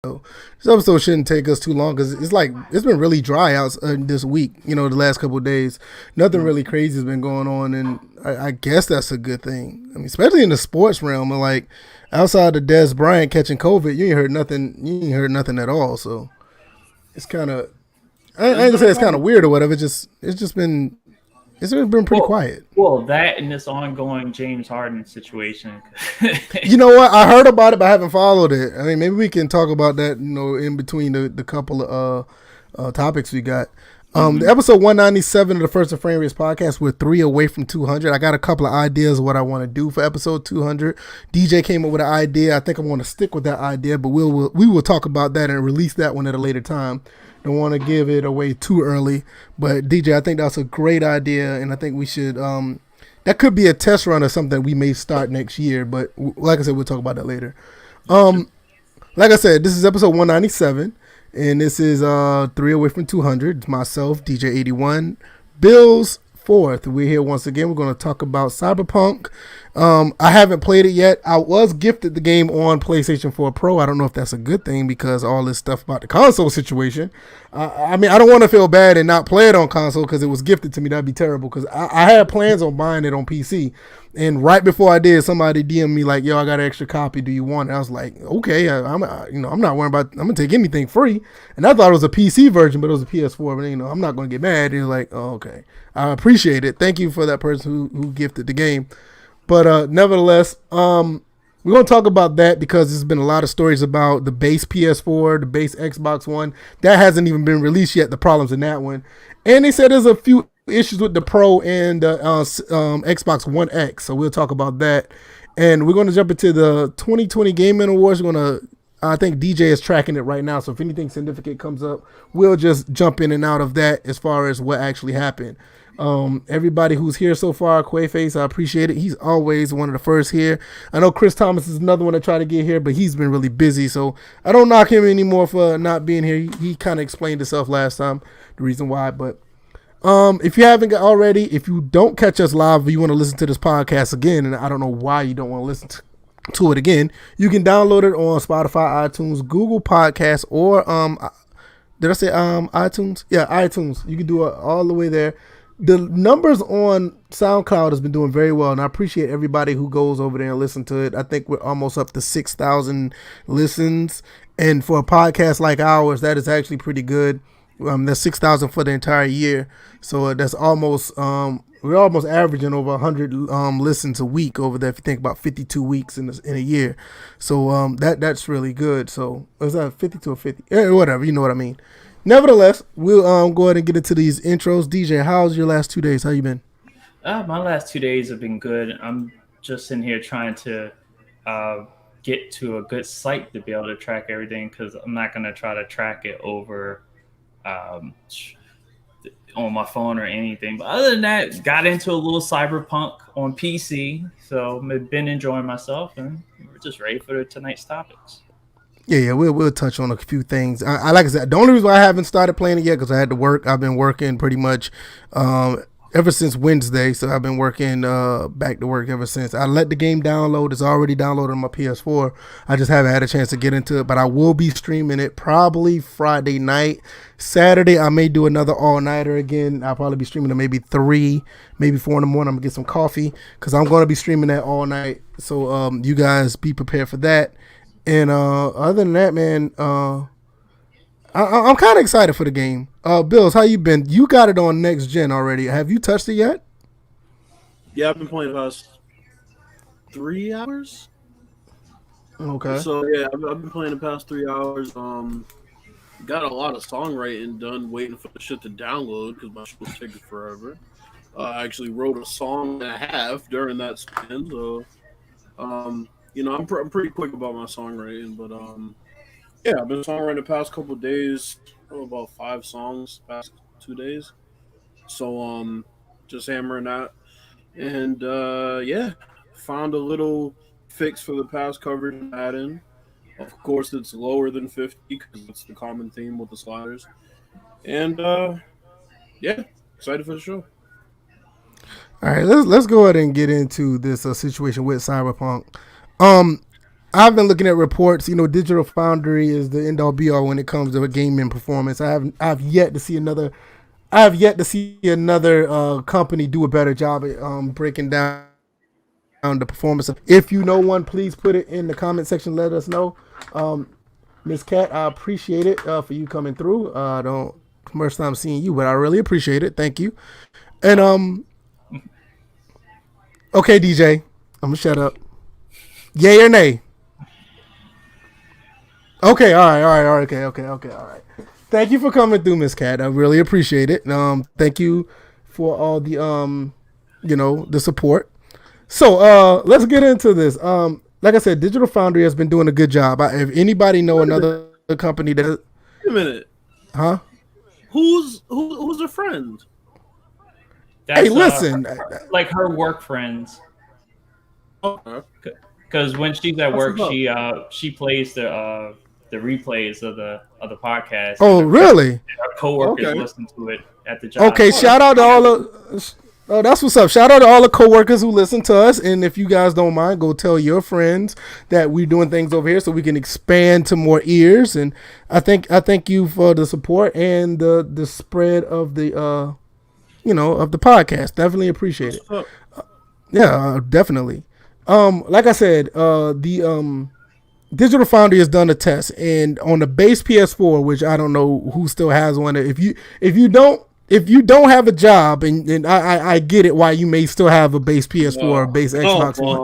So this episode shouldn't take us too long because it's been really dry out this week. You know, the last couple of days, nothing really crazy has been going on, and I guess that's a good thing. I mean, especially in the sports realm, and like outside of Des Bryant catching COVID, you ain't heard nothing. You ain't heard nothing at all. So it's kind of I ain't gonna say it's kind of weird or whatever. It's been pretty Well, quiet. well, that and this ongoing James Harden situation. You know what? I heard about it, but I haven't followed it. I mean, maybe we can talk about that. You know, in between the couple of topics we got. The episode 197 of the First and Framerates podcast. We're 3 away from 200. I got a couple of ideas of what I want to do for episode 200. DJ came up with an idea. I think I'm going to stick with that idea, but we will talk about that and release that one at a later time. Don't want to give it away too early, but DJ, I think that's a great idea, and I think we should. That could be a test run or something we may start next year, but like I said, we'll talk about that later. Like I said, this is episode 197. And this is 3 away from 200. It's myself, DJ81, Bill's fourth. We're here once again. We're going to talk about Cyberpunk. I haven't played it yet. I was gifted the game on PlayStation 4 Pro. I don't know if that's a good thing because all this stuff about the console situation. I mean, I don't want to feel bad and not play it on console because it was gifted to me. That'd be terrible because I had plans on buying it on PC. And right before I did, somebody DM'd me like, "Yo, I got an extra copy. Do you want it?" I was like, "Okay, I'm not worrying about. I'm gonna take anything free." And I thought it was a PC version, but it was a PS4. But I'm not gonna get mad. It's like, "Oh, okay, I appreciate it. Thank you for that person who gifted the game." But nevertheless, we're gonna talk about that because there's been a lot of stories about the base PS4, the base Xbox One that hasn't even been released yet. The problems in that one, and they said there's a few issues with the Pro and Xbox One X. So we'll talk about that. And we're going to jump into the 2020 Gaming Awards. I think DJ is tracking it right now. So if anything significant comes up, we'll just jump in and out of that as far as what actually happened. Everybody who's here so far, Quaface, I appreciate it. He's always one of the first here. I know Chris Thomas is another one that tried to get here, but he's been really busy. So I don't knock him anymore for not being here. He kind of explained himself last time, the reason why. But if you haven't already, if you don't catch us live, or you want to listen to this podcast again, and I don't know why you don't want to listen to it again, you can download it on Spotify, iTunes, Google Podcasts, or did I say iTunes? Yeah, iTunes. You can do it all the way there. The numbers on SoundCloud has been doing very well, and I appreciate everybody who goes over there and listen to it. I think we're almost up to 6,000 listens, and for a podcast like ours, that is actually pretty good. That's 6,000 for the entire year, so that's almost we're almost averaging over 100 listens a week over there. If you think about 52 weeks in a year, so that's really good. So is that 52 or 50? Whatever, you know what I mean. Nevertheless, we'll go ahead and get into these intros. DJ, how's your last 2 days? How you been? My last 2 days have been good. I'm just in here trying to get to a good site to be able to track everything because I'm not going to try to track it over on my phone or anything. But other than that, got into a little Cyberpunk on PC. So I've been enjoying myself, and we're just ready for tonight's topics. Yeah, we'll touch on a few things. I like I said, the only reason why I haven't started playing it yet because I had to work. I've been working pretty much ever since Wednesday, so I've been working back to work ever since. I let the game download. It's already downloaded on my PS4. I just haven't had a chance to get into it, but I will be streaming it probably Friday night. Saturday, I may do another all-nighter again. I'll probably be streaming it maybe 3, maybe 4 in the morning. I'm going to get some coffee because I'm going to be streaming that all night. So you guys be prepared for that. And other than that, man, I'm kind of excited for the game. Bills, how you been? You got it on next gen already. Have you touched it yet? Yeah, I've been playing the past 3 hours. Okay. So yeah, I've been playing the past 3 hours. Got a lot of songwriting done, waiting for the shit to download because my shit was taking forever. I actually wrote a song and a half during that span, so I'm pretty quick about my songwriting, but yeah, I've been songwriting the past couple of days, about 5 songs past 2 days. So just hammering that, and yeah, found a little fix for the past coverage add-in. Of course, it's lower than 50 because it's the common theme with the sliders, and yeah, excited for the show. All right, let's go ahead and get into this situation with Cyberpunk. I've been looking at reports. Digital Foundry is the end all be all when it comes to a gaming performance. I've yet to see another company do a better job at breaking down the performance. If you know one, please put it in the comment section. Let us know. Miss Cat, I appreciate it for you coming through. Don't first time seeing you, but I really appreciate it. Thank you. And okay, DJ, I'm gonna shut up. Yay or nay? Okay, all right, okay, all right. Thank you for coming through, Miss Cat. I really appreciate it. Thank you for all the the support. So let's get into this. Like I said, Digital Foundry has been doing a good job. If anybody know another company that Wait a minute. Huh? Who's a friend? That's, hey, listen. Like her work friends. Okay. Because when she's at work, she plays the replays of the podcast. Oh, really? Her coworkers listen to it at the job. Okay, shout out to all the. Oh, that's what's up. Shout out to all the coworkers who listen to us, and if you guys don't mind, go tell your friends that we're doing things over here so we can expand to more ears. And I thank you for the support and the spread of the of the podcast. Definitely appreciate it. Yeah, definitely. Like I said, the Digital Foundry has done a test, and on the base PS4, which I don't know who still has one. If you don't have a job, and I get it why you may still have a base PS4 or base Xbox One.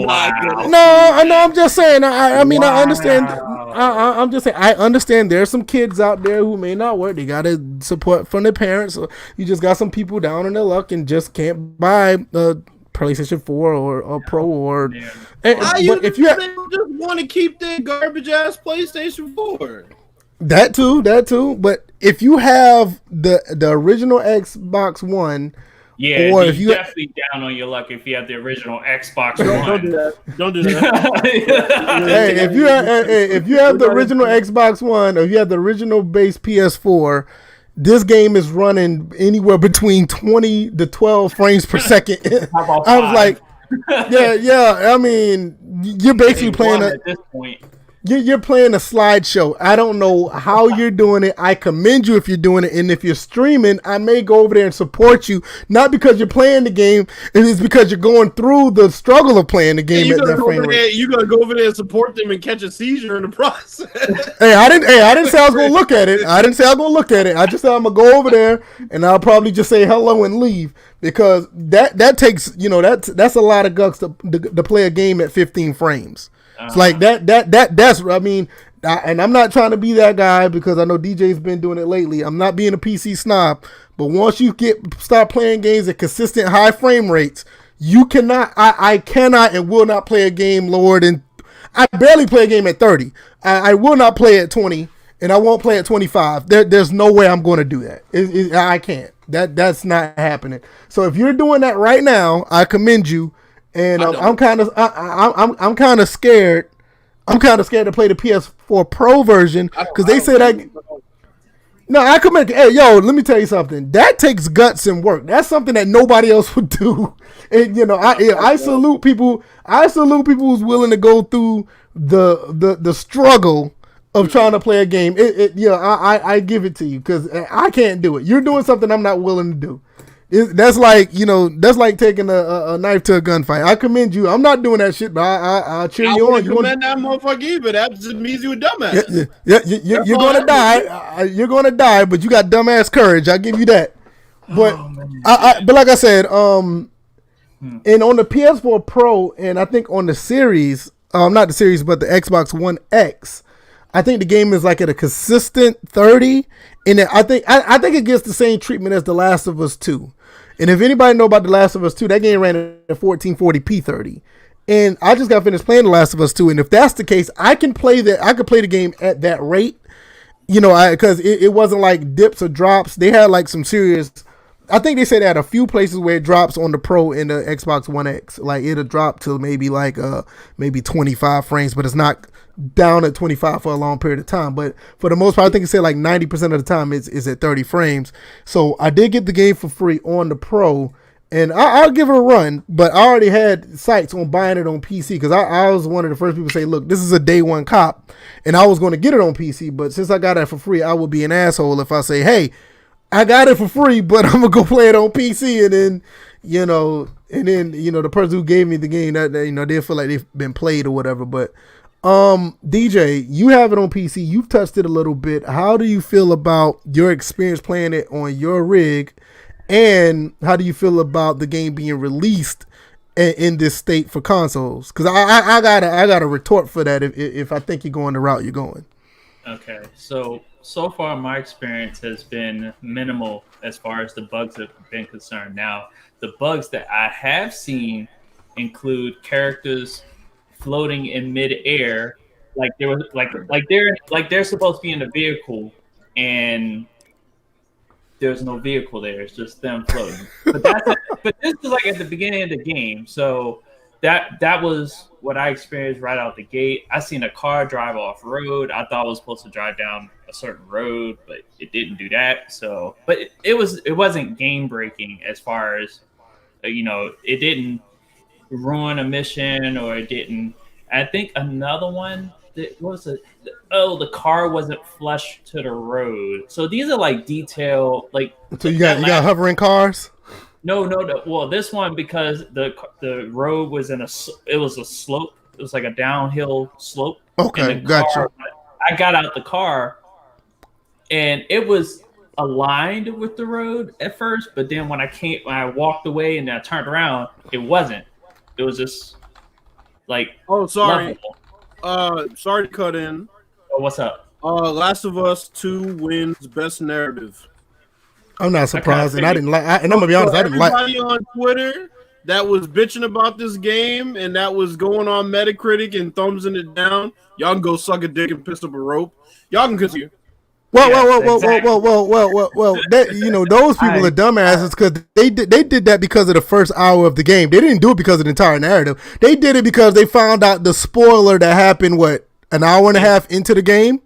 Wow. No, I'm just saying. I mean, I understand. I'm just saying. I understand. There are some kids out there who may not work. They got to support from their parents. So you just got some people down on their luck and just can't buy a PlayStation 4 or a Pro or. Yeah. But if you just want to keep their garbage ass PlayStation 4. That too. But if you have the original Xbox One, yeah, or you're if you definitely down on your luck if you have the original Xbox One. Don't do that. hey, if you have the original Xbox One, or if you have the original base PS4, this game is running anywhere between 20 to 12 frames per second. I was like, yeah. I mean, you're basically playing at this point. You're playing a slideshow. I don't know how you're doing it. I commend you if you're doing it. And if you're streaming, I may go over there and support you. Not because you're playing the game. It is because you're going through the struggle of playing the game at that frame rate. You gotta go over there and support them and catch a seizure in the process. I didn't say I was gonna look at it. I just said I'm gonna go over there and I'll probably just say hello and leave. Because that takes that's a lot of guts to play a game at 15 frames. It's like that's I mean, and I'm not trying to be that guy because I know DJ's been doing it lately. I'm not being a PC snob, but once you start playing games at consistent high frame rates, you cannot. I cannot and will not play a game lower than. I barely play a game at 30. I will not play at 20, and I won't play at 25. There's no way I'm going to do that. I can't. That's not happening. So if you're doing that right now, I commend you. And I'm kind of scared. I'm kind of scared to play the PS4 Pro version because they said I commend. Hey, yo, let me tell you something. That takes guts and work. That's something that nobody else would do. And I salute people. I salute people who's willing to go through the struggle of trying to play a game. I give it to you because I can't do it. You're doing something I'm not willing to do. That's like taking a knife to a gunfight. I commend you. I'm not doing that shit, but I cheer you on. You commend that motherfucker either. That just means you a dumbass. You're gonna die. You're gonna die, but you got dumbass courage. I give you that. But but like I said, and on the PS4 Pro, and I think on the series, not the series, but the Xbox One X, I think the game is like at a consistent 30, and I think it gets the same treatment as The Last of Us 2. And if anybody know about The Last of Us 2, that game ran at 1440p 30. And I just got finished playing The Last of Us 2, and if that's the case, I could play the game at that rate, because it wasn't like dips or drops. They had like some serious. I think they said they had a few places where it drops on the Pro and the Xbox One X. Like it'll drop to maybe 25 frames, but it's not down at 25 for a long period of time. But for the most part, I think it said like 90% of the time is at 30 frames. So I did get the game for free on the Pro, And I'll give it a run, but I already had sights on buying it on PC because I was one of the first people to say, look, this is a day one cop, and I was going to get it on PC, but since I got it for free, I would be an asshole if I say, hey, I got it for free, but I'm going to go play it on PC, and then, the person who gave me the game, that they feel like they've been played or whatever, but DJ, you have it on PC, you've touched it a little bit. How do you feel about your experience playing it on your rig? And how do you feel about the game being released in this state for consoles? Because I got a retort for that if I think you're going the route you're going. Okay, so far my experience has been minimal as far as the bugs have been concerned. Now, the bugs that I have seen include characters floating in midair, like they were they're supposed to be in a vehicle and there's no vehicle there. It's just them floating. But this is like at the beginning of the game. So that was what I experienced right out the gate. I seen a car drive off road. I thought I was supposed to drive down a certain road, but it didn't do that. So, but it wasn't game breaking as far as it didn't ruin a mission or it didn't. I think another one. What was it? Oh, the car wasn't flush to the road. So these are like detail, like. So you got hovering cars? No. Well, this one because the road was it was a slope. It was like a downhill slope. Okay, gotcha. I got out the car, and it was aligned with the road at first, but then when I walked away and then I turned around, it wasn't. It was just like. Oh, sorry. Level. Sorry to cut in. Oh, what's up? Last of Us 2 wins Best Narrative. I'm not surprised, and I didn't like. And I'm gonna be honest, I didn't like. Everybody on Twitter that was bitching about this game and that was going on Metacritic and thumbsing it down, y'all can go suck a dick and piss up a rope. Y'all can continue. Well. That, those people are dumbasses because they did that because of the first hour of the game. They didn't do it because of the entire narrative. They did it because they found out the spoiler that happened an hour and a half into the game.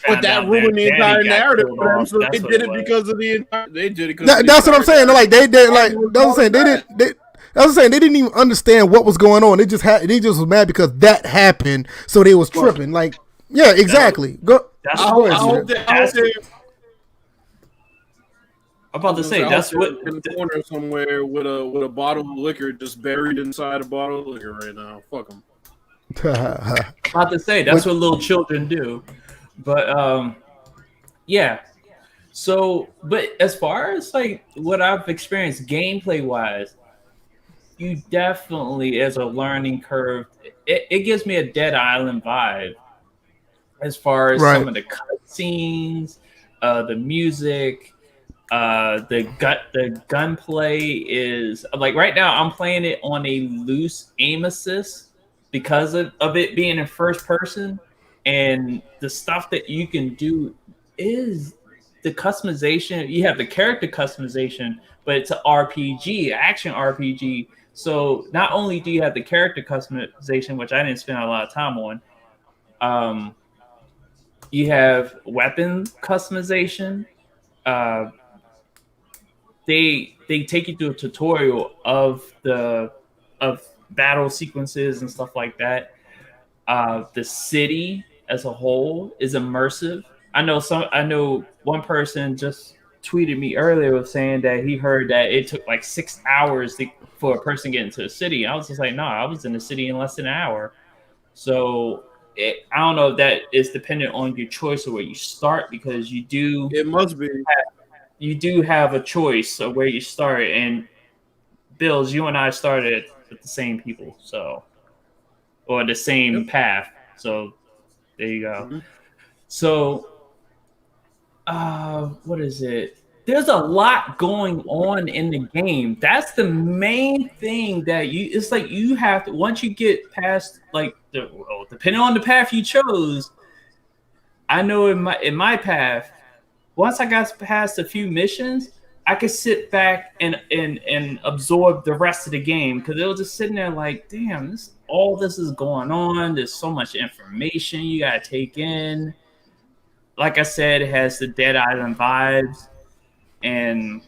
But that ruined the entire narrative for them, so they did it because of the entire. They did it. That's what I'm saying. Like they did. Like that's what I'm saying. They did. I was saying they didn't even understand what was going on. They just was mad because that happened, so they was tripping. Like, yeah, exactly. I'm about to say that's what in the corner somewhere with a bottle of liquor just buried inside a bottle of liquor right now. Fuck them. About to say that's what little children do, but yeah. So, but as far as like what I've experienced gameplay wise, you definitely as a learning curve. It gives me a Dead Island vibe as far as some of the cutscenes, the music. The gunplay is like right now I'm playing it on a loose aim assist because of it being in first person, and the stuff that you can do is the customization. You have the character customization, but it's an RPG, action RPG. So not only do you have the character customization, which I didn't spend a lot of time on, you have weapon customization. They take you through a tutorial of battle sequences and stuff like that. The city as a whole is immersive. I know one person just tweeted me earlier with saying that he heard that it took like 6 hours for a person to get into a city. I was just like, no, I was in the city in less than an hour. So I don't know if that is dependent on your choice of where you start, because you do. It must be. You do have a choice of where you start, and Bills, you and I started with the same people, or the same path. So there you go. Mm-hmm. So, what is it? There's a lot going on in the game. That's the main thing that it's like you have to, once you get past like depending on the path you chose. I know in my path, once I got past a few missions, I could sit back and absorb the rest of the game, because it was just sitting there like, damn, all this is going on. There's so much information you gotta take in. Like I said, it has the Dead Island vibes, and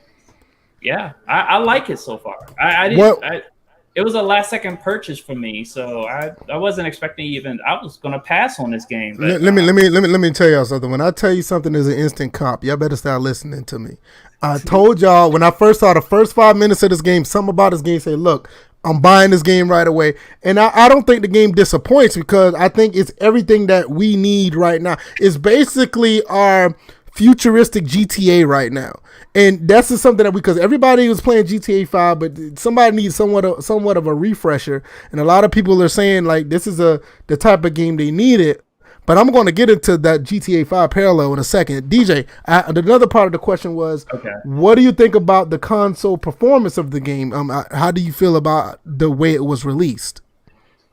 Yeah, I like it so far. I didn't. What? It was a last second purchase for me, so I wasn't expecting even. I was gonna pass on this game, but Let me tell y'all something. When I tell you something is an instant cop, y'all better start listening to me. I told y'all when I first saw the first 5 minutes of this game, something about this game said, "Look, I'm buying this game right away." And I don't think the game disappoints because I think it's everything that we need right now. It's basically our futuristic GTA right now. And that's just something that because everybody was playing GTA 5, but somebody needs somewhat of a refresher. And a lot of people are saying like this is the type of game they needed. But I'm going to get into that GTA 5 parallel in a second. DJ, another part of the question was, okay. What do you think about the console performance of the game? How do you feel about the way it was released?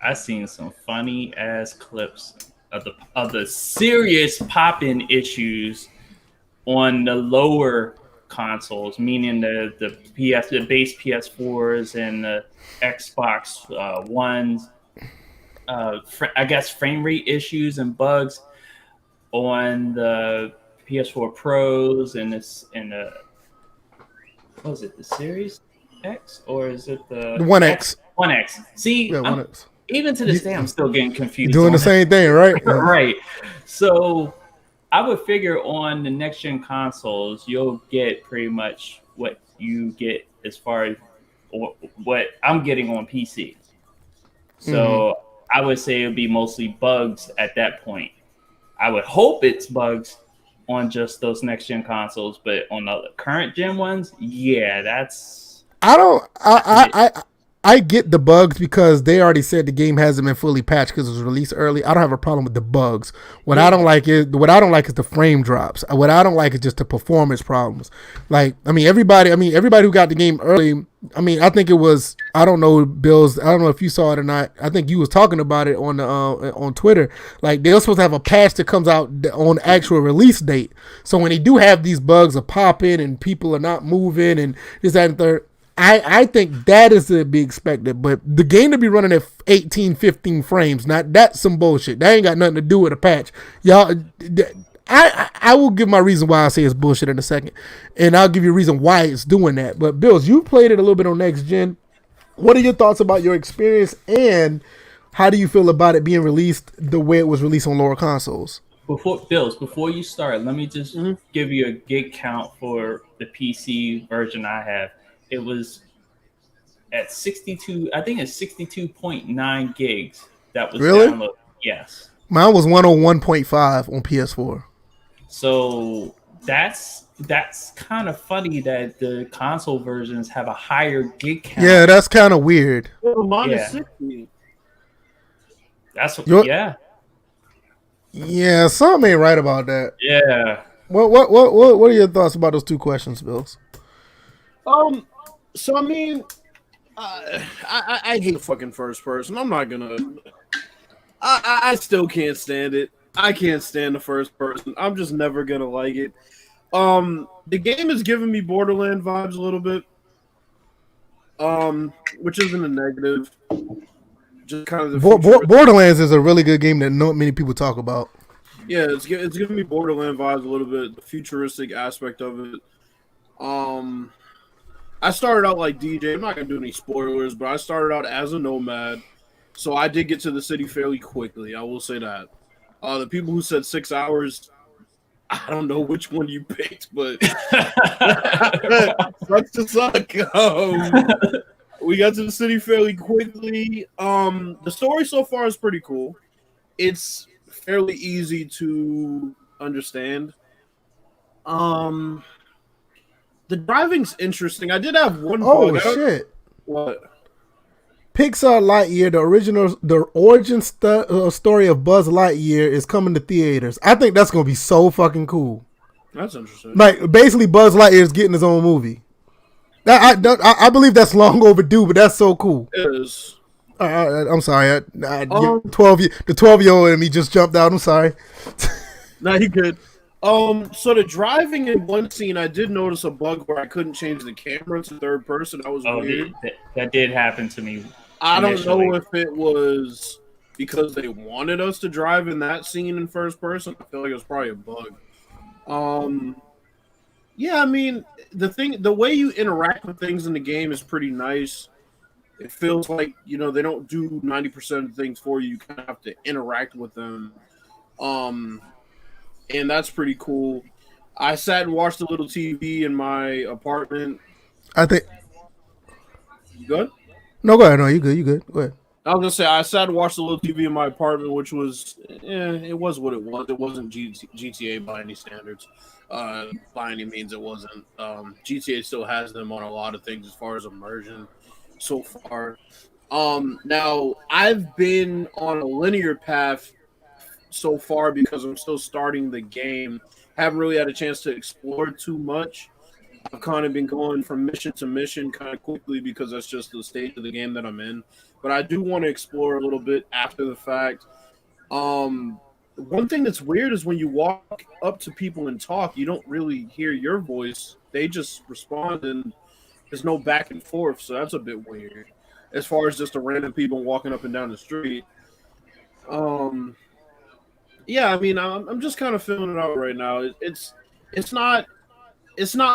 I seen some funny ass clips of the serious popping issues on the lower consoles, meaning the base PS4s and the Xbox Ones. I guess frame rate issues and bugs on the PS4 Pros and the what was it, the Series X or is it the One X? One X. See, Yeah, One X. Even to this day, I'm still getting confused. You're doing the same thing, right? Right. So I would figure on the next gen consoles, you'll get pretty much what you get as far as what I'm getting on PC. So I would say it would be mostly bugs at that point. I would hope it's bugs on just those next gen consoles, but on the current gen ones, yeah, that's. I get the bugs because they already said the game hasn't been fully patched because it was released early. I don't have a problem with the bugs. What I don't like is the frame drops. What I don't like is just the performance problems. Like, everybody who got the game early, I think it was, I don't know, Bills, I don't know if you saw it or not. I think you was talking about it on Twitter. Like, they're supposed to have a patch that comes out on actual release date. So when they do have these bugs of popping and people are not moving and this, that, and third, I think that is to be expected, but the game to be running at 18, 15 frames, that's some bullshit. That ain't got nothing to do with a patch. Y'all, I will give my reason why I say it's bullshit in a second, and I'll give you a reason why it's doing that. But Bills, you played it a little bit on next gen. What are your thoughts about your experience, and how do you feel about it being released the way it was released on lower consoles? Before you start, let me just give you a gig count for the PC version I have. It was at 62. I think it's 62.9 gigs. That was really downloaded. Yes. Mine was 101.5 on PS4. So that's kind of funny that the console versions have a higher gig count. Yeah, that's kind of weird. Well, mine is 60. That's what. Yeah. Yeah, something ain't right about that. Yeah. What are your thoughts about those two questions, Bills? So I hate fucking first person. I'm not gonna. I still can't stand it. I can't stand the first person. I'm just never gonna like it. The game is giving me Borderland vibes a little bit. Which isn't a negative. Just kind of the Borderlands is a really good game that not many people talk about. Yeah, it's giving me Borderland vibes a little bit. The futuristic aspect of it. I started out like DJ. I'm not gonna do any spoilers, but I started out as a nomad, so I did get to the city fairly quickly. I will say that. The people who said 6 hours, I don't know which one you picked, but sucks to suck. We got to the city fairly quickly. The story so far is pretty cool. It's fairly easy to understand. The driving's interesting. I did have one bug. Oh shit! What? Pixar Lightyear, the origin story of Buzz Lightyear is coming to theaters. I think that's gonna be so fucking cool. That's interesting. Like basically, Buzz Lightyear is getting his own movie. I believe that's long overdue, but that's so cool. It is. I'm sorry. The 12-year-old in me just jumped out. I'm sorry. No, you good. So the driving in one scene, I did notice a bug where I couldn't change the camera to third person. That was weird. That did happen to me. I don't know if it was because they wanted us to drive in that scene in first person. I feel like it was probably a bug. Yeah, I mean, the way you interact with things in the game is pretty nice. It feels like they don't do 90% of things for you. You kind of have to interact with them, um, and that's pretty cool. I sat and watched a little TV in my apartment. I think. Good. No, go ahead. No, you good. You good. Go ahead. I was gonna say I sat and watched a little TV in my apartment, which was, it was what it was. It wasn't GTA by any standards. By any means, it wasn't. GTA still has them on a lot of things as far as immersion so far. Now I've been on a linear path so far because I'm still starting the game. Haven't really had a chance to explore too much. I've kind of been going from mission to mission kind of quickly because that's just the stage of the game that I'm in. But I do want to explore a little bit after the fact. One thing that's weird is when you walk up to people and talk, you don't really hear your voice. They just respond and there's no back and forth. So that's a bit weird as far as just a random people walking up and down the street. Yeah, I mean, I'm just kind of feeling it out right now. It's not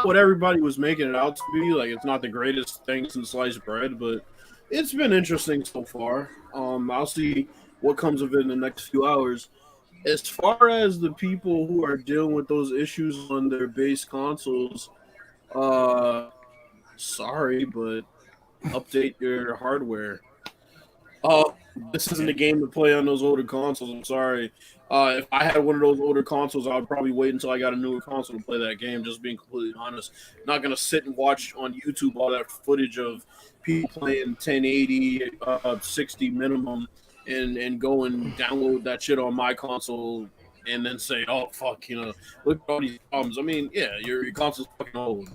what everybody was making it out to be. Like, it's not the greatest thing since sliced bread, but it's been interesting so far. I'll see what comes of it in the next few hours. As far as the people who are dealing with those issues on their base consoles, sorry, but update your hardware. This isn't a game to play on those older consoles. I'm sorry. If I had one of those older consoles, I would probably wait until I got a newer console to play that game. Just being completely honest, not gonna sit and watch on YouTube all that footage of people playing 1080, 60 minimum, and go and download that shit on my console, and then say, "Oh fuck, look at all these problems." I mean, yeah, your console's fucking old.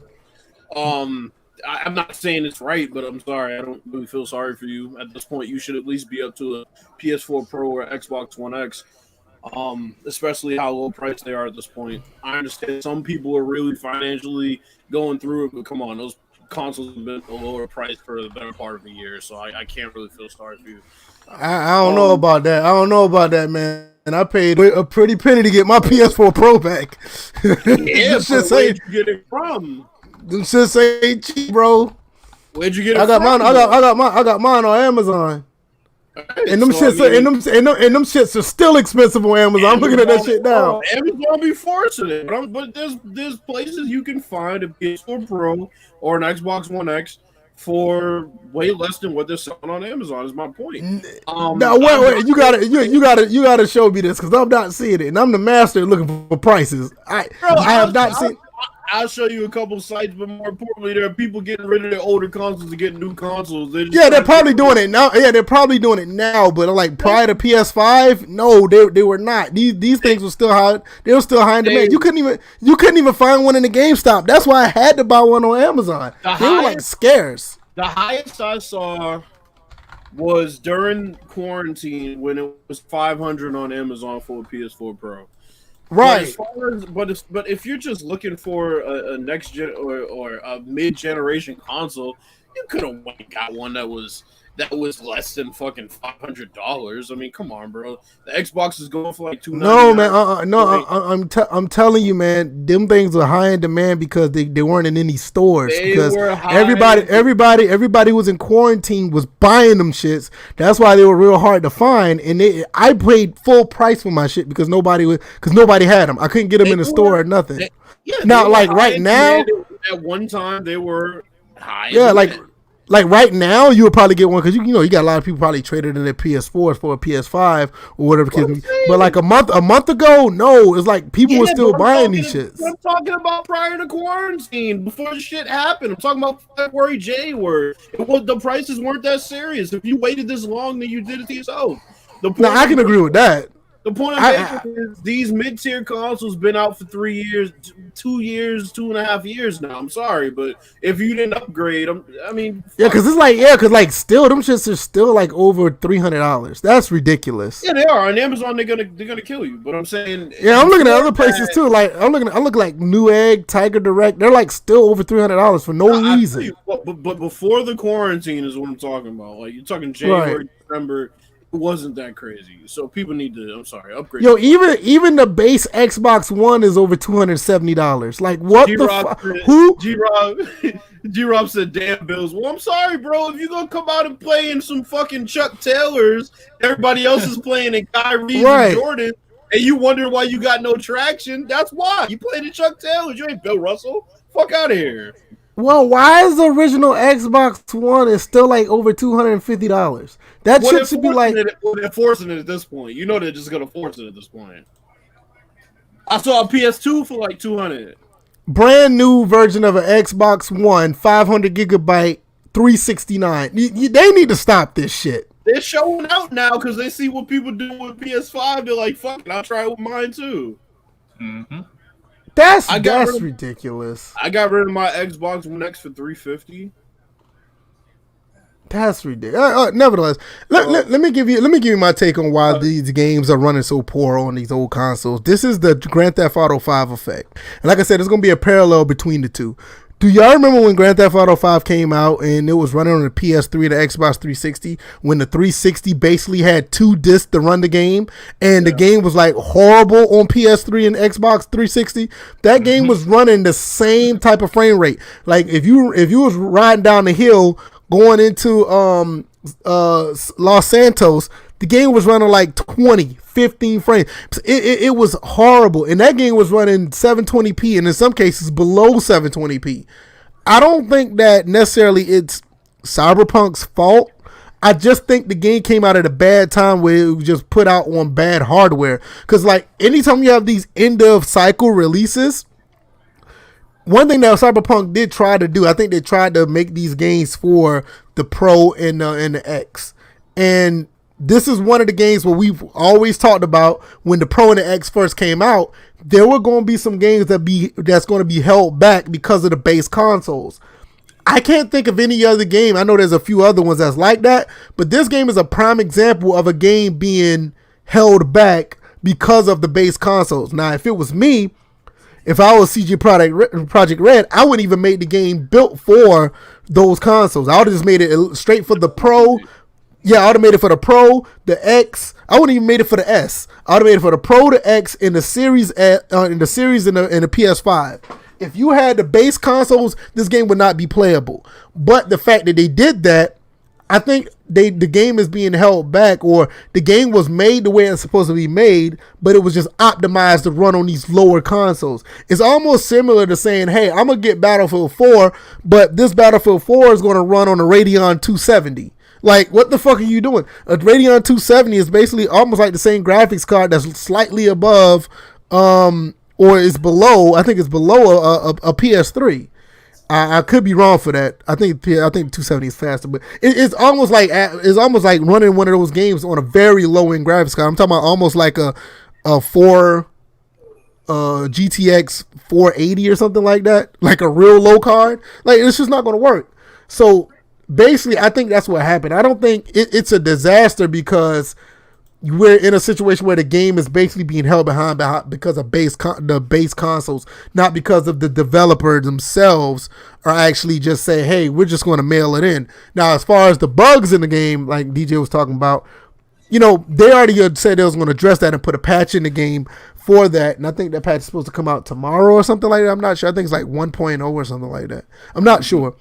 I'm not saying it's right, but I'm sorry. I don't really feel sorry for you. At this point, you should at least be up to a PS4 Pro or Xbox One X, especially how low priced they are at this point. I understand some people are really financially going through it, but come on, those consoles have been a lower price for the better part of a year, so I can't really feel sorry for you. I don't know about that. I don't know about that, man. And I paid a pretty penny to get my PS4 Pro back. Yeah, but where'd you get it from? Them shits ain't cheap, bro. Where'd you get it I got from? mine. I got mine on Amazon. Right, and them them shits are still expensive on Amazon. I'm looking at that shit now. Amazon be forcing it, but there's places you can find a PS4 Pro or an Xbox One X for way less than what they're selling on Amazon. Is my point. Now wait, you gotta show me this because I'm not seeing it, and I'm the master looking for prices. I have not seen. I'll show you a couple sites, but more importantly, there are people getting rid of their older consoles to get new consoles. They're probably doing it now. Yeah, they're probably doing it now. But like prior to PS5, no, they were not. These things were still high. They were still high in demand. You couldn't even find one in the GameStop. That's why I had to buy one on Amazon. They were like scarce. The highest I saw was during quarantine when it was $500 on Amazon for a PS4 Pro. Right, but if you're just looking for a next gen or a mid generation console, you could have got one that was less than fucking $500. I mean, come on, bro. The Xbox is going for like $299. No, man. I'm telling you, man. Them things were high in demand because they weren't in any stores. Because everybody was in quarantine was buying them shits. That's why they were real hard to find. And I paid full price for my shit because nobody had them. I couldn't get them in the store or nothing. Now, like right now, at one time they were high. Yeah, like right now, you would probably get one because you got a lot of people probably traded in their PS4s for a PS5 or whatever. But like a month ago, no, it's like people were still buying these shits. I'm talking about prior to quarantine, before the shit happened. I'm talking about February, January. The prices weren't that serious. If you waited this long, then you did it to yourself. Now I can agree with that. The point of it is these mid-tier consoles been out for 3 years, 2 years, 2.5 years now. I'm sorry, but if you didn't upgrade, still them shits are still like over $300. That's ridiculous. Yeah, they are. On Amazon, they're gonna kill you. But I'm saying, yeah, I'm looking at other places too. Like I look like Newegg, Tiger Direct. They're like still over $300 for no reason. But before the quarantine is what I'm talking about. Like you're talking January, December. wasn't that crazy. So people need to, I'm sorry, upgrade. Yo, even the base Xbox One is over $270. Like, what the fuck? Who? G-Rob said, damn, Bills. Well, I'm sorry, bro. If you're going to come out and play in some fucking Chuck Taylors, everybody else is playing in Kyrie and Jordan, and you wonder why you got no traction, that's why. You played in Chuck Taylors. You ain't Bill Russell. Fuck out of here. Well, why is the original Xbox One is still like over $250? That shit should be like... They're forcing it at this point. You know they're just going to force it at this point. I saw a PS2 for like $200. Brand new version of an Xbox One, 500 gigabyte, $369. They need to stop this shit. They're showing out now because they see what people do with PS5. They're like, fuck it, I'll try it with mine too. Mm-hmm. That's ridiculous. I got rid of my Xbox One X for $350. That's ridiculous. Nevertheless, let me give you my take on why these games are running so poor on these old consoles. This is the Grand Theft Auto 5 effect, and like I said, there's gonna be a parallel between the two. Do y'all remember when Grand Theft Auto 5 came out and it was running on the PS3 and the Xbox 360? When the 360 basically had 2 discs to run the game, and the game was like horrible on PS3 and Xbox 360. That game was running the same type of frame rate. Like if you was riding down the hill going into Los Santos, the game was running like 15 frames. It was horrible. And that game was running 720p and in some cases below 720p. I don't think that necessarily it's Cyberpunk's fault. I just think the game came out at a bad time where it was just put out on bad hardware. Because like anytime you have these end of cycle releases, one thing that Cyberpunk did try to do, I think they tried to make these games for the Pro and the X. And this is one of the games where we've always talked about when the Pro and the X first came out, there were going to be some games that's going to be held back because of the base consoles. I can't think of any other game. I know there's a few other ones that's like that, but this game is a prime example of a game being held back because of the base consoles. Now, if it was me, if I was CG Project Red, I wouldn't even make the game built for those consoles. I would have just made it straight for the Pro. Yeah, I would have made it for the Pro, the X. I wouldn't even made it for the S. I would have made it for the Pro, the X, and the Series, and the PS5. If you had the base consoles, this game would not be playable. But the fact that they did that, I think the game is being held back, or the game was made the way it's supposed to be made, but it was just optimized to run on these lower consoles. It's almost similar to saying, hey, I'm going to get Battlefield 4, but this Battlefield 4 is going to run on a Radeon 270. Like, what the fuck are you doing? A Radeon 270 is basically almost like the same graphics card that's slightly above, or is below, I think it's below a PS3. I could be wrong for that. I think 270 is faster, but it's almost like running one of those games on a very low end graphics card. I'm talking about almost like a GTX 480 or something like that, like a real low card. Like, it's just not going to work. So basically, I think that's what happened. I don't think it's a disaster because we're in a situation where the game is basically being held behind because of the base consoles, not because of the developers themselves are actually just saying, hey, we're just going to mail it in. Now, as far as the bugs in the game, like DJ was talking about, they already said they was going to address that and put a patch in the game for that. And I think that patch is supposed to come out tomorrow or something like that. I'm not sure. I think it's like 1.0 or something like that. I'm not sure.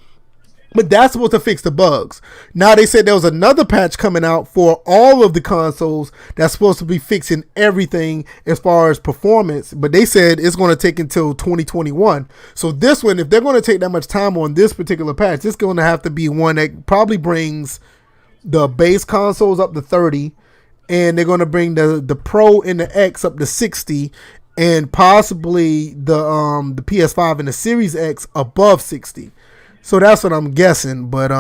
But that's supposed to fix the bugs. Now they said there was another patch coming out for all of the consoles that's supposed to be fixing everything as far as performance. But they said it's going to take until 2021. So this one, if they're going to take that much time on this particular patch, it's going to have to be one that probably brings the base consoles up to 30. And they're going to bring the Pro and the X up to 60. And possibly the PS5 and the Series X above 60. So that's what I'm guessing. But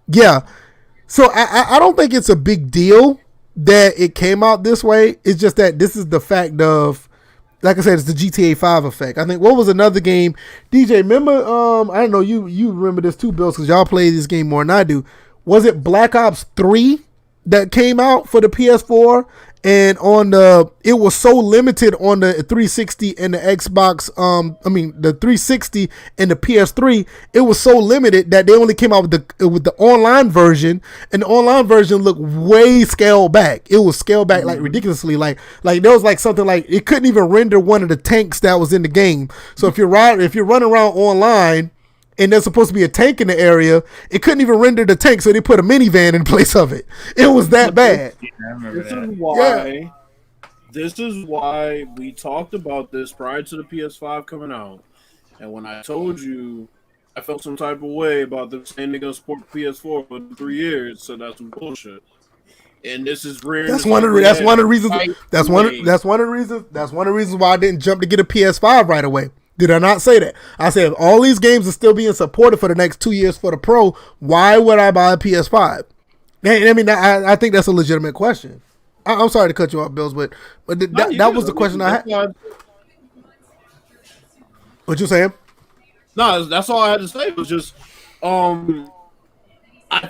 yeah. So I don't think it's a big deal that it came out this way. It's just that this is the fact of, like I said, it's the GTA 5 effect. I think, what was another game? DJ, remember, I don't know, you remember this too, Bill, because y'all play this game more than I do. Was it Black Ops 3 that came out for the PS4, and it was so limited on the 360 and the Xbox. The 360 and the PS3. It was so limited that they only came out with the online version, and the online version looked way scaled back. It was scaled back like ridiculously. Like there was like something like it couldn't even render one of the tanks that was in the game. So if you're running around online, and there's supposed to be a tank in the area, it couldn't even render the tank, so they put a minivan in place of it. It was that bad. This is why we talked about this prior to the PS5 coming out. And when I told you I felt some type of way about them saying they're going to support the PS4 for 3 years, so that's some bullshit. And this is rare. That's one of the reasons why I didn't jump to get a PS5 right away. Did I not say that? I said, if all these games are still being supported for the next 2 years for the Pro, why would I buy a PS5? I mean, I think that's a legitimate question. I'm sorry to cut you off, Bills, but that was the question I had. What you saying? No, that's all I had to say. It was just, I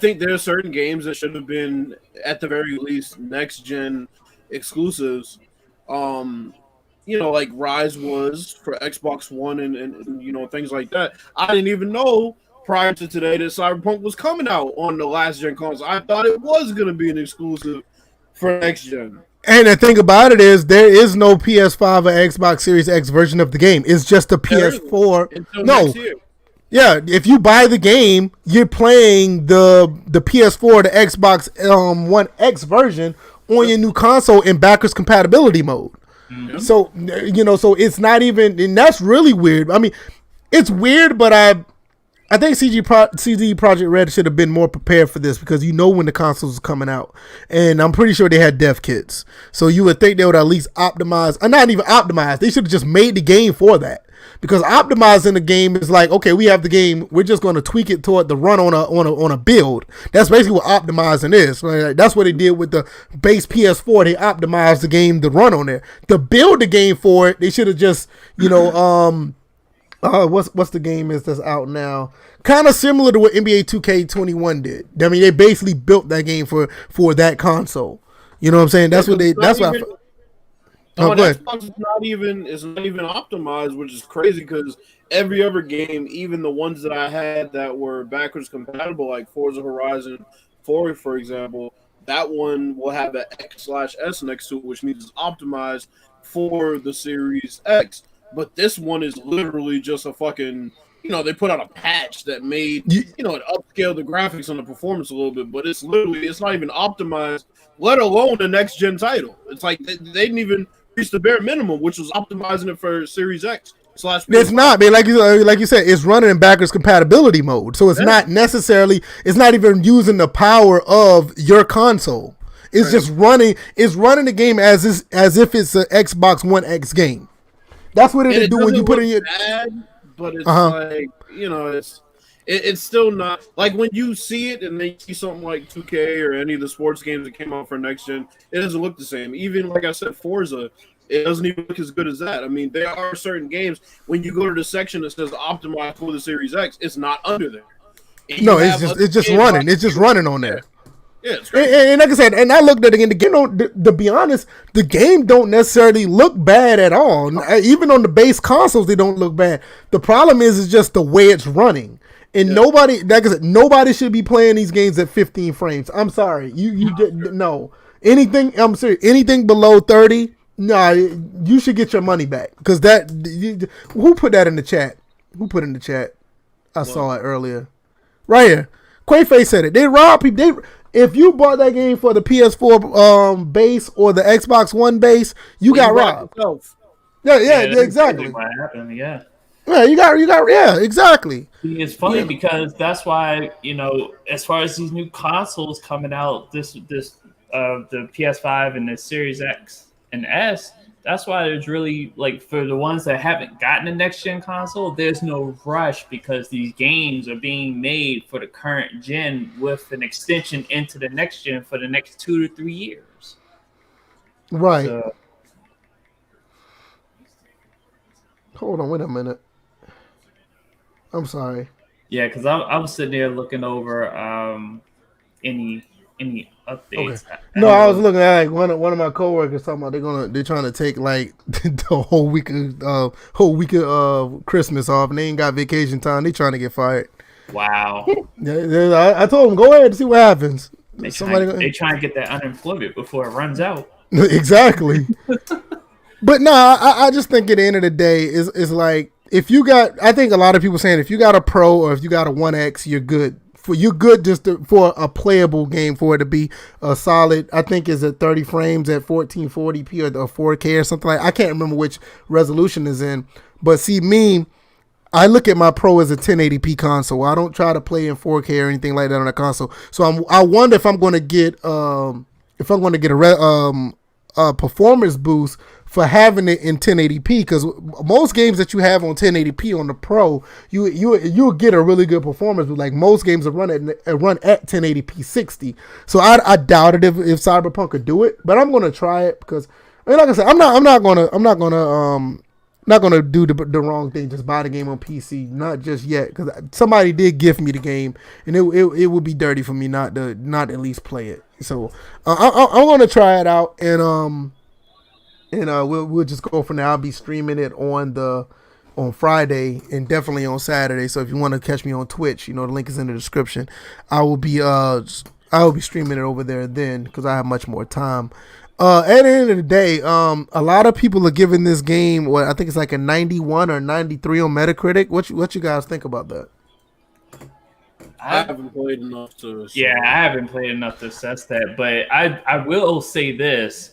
think there are certain games that should have been, at the very least, next-gen exclusives. Like Rise was for Xbox One and things like that. I didn't even know prior to today that Cyberpunk was coming out on the last gen console. I thought it was going to be an exclusive for next gen. And the thing about it is, there is no PS5 or Xbox Series X version of the game. It's just a PS4. Next year. Yeah, if you buy the game, you're playing the PS4, the Xbox One X version on your new console in backwards compatibility mode. Mm-hmm. So it's not even, and that's really weird. I mean, it's weird, but I think CD Projekt Red should have been more prepared for this, because when the consoles are coming out, and I'm pretty sure they had dev kits. So you would think they would at least optimize, or not even optimize. They should have just made the game for that, because optimizing the game is like, okay, we have the game, we're just going to tweak it toward the run on a build. That's basically what optimizing is. Like, that's what they did with the base PS4. They optimized the game to run on there. To build the game for it, they should have just what's the game that's out now? Kind of similar to what NBA 2K21 did. I mean, they basically built that game for that console. You know what I'm saying? That's what they. That's what. Xbox is not even optimized, which is crazy, because every other game, even the ones that I had that were backwards compatible, like Forza Horizon 4, for example, that one will have an X/S next to it, which means it's optimized for the Series X. But this one is literally just a fucking, they put out a patch that made, it upscaled the graphics and the performance a little bit, but it's not even optimized, let alone the next gen title. It's like they didn't even reach the bare minimum, which was optimizing it for Series X. It's not, man. Like you said, it's running in backwards compatibility mode, so it's not necessarily. It's not even using the power of your console. It's just running. It's running the game as if it's an Xbox One X game. That's what it do when you put in your. Bad, but it's like it's still not like when you see it and they see something like 2K or any of the sports games that came out for next gen. It doesn't look the same. Even like I said, Forza, it doesn't even look as good as that. I mean, there are certain games when you go to the section that says optimized for the Series X, it's not under there. No, it's just running. It's just running on there. Yeah, it's great. And like I said, and I looked at it again. The game to be honest, the game don't necessarily look bad at all. Even on the base consoles, they don't look bad. The problem is just the way it's running. And nobody, like I said, nobody should be playing these games at 15 frames. I'm sorry, no. I'm serious. Anything below 30, you should get your money back, because who put that in the chat? Who put it in the chat? I saw it earlier. Right here. Quaface said it. They rob people. If you bought that game for the PS4 base or the Xbox One base, you got robbed. Yeah, exactly. What happened? Yeah. Yeah, you got, exactly. It's funny because that's why, as far as these new consoles coming out, the PS5 and the Series X and S, that's why there's really, like, for the ones that haven't gotten a next-gen console, there's no rush, because these games are being made for the current gen with an extension into the next gen for the next 2 to 3 years. Right. So, hold on, wait a minute. I'm sorry. Yeah, because I was sitting there looking over any any Okay. updates. No, I was looking at like one of my coworkers talking about they're trying to take like the whole week of Christmas off, and they ain't got vacation time. They trying to get fired. Wow. I told them go ahead and see what happens. They try and get that unemployment before it runs out. Exactly. But no, I just think at the end of the day is like if you got. I think a lot of people saying if you got a Pro or if you got a 1X, you're good. For a playable game, for it to be a solid, I think is at 30 frames at 1440p or 4K or something like. I can't remember which resolution is in, but see me, I look at my Pro as a 1080p console. I don't try to play in 4K or anything like that on a console. So I wonder if I'm going to get a performance boost for having it in 1080p, because most games that you have on 1080p on the Pro, you'll get a really good performance. But like most games run at 1080p 60. So I doubted if Cyberpunk could do it, but I'm gonna try it because, I mean, like I said, I'm not gonna do the wrong thing. Just buy the game on PC, not just yet, because somebody did gift me the game, and it would be dirty for me not to at least play it. So I'm gonna try it out, and we'll just go from there. I'll be streaming it on Friday and definitely on Saturday. So if you want to catch me on Twitch, the link is in the description. I will be streaming it over there then because I have much more time. At the end of the day, a lot of people are giving this game I think it's like a 91 or 93 on Metacritic. What you guys think about that? I haven't played enough to. Yeah, I haven't played enough to assess that, but I will say this.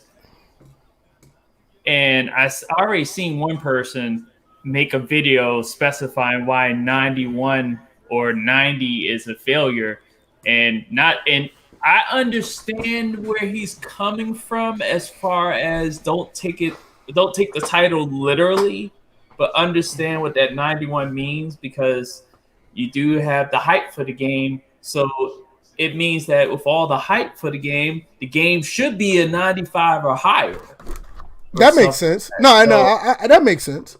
And I already seen one person make a video specifying why 91 or 90 is a failure, and I understand where he's coming from as far as don't take the title literally, but understand what that 91 means, because you do have the hype for the game. So it means that with all the hype for the game should be a 95 or higher. That makes sense. No, that makes sense.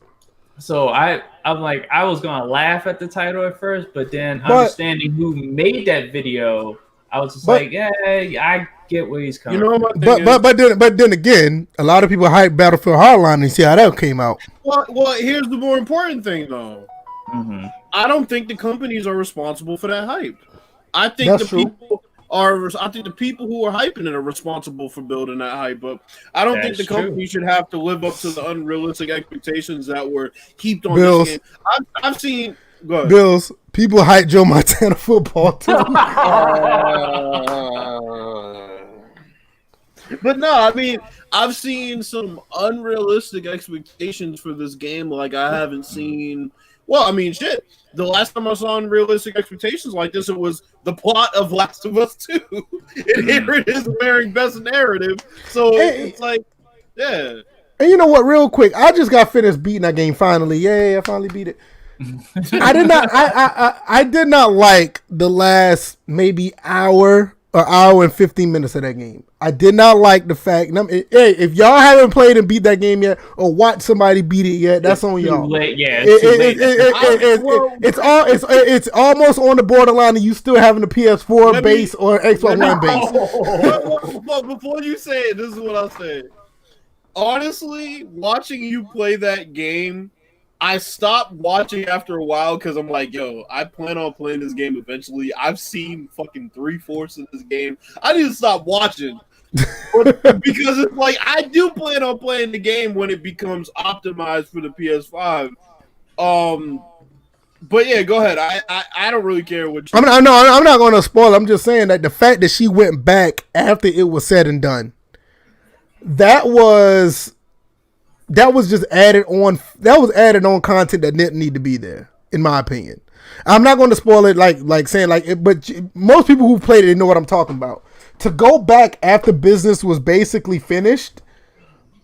So I'm like, I was gonna laugh at the title at first, but then understanding who made that video, I was just like, yeah, I get where he's coming from. But then again, a lot of people hype Battlefield Hardline and see how that came out. Well, here's the more important thing though. Mm-hmm. I don't think the companies are responsible for that hype. I think I think the people who are hyping it are responsible for building that hype up. I don't think the company should have to live up to the unrealistic expectations that were heaped on this game. I've seen Bills. People hype Joe Montana football too. But no, I mean, I've seen some unrealistic expectations for this game like I haven't seen. Well, I mean, shit. The last time I saw unrealistic expectations like this, it was the plot of Last of Us 2. And here it is wearing best narrative. So it's like, yeah. And you know what? Real quick, I just got finished beating that game finally. Yay! I finally beat it. I did not like the last maybe hour and 15 minutes of that game. I did not like the fact. Hey, if y'all haven't played and beat that game yet, or watched somebody beat it yet, that's on y'all. It's almost on the borderline of you still having a PS4 base or Xbox One base. But before you say it, this is what I'll say. Honestly, watching you play that game, I stopped watching after a while because I'm like, yo, I plan on playing this game eventually. I've seen fucking 3/4 of this game. I need to stop watching. Because it's like, I do plan on playing the game when it becomes optimized for the PS5. But yeah, go ahead. I don't really care what you... I'm not going to spoil. I'm just saying that the fact that she went back after it was said and done, that was just added on. That was added on content that didn't need to be there, in my opinion. I'm not going to spoil it like saying like it, but most people who played it know what I'm talking about. To go back after business was basically finished,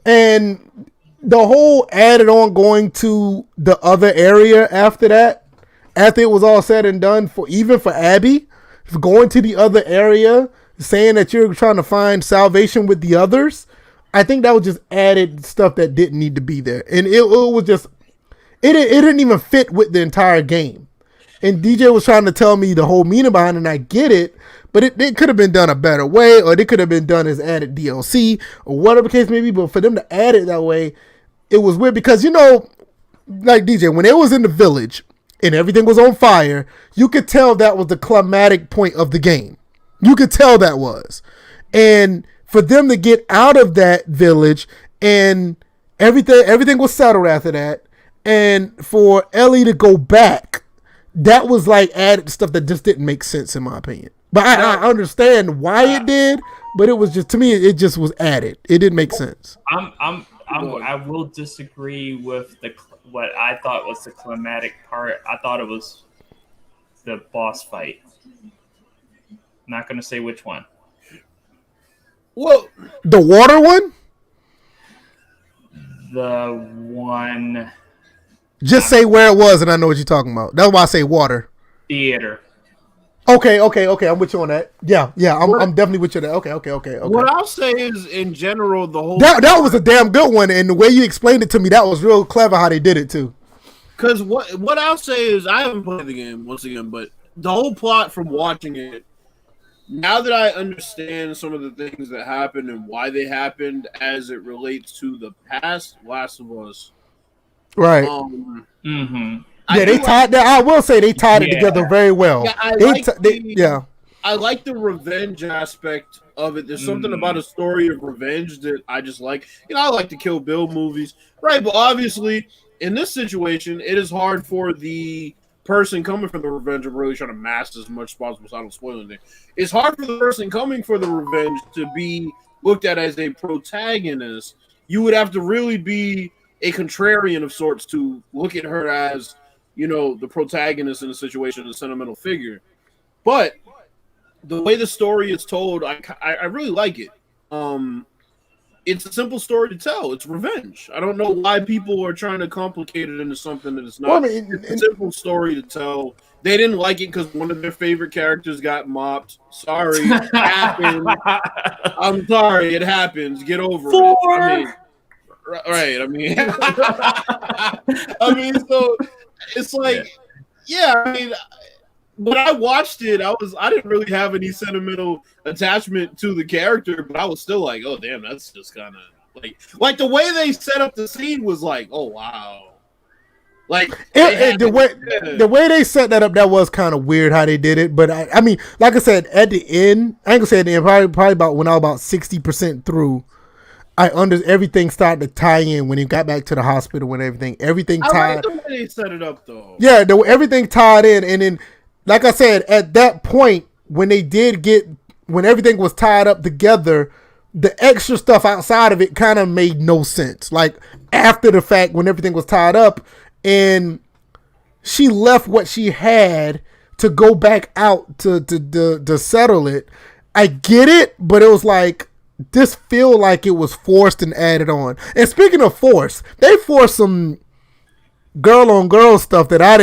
and the whole added on going to the other area after that, after it was all said and done, for Abby, for going to the other area, saying that you're trying to find salvation with the others, I think that was just added stuff that didn't need to be there. And it was just, it didn't even fit with the entire game. And DJ was trying to tell me the whole meaning behind it, and I get it, but it could have been done a better way, or it could have been done as added DLC, or whatever the case may be. But for them to add it that way, it was weird because, you know, like DJ, when it was in the village and everything was on fire, you could tell that was the climatic point of the game. You could tell that was. And for them to get out of that village and everything was settled after that, and for Ellie to go back, that was like added stuff that just didn't make sense in my opinion. But I understand why it did, but it was just, to me, it just was added. It didn't make sense. I will disagree with what I thought was the climatic part. I thought it was the boss fight. Not going to say which one. Well, the water one? The one. Just say where it was, and I know what you're talking about. That's why I say water. Theater. Okay. I'm with you on that. Yeah. I'm definitely with you on that. Okay. What I'll say is, in general, the whole that was a damn good one, and the way you explained it to me, that was real clever how they did it too. Because what I'll say is, I haven't played the game once again, but the whole plot from watching it, now that I understand some of the things that happened and why they happened as it relates to the past Last of Us, right? Yeah, they tied that. I will say they tied it together very well. Yeah, I like the revenge aspect of it. There's something about a story of revenge that I just like. You know, I like the Kill Bill movies, right? But obviously, in this situation, it is hard for the person coming for the revenge. I'm really trying to mask as much as possible so I don't spoil anything. It's hard for the person coming for the revenge to be looked at as a protagonist. You would have to really be a contrarian of sorts to look at her as, you know, the protagonist in the situation, a sentimental figure. But the way the story is told, I really like it. It's a simple story to tell. It's revenge. I don't know why people are trying to complicate it into something that it's not. Well, I mean, it's a simple story to tell. They didn't like it because one of their favorite characters got mopped. Sorry, it happened. I'm sorry, it happens. Get over it. I mean, right. I mean, so it's like, yeah. I mean, when I watched it, I didn't really have any sentimental attachment to the character, but I was still like, oh damn, that's just kind of like the way they set up the scene was like, oh wow, like the way they set that up, that was kind of weird how they did it. But I mean, like I said, at the end, I ain't gonna say at the end, probably about when I was about 60% through, everything started to tie in when he got back to the hospital, when everything tied. I like the way they set it up though. Yeah, everything tied in, and then, like I said, at that point, when everything was tied up together, the extra stuff outside of it kind of made no sense. Like, after the fact, when everything was tied up and she left what she had to go back out to settle it, I get it, but it was like, this feel like it was forced and added on. And speaking of force, they forced some girl on girl stuff that I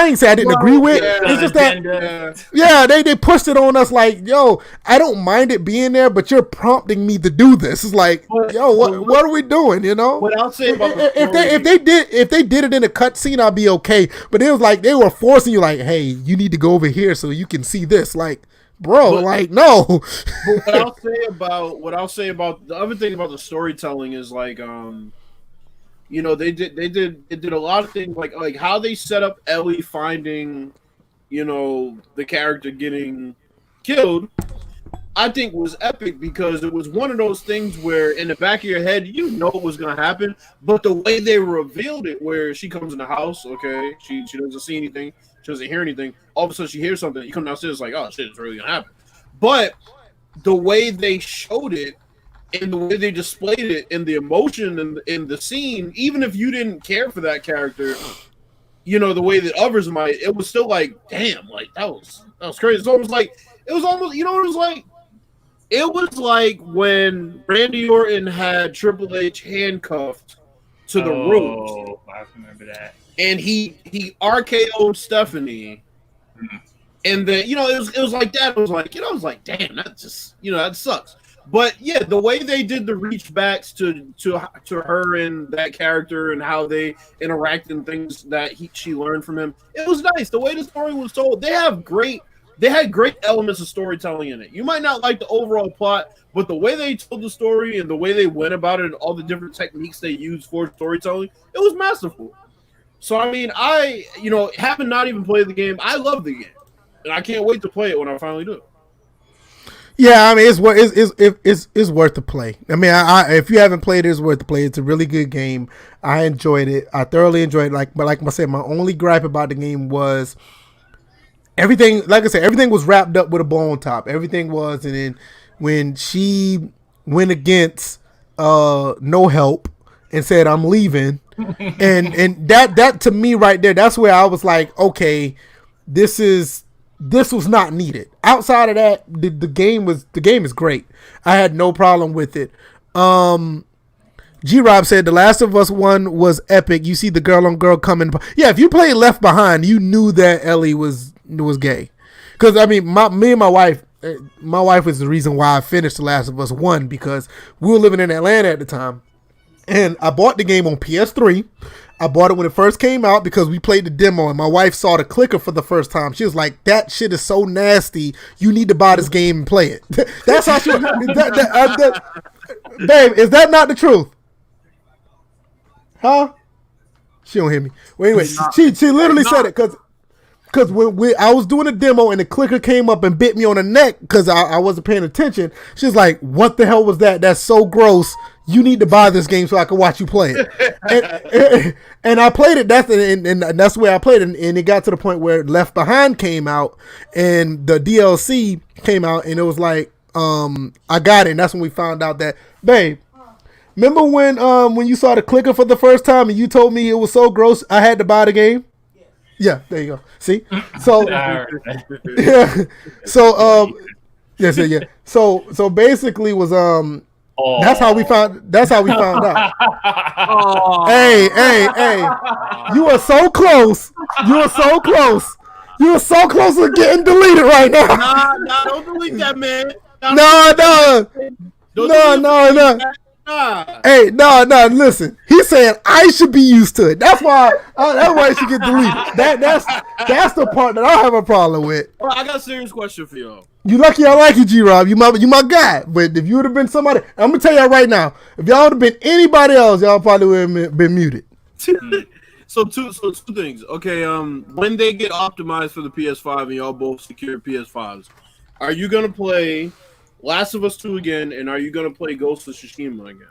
ain't say I didn't agree with. Yeah, it's just that, they pushed it on us like, yo, I don't mind it being there, but you're prompting me to do this. It's like, yo, what are we doing? You know? What I'll say about if they did it in a cutscene, I'd be okay. But it was like they were forcing you, like, hey, you need to go over here so you can see this. Like, bro, no. But what I'll say about the other thing about the storytelling is like, you know, they did a lot of things like how they set up Ellie finding, you know, the character getting killed. I think was epic because it was one of those things where in the back of your head you know it was gonna happen, but the way they revealed it, where she comes in the house, okay, she doesn't see anything, she doesn't hear anything. All of a sudden she hears something. You come downstairs like, oh shit, it's really gonna happen. But the way they showed it, and the way they displayed it, and the emotion in the scene, even if you didn't care for that character, you know, the way that others might, it was still like, damn, like that was crazy. It's almost like, you know what it was like? It was like when Randy Orton had Triple H handcuffed to the roof. Oh, I remember that. And he RKO'd Stephanie. Mm-hmm. And then, you know, it was like that. It was like, you know, I was like, damn, that just, you know, that sucks. But yeah, the way they did the reach backs to her and that character and how they interact and things that she learned from him, it was nice. The way the story was told, they have great they had great elements of storytelling in it. You might not like the overall plot, but the way they told the story and the way they went about it and all the different techniques they used for storytelling, it was masterful. So, I mean, having not even played the game, I love the game. And I can't wait to play it when I finally do. Yeah, I mean, it's worth the play. I mean, if you haven't played it, it's worth the play. It's a really good game. I enjoyed it. I thoroughly enjoyed it. But like I said, my only gripe about the game was everything. Like I said, everything was wrapped up with a bow on top. Everything was, and then when she went against no help and said, "I'm leaving," and that to me right there, that's where I was like, okay, this was not needed. Outside of that, the game is great. I had no problem with it. G-Rob said The Last of Us 1 was epic. You see the girl on girl coming. Yeah, if you played Left Behind, you knew that Ellie was gay. Because I mean, me and my wife was the reason why I finished The Last of Us 1, because we were living in Atlanta at the time, and I bought the game on PS3. I bought it when it first came out because we played the demo, and my wife saw the clicker for the first time. She was like, "That shit is so nasty. You need to buy this game and play it." That's how she. Babe, is that not the truth? Huh? She don't hear me. Well, anyway, she literally said it because when I was doing a demo and the clicker came up and bit me on the neck because I wasn't paying attention. She was like, "What the hell was that? That's so gross. You need to buy this game so I can watch you play it." and I played it. That's the way I played it. And it got to the point where Left Behind came out and the DLC came out, and it was like, I got it. And that's when we found out that, babe, remember when you saw the clicker for the first time and you told me it was so gross I had to buy the game? Yeah, there you go. See, so yeah, so yeah. So basically was that's how we found out. Hey, you are so close. You are so close to getting deleted right now. Nah, don't delete that, man. No. Hey, no. Listen, he's saying I should be used to it. That's why it should get deleted. That's the part that I have a problem with. Well, I got a serious question for y'all. You lucky I like you, G-Rob. You my guy. But if you would have been somebody, I'm gonna tell y'all right now, if y'all would have been anybody else, y'all probably would have been muted. So two things. Okay, when they get optimized for the PS5 and y'all both secure PS5s, are you gonna play Last of Us 2 again, and are you going to play Ghost of Tsushima again?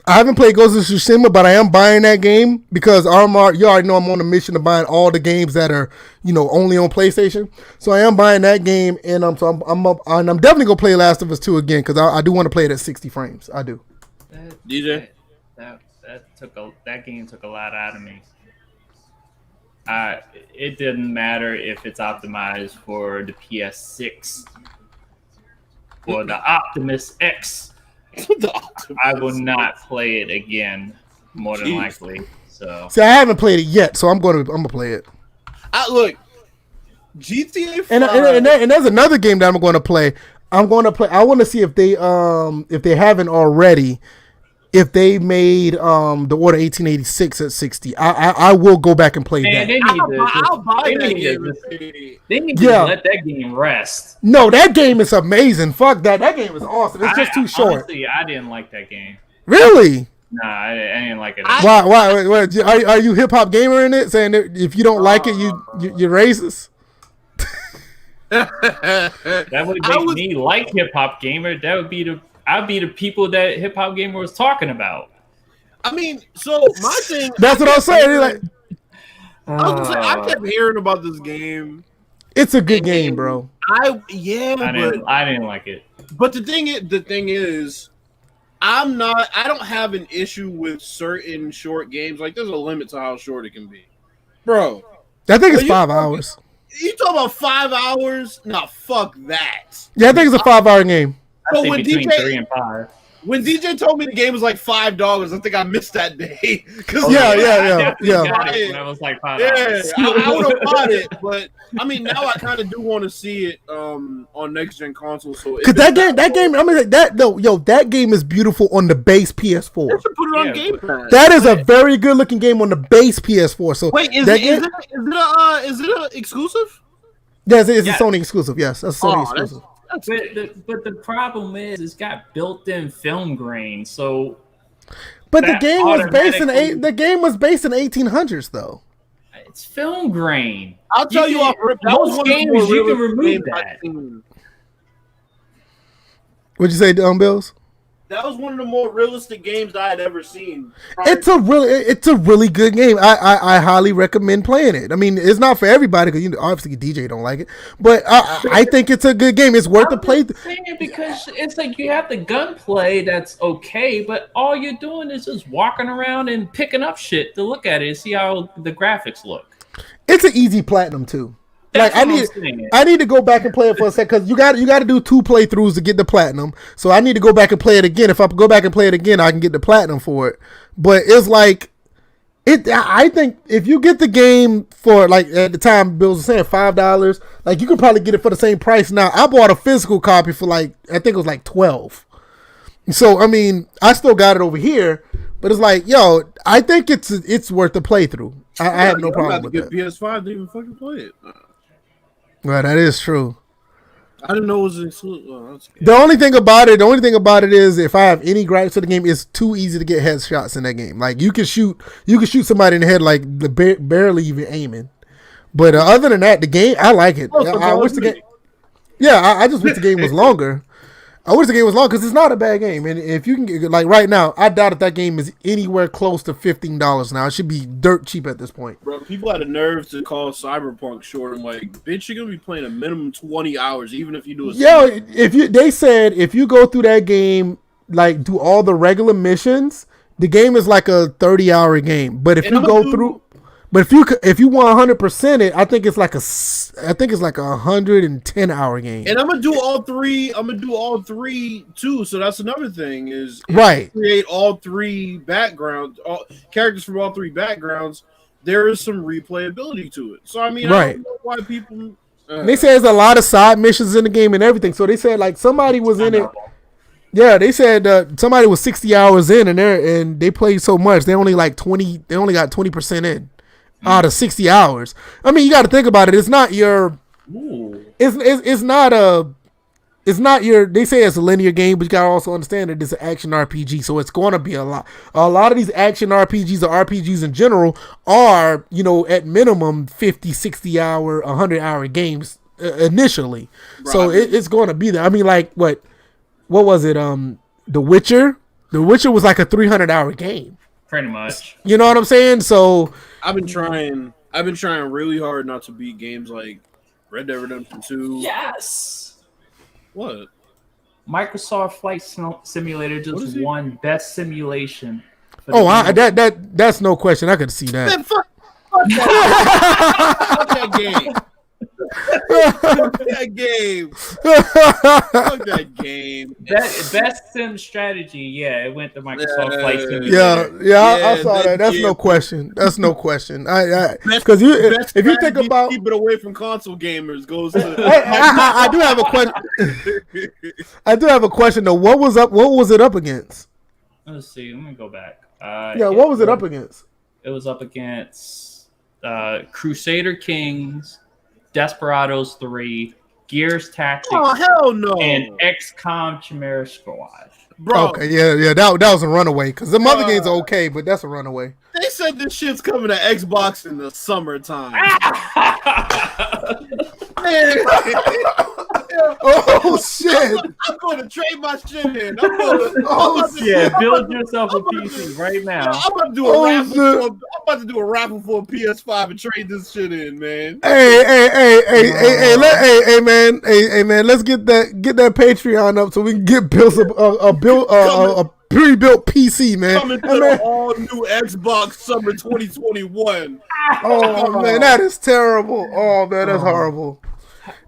I haven't played Ghost of Tsushima, but I am buying that game because you already know I'm on a mission of buying all the games that are, only on PlayStation. So I am buying that game, and I'm definitely gonna play Last of Us 2 again because I do want to play it at 60 frames. I do. DJ, that game took a lot out of me. It didn't matter if it's optimized for the PS6. For the Optimus X, I will not play it again. More than likely. So see, I haven't played it yet, so I'm gonna play it. Look, GTA 5. And there's another game that I'm going to play. I want to see if they haven't already. If they made the Order 1886 at 60, I will go back and play that. They need to let that game rest. No, that game is amazing. Fuck that. That game is awesome. It's just too short. Honestly, I didn't like that game. Really? Nah, I didn't like it. Why? Are you hip hop gamer in it? Saying that if you don't like it, you're racist? That would make me like hip hop gamer. I'd be the people that hip hop gamer was talking about. I mean, so my thing. That's what I'm saying. I kept hearing about this game. It's a good game, bro. I didn't like it. But the thing is, I don't have an issue with certain short games. Like, there's a limit to how short it can be, bro. I think it's 5 hours. You talking about 5 hours? No, fuck that. Yeah, I think it's a 5-hour game. So when between 3 and 5. When DJ told me the game was like $5, I think I missed that day. Yeah. When I was like $5. I would have bought it, but I mean, now I kind of do want to see it on next gen consoles. So because that game, I mean, that game is beautiful on the base PS4. They should put it on Game Pass. That is a very good looking game on the base PS4. So wait, is it an exclusive? Yes, it's a Sony exclusive. Yes, that's a Sony exclusive. But the problem is, it's got built-in film grain. So, but the game was based in the 1800s though. It's film grain. I'll tell you off rip. Most games you can remove that. What'd you say, Bills? That was one of the more realistic games I had ever seen. It's a really good game. I highly recommend playing it. I mean, it's not for everybody because obviously DJ don't like it, but I think it's a good game. It's worth the play. Because it's like you have the gunplay that's okay, but all you're doing is just walking around and picking up shit to look at it and see how the graphics look. It's an easy platinum too. Like I need to go back and play it for a second because you got to do 2 playthroughs to get the platinum. So I need to go back and play it again. If I go back and play it again, I can get the platinum for it. But it's like I think if you get the game for like at the time Bill was saying $5, like you could probably get it for the same price now. I bought a physical copy for like I think it was like $12. So I mean I still got it over here, but it's like I think it's worth the playthrough. I have no problem with that. PS5 to even fucking play it. Right, that is true. I didn't know it was exclusive. Oh, the only thing about it is if I have any gripes to the game, it's too easy to get headshots in that game. Like you can shoot somebody in the head like barely even aiming. But other than that, the game I like it. I wish the game. Yeah, I just wish the game was longer. I wish the game was long because it's not a bad game. And if you can get like right now, I doubt if that game is anywhere close to $15 now. It should be dirt cheap at this point. Bro, people had the nerve to call Cyberpunk short. I'm like, bitch, you're gonna be playing a minimum 20 hours, even if you do a they said if you go through that game, like do all the regular missions, the game is like a 30-hour game. But if you go through But if you want 100% it, I think it's like a 110-hour game. And I'm gonna do all three. I'm gonna do all three too. So that's another thing is right. Create all three backgrounds, all characters from all three backgrounds. There is some replayability to it. So I mean, right. I don't know why people. They say there's a lot of side missions in the game and everything. So they said like somebody was in it. Yeah, they said somebody was 60 hours in and they played so much they only got 20% in. Out of 60 hours. I mean, you got to think about it. It's not your. It's not your. They say it's a linear game, but you got to also understand that it's an action RPG, so it's going to be a lot. A lot of these action RPGs or RPGs in general are, at minimum 50, 60 hour, 100-hour games initially. Right. So it's going to be there. I mean, like what was it? The Witcher. The Witcher was like a 300-hour game. Pretty much. You know what I'm saying? So. I've been trying really hard not to beat games like Red Dead Redemption 2. Yes. What? Microsoft Flight Simulator just won Best Simulation. That's no question. I could see that. Man, fuck that game. Fuck that game. Fuck that game. Best sim strategy, yeah, it went to Microsoft Flight Simulator. Yeah, I saw that. That's no question. That's no question. Because if you think about keep it away from console gamers goes to. I do have a question. I do have a question though. What was it up against? Let's see. Let me go back. What was it up against? It was up against Crusader Kings, Desperados 3, Gears Tactics, hell no, and XCOM Chimera Squad. Bro, okay, yeah, that was a runaway because the other games are okay, but that's a runaway. They said this shit's coming to Xbox in the summertime. Oh shit! I'm going to trade my shit in. Build yourself a PC right now. I'm about to do a raffle. I'm about to do a raffle for a PS5 and trade this shit in, man. Hey, man, let's get that Patreon up so we can get Bills a pre-built PC, man. Coming to the all new Xbox summer 2021. Oh man, that is terrible. Oh man, that's horrible.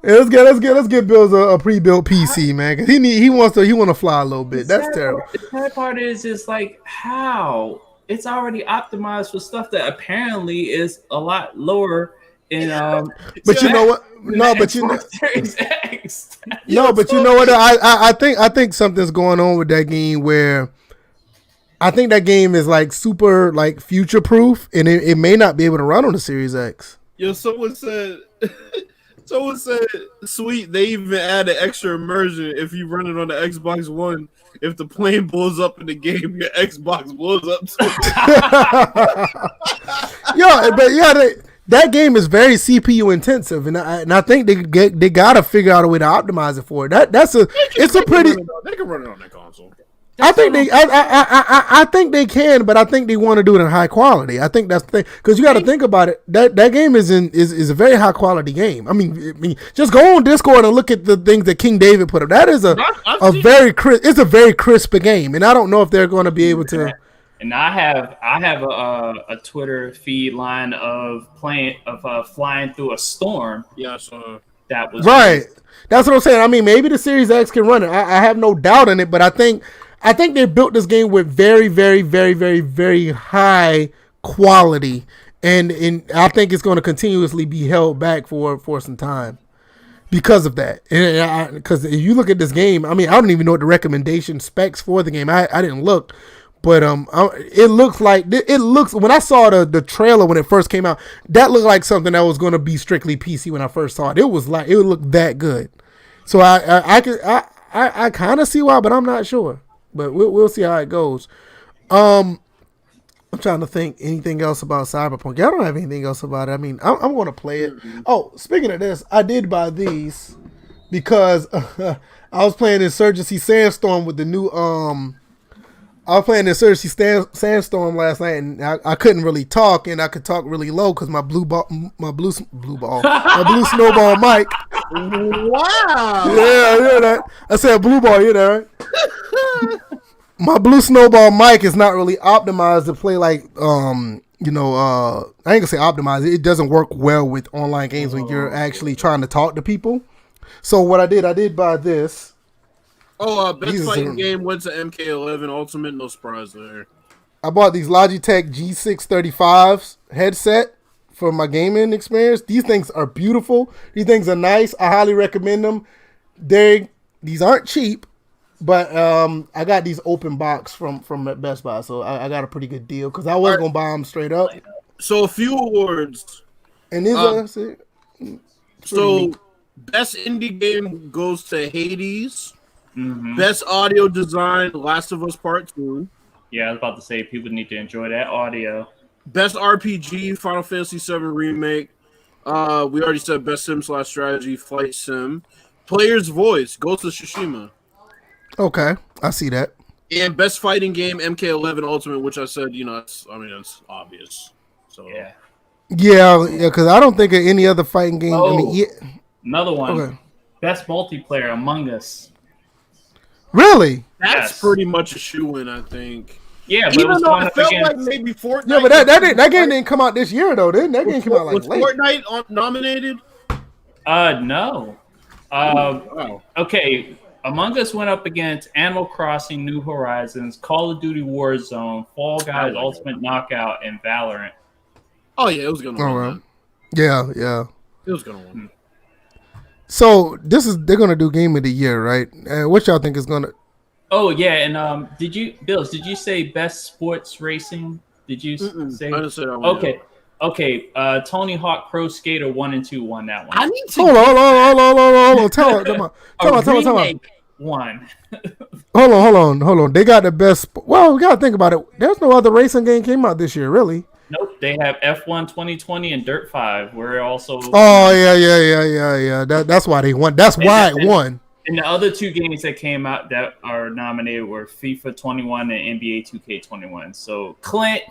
Yeah, let's get Bills a pre-built PC, man, because he want to fly a little bit. That's terrible. The sad part is like how it's already optimized for stuff that apparently is a lot lower in But you know what? No, but you know. Series X. No, but you know what? I think something's going on with that game where I think that game is like super like future proof, and it may not be able to run on the Series X. Yo, someone said Someone said, "Sweet." They even add an extra immersion if you run it on the Xbox One. If the plane blows up in the game, your Xbox blows up too. That game is very CPU intensive, and I think they gotta figure out a way to optimize it for it. They can run it on their console. I think they can, but I think they want to do it in high quality. I think that's the thing, because you got to think about it. That game is a very high quality game. I mean, just go on Discord and look at the things that King David put up. That is a very crisp game, and I don't know if they're going to be able to. And I have a Twitter feed line of flying through a storm. Yeah, so that was right. Crazy. That's what I'm saying. I mean, maybe the Series X can run it. I have no doubt in it, but I think they built this game with very, very, very, very, very high quality, and I think it's going to continuously be held back for some time because of that. Because if you look at this game, I mean, I don't even know what the recommendation specs for the game. I didn't look, but it looks when I saw the trailer when it first came out, that looked like something that was going to be strictly PC when I first saw it. It looked that good. So I kind of see why, but I'm not sure. But we'll see how it goes. I'm trying to think anything else about Cyberpunk. I don't have anything else about it. I mean, I'm going to play it. Oh, speaking of this, I did buy these because I was playing Insurgency Sandstorm with the new I was playing Insurgency Sandstorm last night, and I couldn't really talk, and I could talk really low because my blue snowball mic. Wow. Yeah, I hear that. I said blue ball, you know, right? My blue snowball mic is not really optimized to play like I ain't gonna say optimized. It doesn't work well with online games when you're actually trying to talk to people. So what I did buy this. Best fighting game went to MK11 Ultimate. No surprise there. I bought these Logitech G635s headset for my gaming experience. These things are beautiful. These things are nice. I highly recommend them. These aren't cheap, but I got these open box from Best Buy, so I got a pretty good deal because I was gonna buy them straight up. So a few awards, and these are so best indie game goes to Hades. Mm-hmm. Best audio design, Last of Us Part 2. Yeah, I was about to say people need to enjoy that audio. Best RPG, Final Fantasy VII Remake. We already said best sim/strategy, Flight Sim. Player's Voice, Ghost of Tsushima. Okay, I see that. And best fighting game, MK11 Ultimate, which I said, that's obvious. So yeah, because I don't think of any other fighting game. Another one. Okay. Best multiplayer, Among Us. Really? That's pretty much a shoe-in, I think. Yeah, but even though I felt like maybe Fortnite. Yeah, but that game didn't come out this year though. That game came out like late. Was Fortnite nominated? No. Wow. Okay, Among Us went up against Animal Crossing: New Horizons, Call of Duty Warzone, Fall Guys Ultimate Knockout, and Valorant. Oh yeah, it was gonna win. Right. Yeah. It was gonna win. So they're gonna do Game of the Year, right? What y'all think is gonna? Oh yeah, and did you say best sports racing? Did you say? I didn't say that one. Okay. Tony Hawk Pro Skater 1 and 2 won that one. I need to hold on. Tell me. One. Hold on. They got the best. Well, we gotta think about it. There's no other racing game came out this year, really. Nope, they have F1 2020 and Dirt 5. We're also. Oh yeah. That's why they won. That's why it won. And the other two games that came out that are nominated were FIFA 21 and NBA 2K21. So Clint,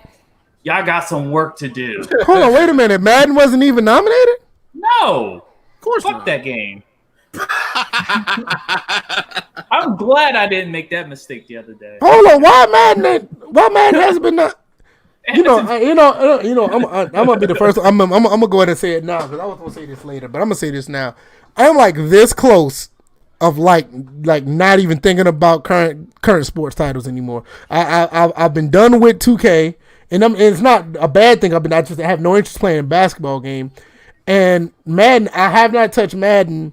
y'all got some work to do. Hold on, wait a minute. Madden wasn't even nominated? No, of course fuck not. That game. I'm glad I didn't make that mistake the other day. Hold on, why Madden hasn't been not? I'm gonna be the first. I'm gonna go ahead and say it now because I was gonna say this later, but I'm gonna say this now. I'm like this close of like not even thinking about current sports titles anymore. I've been done with 2K, and it's not a bad thing. I just have no interest playing a basketball game, and Madden. I have not touched Madden.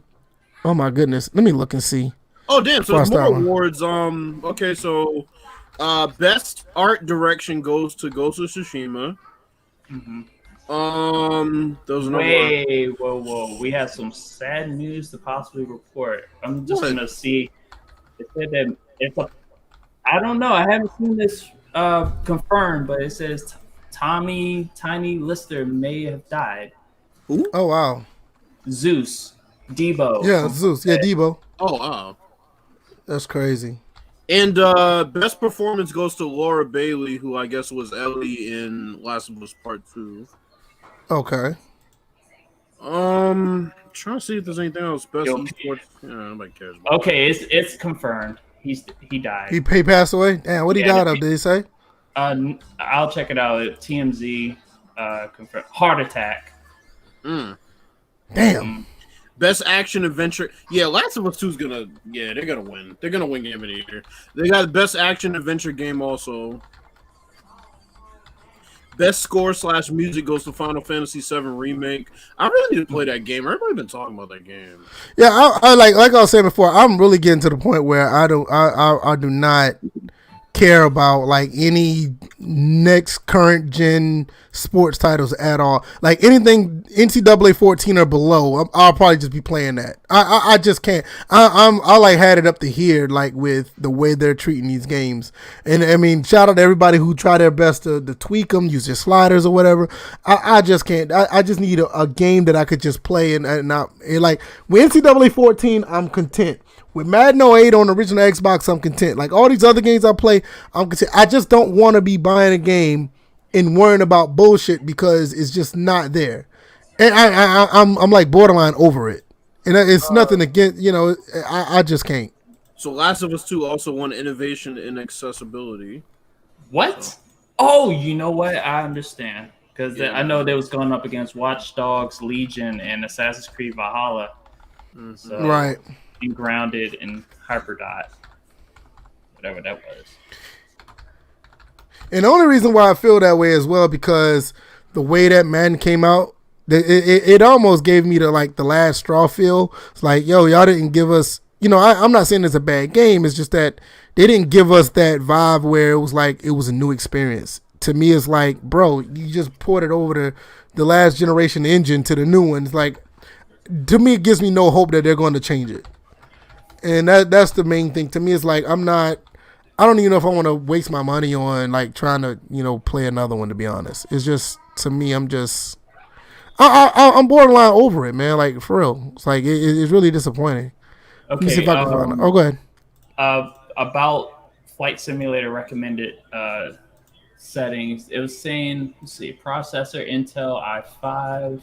Oh my goodness, let me look and see. Oh damn! So more awards. Okay, so. Best art direction goes to Ghost of Tsushima. Mm-hmm. Those are Whoa. We have some sad news to possibly report. I'm just What? gonna see. It said that it's a. I don't know. I haven't seen this confirmed, but it says Tommy Tiny Lister may have died. Who? Oh wow. Zeus, Debo Yeah, from Zeus. Yeah, Debo. Oh wow. That's crazy. And best performance goes to Laura Bailey, who I guess was Ellie in Last of Us Part 2. Okay. Trying to see if there's anything else. Best Yo, esports. Yeah, nobody cares about Okay, it's confirmed. He died. He passed away. Damn, what he Yeah, died of? Did he say? I'll check it out. TMZ confirmed heart attack. that. Damn. Best action adventure. Yeah, Last of Us 2 is gonna. Yeah, they're gonna win. They're gonna win Game of the Year. They got best action adventure game also. Best score / music goes to Final Fantasy VII Remake. I really need to play that game. Everybody been talking about that game. Yeah, I like I was saying before. I'm really getting to the point where I do not care about like any next current gen sports titles at all. Like anything NCAA 14 or below, I'll probably just be playing that. I just can't. I like had it up to here like with the way they're treating these games. And I mean, shout out to everybody who try their best to tweak them, use their sliders or whatever. I just can't. I just need a game that I could just play and not and like with NCAA 14. I'm content. With Madden 08 on the original Xbox, I'm content. Like all these other games I play, I'm content. I just don't want to be buying a game and worrying about bullshit because it's just not there. And I'm like borderline over it. And it's nothing against, I just can't. So Last of Us 2 also won innovation in accessibility. What? So. Oh, you know what? I understand because Yeah, I know they was going up against Watch Dogs, Legion, and Assassin's Creed Valhalla. Mm-hmm. So, Right. Grounded and Hyperdot, whatever that was. And the only reason why I feel that way as well because the way that Madden came out, it almost gave me the last straw feel. It's like, yo, y'all didn't give us. I'm not saying it's a bad game. It's just that they didn't give us that vibe where it was like it was a new experience. To me, it's like, bro, you just ported over the last generation engine to the new one. It's like, to me, it gives me no hope that they're going to change it. And that's the main thing. To me, it's like I don't even know if I want to waste my money on like trying to, play another one, to be honest. It's just, to me, I'm borderline over it, man. Like, for real. It's like, it's really disappointing. Okay. Let me see if I can find it. Oh, go ahead. About Flight Simulator recommended settings. It was saying, let's see, processor Intel i5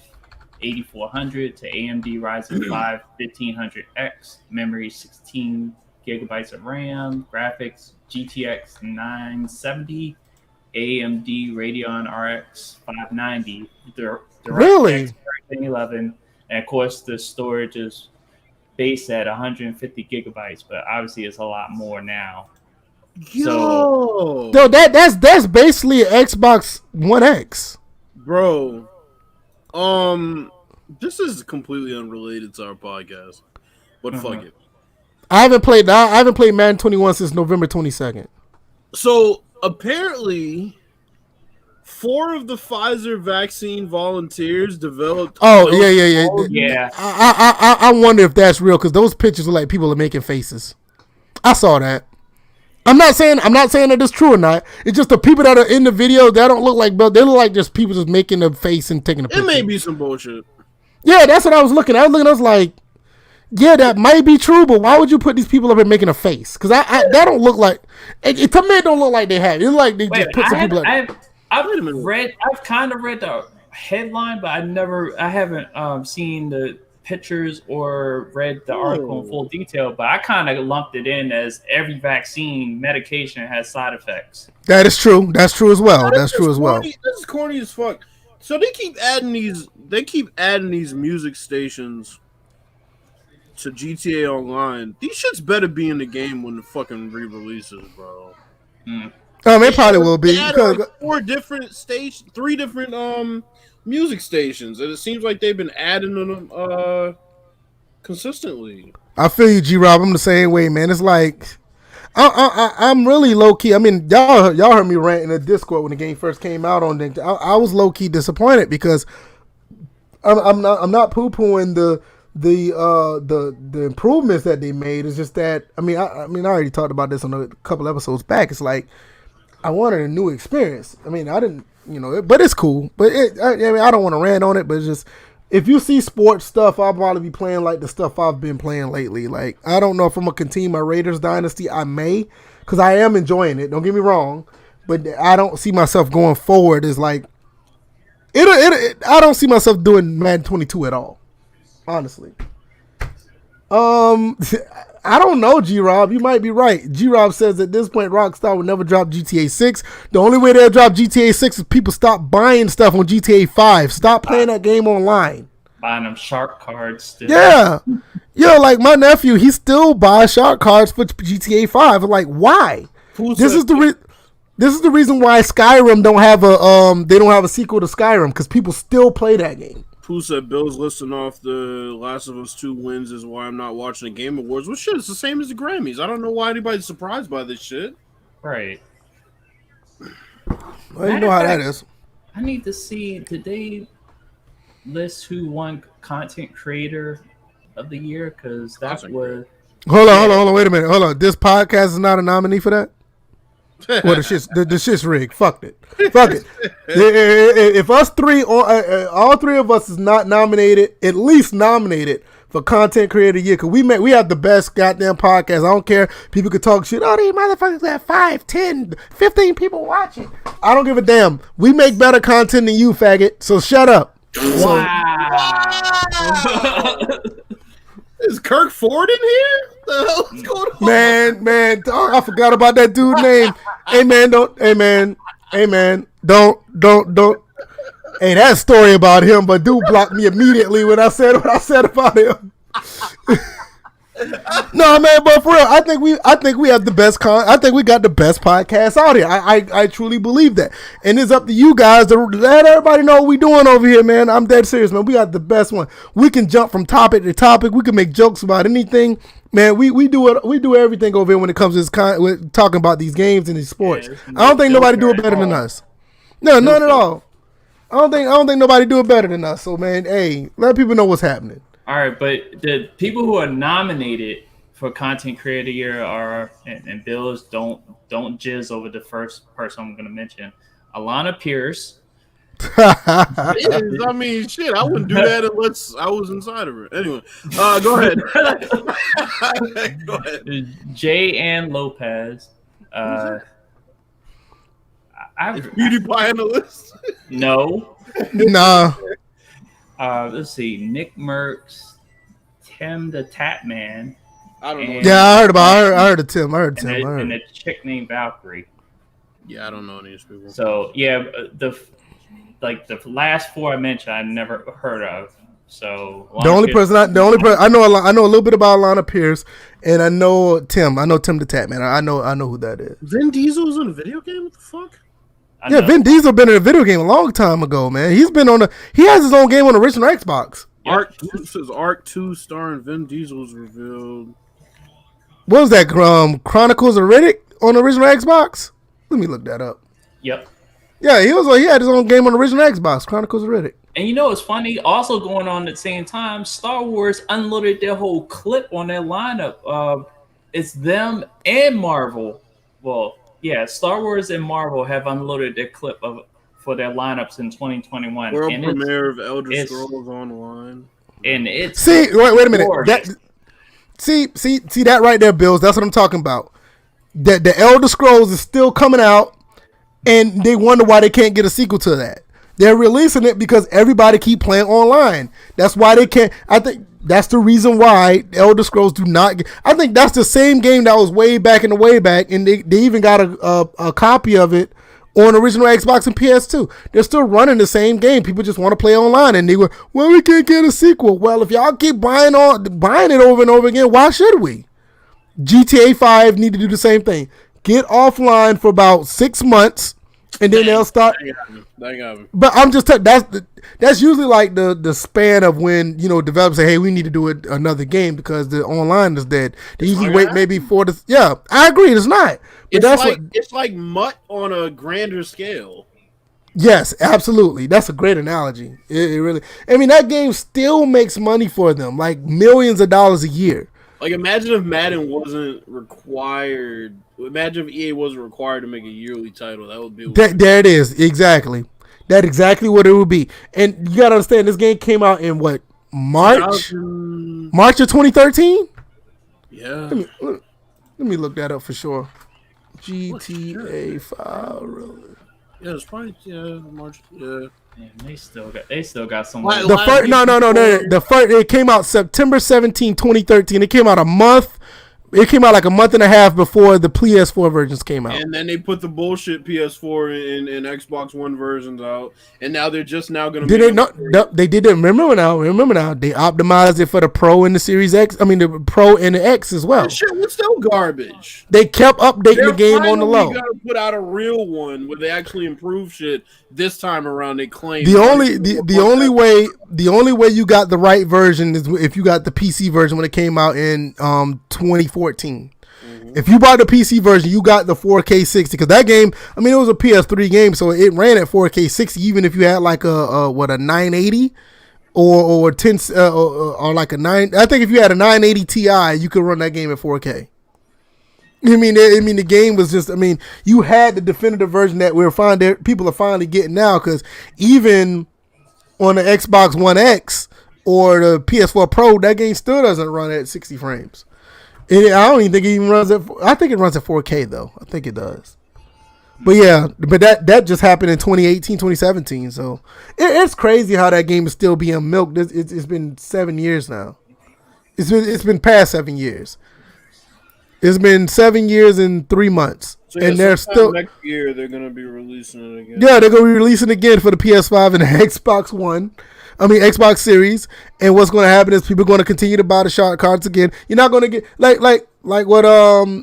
8400 to AMD Ryzen 5 1500X, memory 16 gigabytes of RAM, graphics GTX 970, AMD Radeon RX 590, Really? DirectX 11, and of course the storage is base at 150 gigabytes, but obviously it's a lot more now. Yo, that's basically an Xbox One X, bro. This is completely unrelated to our podcast, but fuck it. I haven't played Madden 21 since November 22nd. So apparently, 4 of the Pfizer vaccine volunteers developed. Oh Yeah. I wonder if that's real because those pictures are like people are making faces. I saw that. I'm not saying that it's true or not. It's just the people that are in the video, they don't look like, but they look like just people just making a face and taking a picture. It may be some bullshit. Yeah, that's what I was looking at. I was like, yeah, that might be true, but why would you put these people up and making a face? Because that don't look like. To me, it don't look like they have. It's like they just put some people up. I've kind of read the headline, but I haven't seen the pictures or read the article in full detail. But I kind of lumped it in as every vaccine medication has side effects. That is true. That's true as well. That's true as well. This is corny as fuck. So they keep adding these music stations to GTA Online. These shits better be in the game when the fucking re-releases, bro. It probably will be. Like 3 different music stations, and it seems like they've been adding them consistently. I feel you, G-Rob. I'm the same way, man. It's like I'm really low key. I mean, y'all heard me rant in the Discord when the game first came out on the. I was low key disappointed because I'm not poo pooing the improvements that they made. It's just that I already talked about this on a couple episodes back. It's like I wanted a new experience. I mean, I didn't, but it's cool. But I don't want to rant on it. But it's just if you see sports stuff, I'll probably be playing like the stuff I've been playing lately. Like I don't know if I'm gonna continue my Raiders dynasty. I may, because I am enjoying it. Don't get me wrong, but I don't see myself going forward as like I don't see myself doing Madden 22 at all. Honestly. I don't know, G-Rob. You might be right. G-Rob says at this point Rockstar will never drop GTA 6. The only way they'll drop GTA 6 is people stop buying stuff on GTA 5. Stop playing that game online. Buying them shark cards still. Yeah. Yo, like my nephew, he still buys shark cards for GTA 5. I'm like, why? This is the reason why Skyrim don't have a sequel to Skyrim, because people still play that game. Who said Bill's listing off the Last of Us 2 wins is why I'm not watching the Game Awards? Well, shit, it's the same as the Grammys. I don't know why anybody's surprised by this shit. Right. Well, you know how that is. I need to see, did they list who won Content Creator of the Year? Because that was... Hold on, wait a minute. Hold on. This podcast is not a nominee for that? Well, the shit's rigged. Fuck it. If us three, all three of us is not nominated, at least nominated for Content Creator of the Year, because we have the best goddamn podcast. I don't care. People could talk shit. Oh, these motherfuckers got 5, 10, 15 people watching. I don't give a damn. We make better content than you, faggot. So shut up. Wow. Is Kirk Ford in here? What the hell is going on? Man, dog, I forgot about that dude's name. Hey man, don't. Hey, that story about him, but dude blocked me immediately when I said what I said about him. No, man, but for real, I think we have the best I think we got the best podcast out here. I truly believe that, and it's up to you guys to let everybody know what we doing over here, man. I'm dead serious, man. We got the best one. We can jump from topic to topic. We can make jokes about anything, man. We do everything over here when it comes to this talking about these games and these sports. Yeah, I don't think nobody do it better than us. No, none at all. I don't think nobody do it better than us. So, man, hey, let people know what's happening. All right, but the people who are nominated for Content Creator of the Year are, and Bills, don't jizz over the first person I'm going to mention, Alana Pierce. I mean, shit, I wouldn't do that unless I was inside of it. Anyway, go ahead. Go ahead. J. Ann Lopez. Is PewDiePie on the list? No. Nah. Let's see. Nick Merckx, Tim the Tatman. I don't know. Yeah, I heard of Tim. And a chick named Valkyrie. Yeah, I don't know any of these people. So yeah, the last four I mentioned, I never heard of. So the only person I know a little bit about Alana Pierce, and I know Tim. I know Tim the Tatman. I know who that is. Vin Diesel's in a video game. What the fuck? Yeah, Vin Diesel been in a video game a long time ago, man. He has his own game on the original Xbox. Yep. Ark 2 says Ark 2 starring Vin Diesel's revealed. What was that? Chronicles of Riddick on the original Xbox? Let me look that up. Yep. Yeah, he had his own game on the original Xbox, Chronicles of Riddick. And you know what's funny? Also going on at the same time, Star Wars unloaded their whole clip on their lineup. It's them and Marvel. Well, yeah, Star Wars and Marvel have unloaded their clip for their lineups in 2021. World premiere of Elder Scrolls Online. And it's wait a minute. See that right there, Bills. That's what I'm talking about. That the Elder Scrolls is still coming out, and they wonder why they can't get a sequel to that. They're releasing it because everybody keep playing online. That's why they can't. I think that's the reason why Elder Scrolls do not. I think that's the same game that was way back, and they even got a copy of it on original Xbox and PS2. They're still running the same game. People just want to play online, and they were, well, we can't get a sequel. Well, if y'all keep buying it over and over again, why should we? GTA 5 need to do the same thing. Get offline for about 6 months and then they'll start. But I'm just that's usually like the span of when developers say, hey, we need to do another game because the online is dead. They usually wait maybe 4 to I agree, it's not. But it's like Mutt on a grander scale. Yes, absolutely. That's a great analogy. It really. I mean, that game still makes money for them, like millions of dollars a year. Like, imagine if Madden wasn't required. Imagine if EA wasn't required to make a yearly title. That would be. There it is. Exactly. That's exactly what it would be. And you gotta understand, this game came out in what, March? March of 2013. Yeah. Let me look that up for sure. GTA 5. Yeah, it's probably March. Yeah. Man, they still got some. The first, no. The first, it came out September 17, 2013. It came out a month. It came out like a month and a half before the PS4 versions came out. And then they put the bullshit PS4 and Xbox One versions out. And now they're just now going to. Did they not? They didn't. Remember now. They optimized it for the Pro and the Series X. I mean, the Pro and the X as well. That shit was still garbage. They kept updating the game on the low. They're finally gonna put out a real one where they actually improve shit this time around. They claim the only way you got the right version is if you got the PC version when it came out in 2014. If you bought the PC version, you got the 4K 60 because that game, I mean, it was a PS3 game, so it ran at 4K 60 even if you had like a 980 or 10 or like a 9. I think if you had a 980 Ti, you could run that game at 4K. I mean, the game was just. I mean, you had the definitive version that people are finally getting now because even on the Xbox One X or the PS4 Pro, that game still doesn't run at 60 frames. I don't even think it even runs at. I think it runs at 4K though. I think it does. But yeah, that just happened in 2018, 2017. So it's crazy how that game is still being milked. It's been 7 years now. It's been past 7 years. It's been 7 years and 3 months, so and they're still next year they're gonna be releasing it again. Yeah, they're gonna be releasing it again for the PS5 and the Xbox One. I mean Xbox Series. And what's gonna happen is people are gonna continue to buy the shot cards again. You're not gonna get like what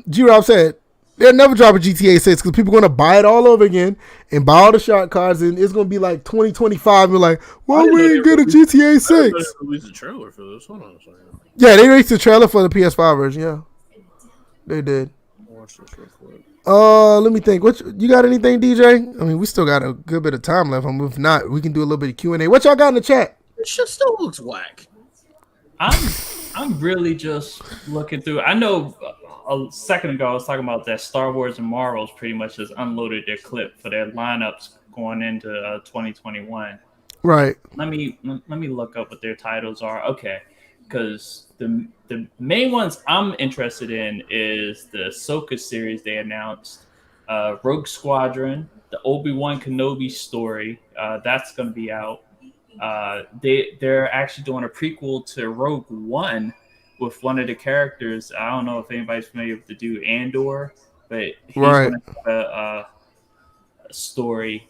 G-Rob said. They'll never drop a GTA 6 because people are gonna buy it all over again and buy all the shot cards, and it's gonna be like 2025. You're like, why we ain't get a GTA 6? They released a trailer for this. Hold on a second. Yeah, they released the trailer for the PS5 version. Yeah. They did. Let me think. You got anything, DJ? I mean, we still got a good bit of time left. If not, we can do a little bit of Q&A. What y'all got in the chat? It shit still looks whack. I'm really just looking through. I know a second ago I was talking about that Star Wars and Marvels pretty much just unloaded their clip for their lineups going into 2021. Right. Let me look up what their titles are. Okay. Because the main ones I'm interested in is the Ahsoka series they announced, Rogue Squadron, the Obi-Wan Kenobi story. That's going to be out. They're actually doing a prequel to Rogue One with one of the characters. I don't know if anybody's familiar with the dude Andor, but he's going to have a story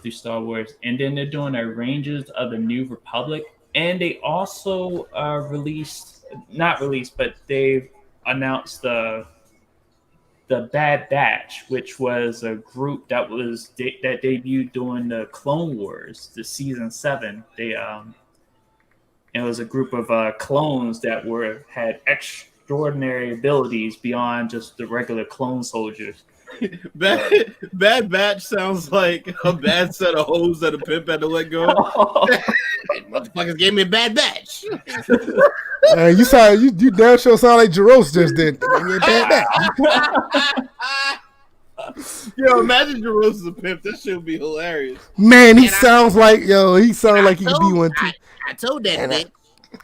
through Star Wars. And then they're doing a Rangers of the New Republic. And they also they've announced the Bad Batch, which was a group that debuted during the Clone Wars, the season 7. It was a group of clones that had extraordinary abilities beyond just the regular clone soldiers. Bad Batch sounds like a bad set of hoes that a pimp had to let go. Motherfuckers gave me a bad batch. You damn sure sound like Jaros just did. Gave me a bad batch. Yo, imagine Jaros is a pimp. This shit would be hilarious. Man, he sounds like he could be one too. I told that bitch.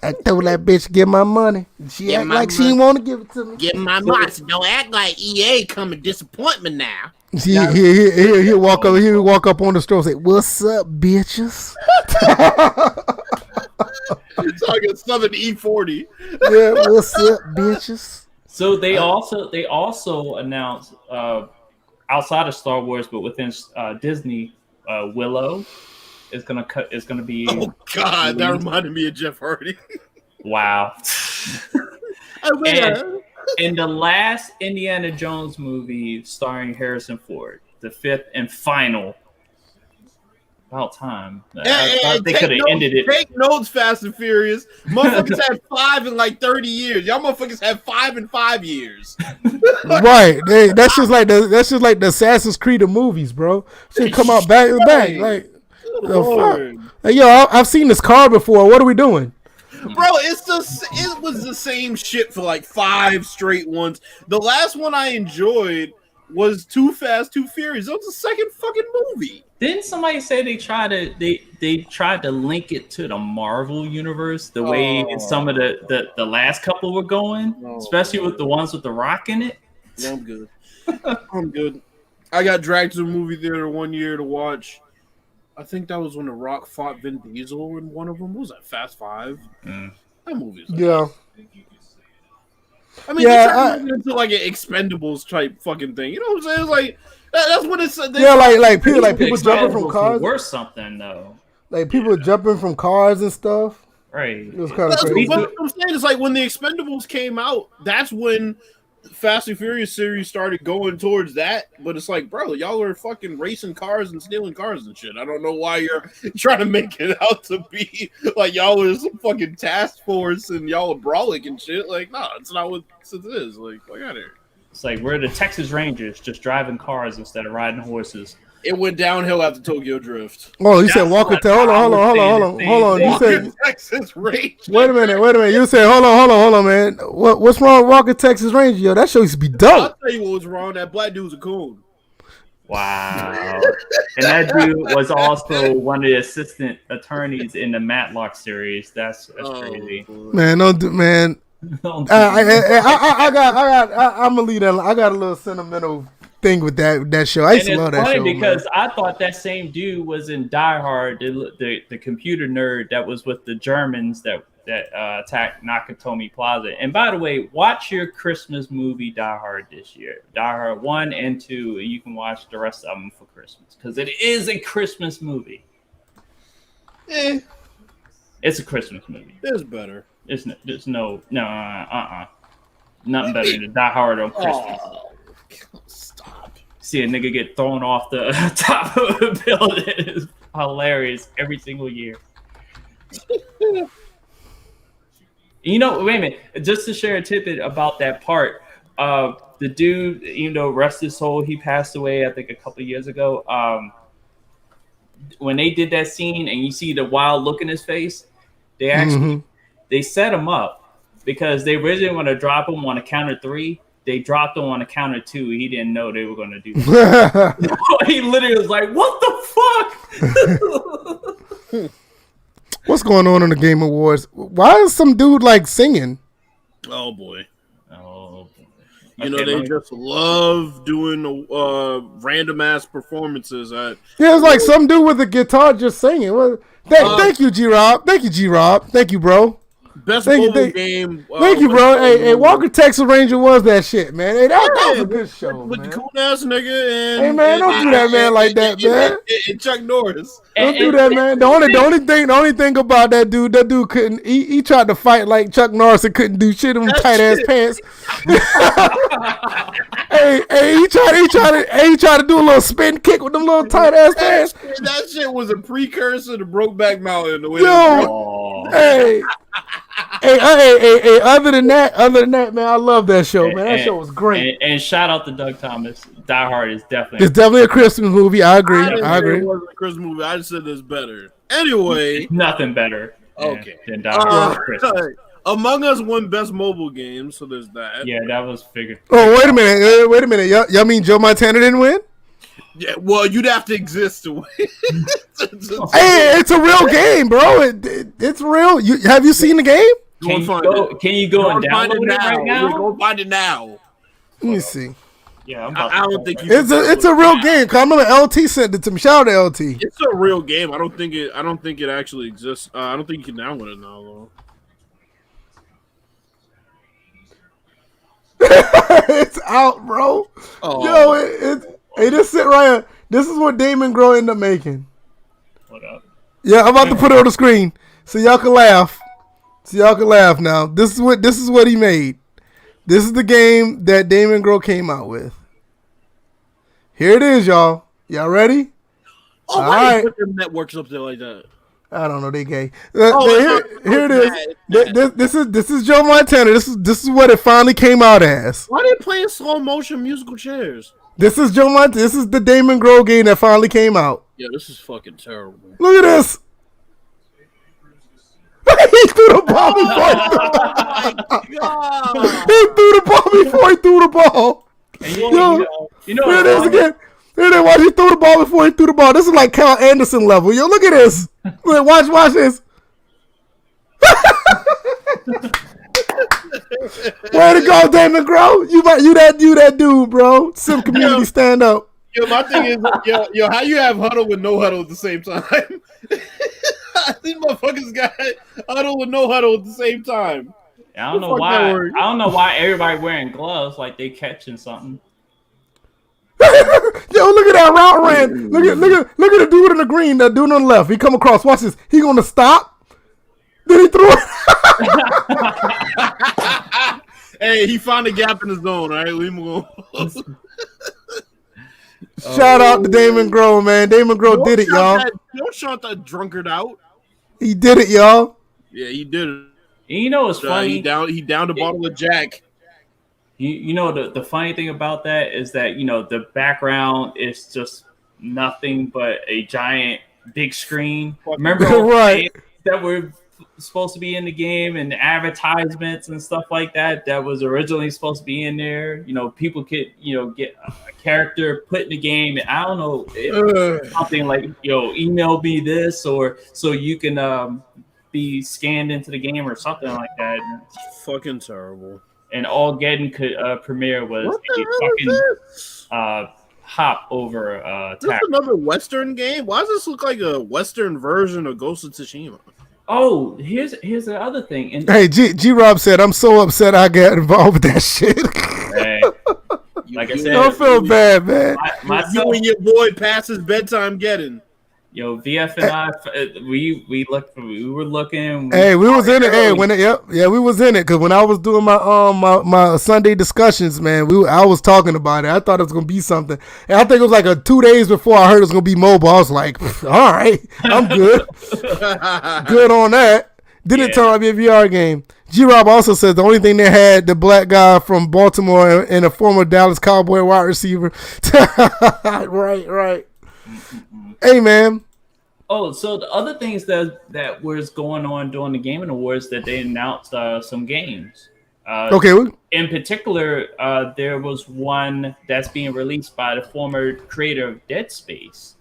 I told that bitch to give my money. She act like she didn't want to give it to me. Give my money. Don't act like EA come and disappoint me now. He'll walk up on the store and say, "What's up, bitches?" It's like a Southern E40. Yeah, what's up, bitches? So they also announced outside of Star Wars, but within Disney, Willow is gonna be. Oh God, that reminded me of Jeff Hardy. Wow. And the last Indiana Jones movie starring Harrison Ford, the fifth and final. About time. I thought they could have ended it. Take notes, Fast and Furious. Motherfuckers had 5 in like 30 years. Y'all motherfuckers had 5 in 5 years. Right. That's just like the Assassin's Creed of movies, bro. Should come out back to back. Like, the fuck? Like, yo, I've seen this car before. What are we doing? Bro, it was the same shit for like 5 straight ones. The last one I enjoyed was Too Fast, Too Furious. That was the second fucking movie. Didn't somebody say they tried to link it to the Marvel universe the way some of the last couple were going, especially with the ones with the Rock in it? Yeah, I'm good. I'm good. I got dragged to the movie theater one year to watch. I think that was when The Rock fought Vin Diesel in one of them. What was that, Fast 5? That movie's yeah. I mean, they turned it into like an Expendables type fucking thing. You know what I'm saying? It's like that's what it's. Yeah, like people jumping from cars. Or something though. Like people jumping from cars and stuff. Right. It was kind of crazy. What I'm saying is like when the Expendables came out, that's when Fast and Furious series started going towards that. But it's like, bro, y'all are fucking racing cars and stealing cars and shit. I don't know why you're trying to make it out to be like y'all are some fucking task force and y'all are brawling and shit. Like, nah, it's not what it is. Like out of here. It's like we're the Texas Rangers, just driving cars instead of riding horses. It went downhill after Tokyo Drift. Oh, you said Walker. Hold on. You said Texas Ranger. Wait a minute. You said hold on, man. What's wrong with Walker Texas Ranger? Yo, that show used to be dope. I'll tell you what was wrong. That black dude's a coon. Wow. And that dude was also one of the assistant attorneys in the Matlock series. That's crazy. Man, don't do, man. I'm gonna leave that. I got a little sentimental thing with that show. I used to love that show because man. I thought that same dude was in Die Hard, the computer nerd that was with the Germans that attacked Nakatomi Plaza. And by the way, watch your Christmas movie Die Hard this year. Die Hard 1 and 2. And you can watch the rest of them for Christmas because it is a Christmas movie. It's a Christmas movie. It's better. There's no nothing better than Die Hard on Christmas. Stop. See a nigga get thrown off the top of a building is hilarious every single year. You know, wait a minute. Just to share a tidbit about that part, the dude, even though rest his soul, he passed away, I think, a couple of years ago. When they did that scene and you see the wild look in his face, they actually they set him up because they originally want to drop him on a count of 3. They dropped him on a count of 2. He didn't know they were going to do that. He literally was like, "What the fuck?" What's going on in the Game Awards? Why is some dude like singing? Oh boy. You know, they just love doing random ass performances. Yeah, it's like some dude with a guitar just singing. Thank you, G-Rob. Thank you, G-Rob. Thank you, bro. Best mobile game. Thank you, bro. Hey, Walker Texas Ranger was that shit, man. Hey, that was a good show, with man. The cool ass nigga. Hey, man, don't do that, man, like that, man. And Chuck Norris. Don't do that, man. The only thing about that dude couldn't. He tried to fight like Chuck Norris and couldn't do shit in them tight ass pants. Hey, he tried to do a little spin kick with them little tight ass pants. That shit was a precursor to Brokeback Mountain. The way hey, other than that, man, I love that show, man. That show was great. And shout out to Doug Thomas. Die Hard is definitely a Christmas movie. I agree. It wasn't a Christmas movie. I just said it's better. Anyway, nothing better. Okay. Than Die Hard Christmas. Among Us won Best Mobile Game, so there's that. Yeah, that was figured. Oh, wait a minute. Y'all mean Joe Montana didn't win? Yeah, well, you'd have to exist to win. Hey, it's a real game, bro. It's real. Have you seen the game? Can you go and download it right now? Go find it now. Let me see. Yeah, I don't think it's a real game. Cause I remember LT sent it to me. Shout out to LT. It's a real game. I don't think it actually exists. I don't think you can download it now, though. It's out, bro. Oh. Yo, hey, just sit right here. This is what Damon Grohl ended up making. What up? Yeah, I'm about to put it on the screen so y'all can laugh. Now. This is what he made. This is the game that Damon Grohl came out with. Here it is, y'all. Y'all ready? Oh, All why right. put their networks up there like that? I don't know. They gay. Oh, Here it is. mad. This is Joe Montana. This is what it finally came out as. Why are they playing slow motion musical chairs? This is Joe Montana. This is the Damon Grove game that finally came out. Yeah, this is fucking terrible. Look at this. He threw the ball before he threw the ball. And Yo, you know here it is again. Here it is. Watch, he threw the ball before he threw the ball. This is like Cal Anderson level. Yo, look at this. Look, watch this. Way to go, Damon Grow. You that dude, bro. Sim community stand up. Yo, my thing is, yo, how you have huddle with no huddle at the same time? These motherfuckers got huddle with no huddle at the same time. I don't know why. I don't know why everybody wearing gloves like they catching something. Yo, look at that route ran. Look at the dude in the green. That dude on the left. He come across. Watch this. He gonna stop. Then he threw it. Hey, he found a gap in the zone. All right, leave him alone. Shout out to Damon Grove, man. Damon Grove did it, y'all. Don't shut that drunkard out. He did it, y'all. Yeah, he did it. And you know what's funny? He downed a bottle of Jack. You know the funny thing about that is that the background is just nothing but a giant big screen. Remember Right. that were supposed to be in the game and advertisements and stuff like that was originally supposed to be in there. People could get a character put in the game. And I don't know something like email me this or so you can be scanned into the game or something like that. It's fucking terrible. And all Geddon could premiere was What the a hell is fucking hop over This tap. another Western game? Why does this look like a Western version of Ghost of Tsushima? Oh, here's the other thing. And Hey, G Rob said, I'm so upset I got involved with that shit. hey, like I said, Don't feel bad, man. You and your boy past his bedtime getting. VF and I, we were looking. Hey, we was in it. Hey, we was in it because when I was doing my my Sunday discussions, man, I was talking about it. I thought it was gonna be something, and I think it was like 2 days before I heard it was gonna be mobile. I was like, all right, I'm good, good on that. Didn't turn out to be a VR game. G Rob also says the only thing they had the black guy from Baltimore and a former Dallas Cowboy wide receiver. right. Hey, man. Oh, so the other things that was going on during the Gaming Awards that they announced some games. Okay. In particular, there was one that's being released by the former creator of Dead Space.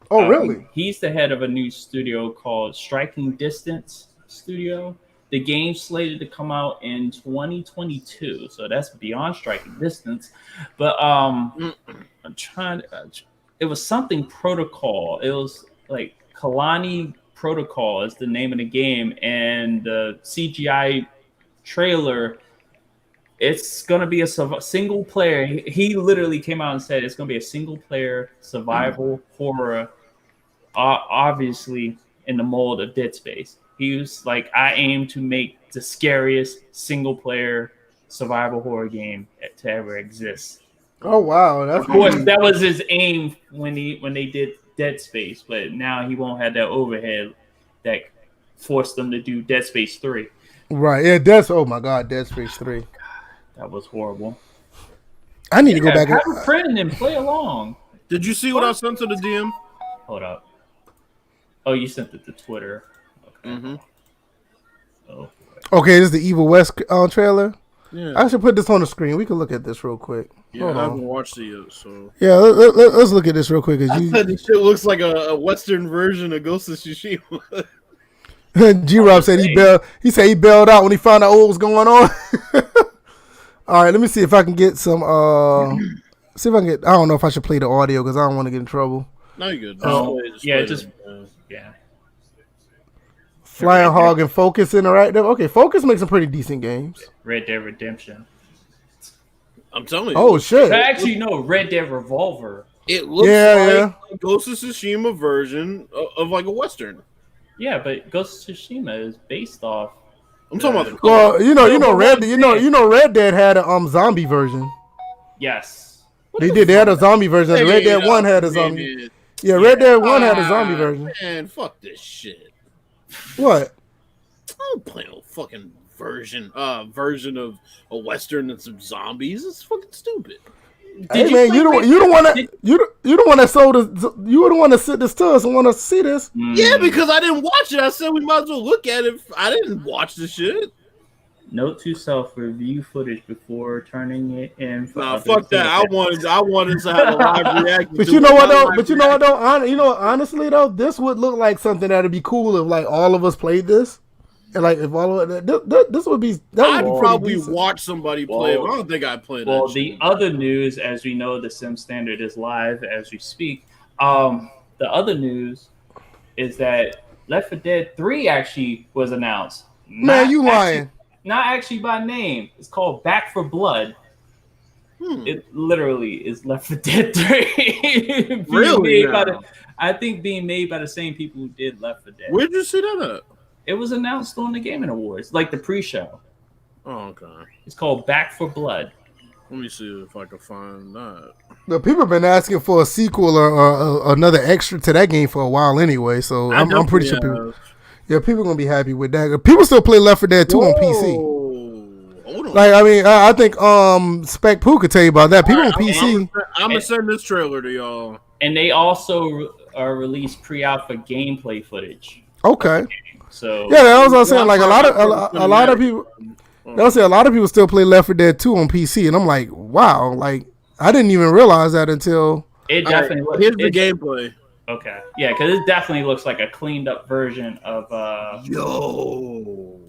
Oh, really? He's the head of a new studio called Striking Distance Studio. The game's slated to come out in 2022, so that's beyond Striking Distance. But I'm trying to. It was something protocol. It was like Kalani Protocol is the name of the game, and the CGI trailer. It's gonna be a single player. He literally came out and said it's gonna be a single player survival horror, obviously in the mold of Dead Space. He was like, I aim to make the scariest single player survival horror game to ever exist. Oh wow, that's of course that was his aim when they did Dead Space, but now he won't have that overhead that forced them to do Dead Space 3. Right. Yeah, oh my God, Dead Space 3. That was horrible. I need to go back have a friend and play along. Did you see what I sent to the DM? Hold up. Oh, you sent it to Twitter. Okay. Mm-hmm. Oh. Okay, this is the Evil West trailer. Yeah. I should put this on the screen. We can look at this real quick. Yeah, I haven't watched it yet, so. Yeah, let's look at this real quick. This shit looks like a Western version of Ghost of Tsushima. G-Rob said he bailed out when he found out what was going on. All right, let me see if I can get some. I don't know if I should play the audio because I don't want to get in trouble. No, you're good. Yeah. Flying Hog and Focus Interactive. Okay, Focus makes some pretty decent games. Red Dead Redemption. I'm telling you. Oh shit! Actually, no, Red Dead Revolver. It looks like a Ghost of Tsushima version of like a Western. Yeah, but Ghost of Tsushima is based off. I'm talking about the Red Dead had a zombie version. Yes. They did. They had a zombie version. Red Dead 1 had a zombie. Yeah, Red Dead 1 had a zombie version. Man, fuck this shit. What? I don't play no fucking version of a Western and some zombies. It's fucking stupid. Hey man, you don't want to sold us. You don't want to sit this to us and want us to see this. Yeah, because I didn't watch it. I said we might as well look at it. I didn't watch the shit. Note to self: review footage before turning it in. Nah, fuck that. I wanted to have a live reaction. But you know what though? Honestly though, this would look like something that'd be cool if like all of us played this. And like if all of this would be, I'd probably watch somebody play it. I don't think I'd play that. Well, the other news, as we know, the Sim Standard is live as we speak. The other news is that Left 4 Dead 3 actually was announced. Man, you lying? Not actually by name. It's called Back for Blood. It literally is Left 4 Dead 3. Really? I think being made by the same people who did Left 4 Dead. Where'd you see that at? It was announced on the Gaming Awards, like the pre-show. Oh, okay. It's called Back for Blood. Let me see if I can find that. The people have been asking for a sequel or another extra to that game for a while anyway, so I'm pretty sure people gonna be happy with that. People still play Left 4 Dead 2 on PC. Hold on. Like I think Spec Poo could tell you about that. People on PC. I'm gonna send this trailer to y'all. And they also released pre-alpha gameplay footage. Okay. So yeah, that was what I was saying. Like a lot of people. They'll say a lot of people still play Left 4 Dead 2 on PC, and I'm like, wow, like I didn't even realize that until it definitely. Here's the gameplay. Okay, yeah, because it definitely looks like a cleaned up version of. Yo.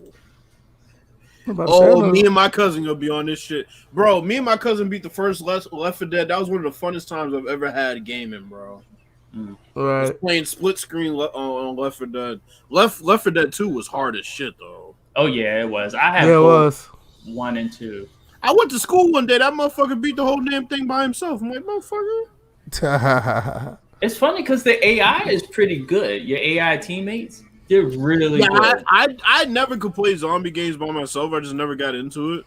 Oh, me and my cousin gonna be on this shit, bro. Me and my cousin beat the first Left 4 Dead. That was one of the funnest times I've ever had gaming, bro. Right. Just playing split screen on Left 4 Dead. Left 4 Dead 2 was hard as shit though. Oh yeah, it was. I had it was 1 and 2. I went to school one day. That motherfucker beat the whole damn thing by himself. I'm like, motherfucker. It's funny because the AI is pretty good. Your AI teammates, they're really good. I never could play zombie games by myself. I just never got into it.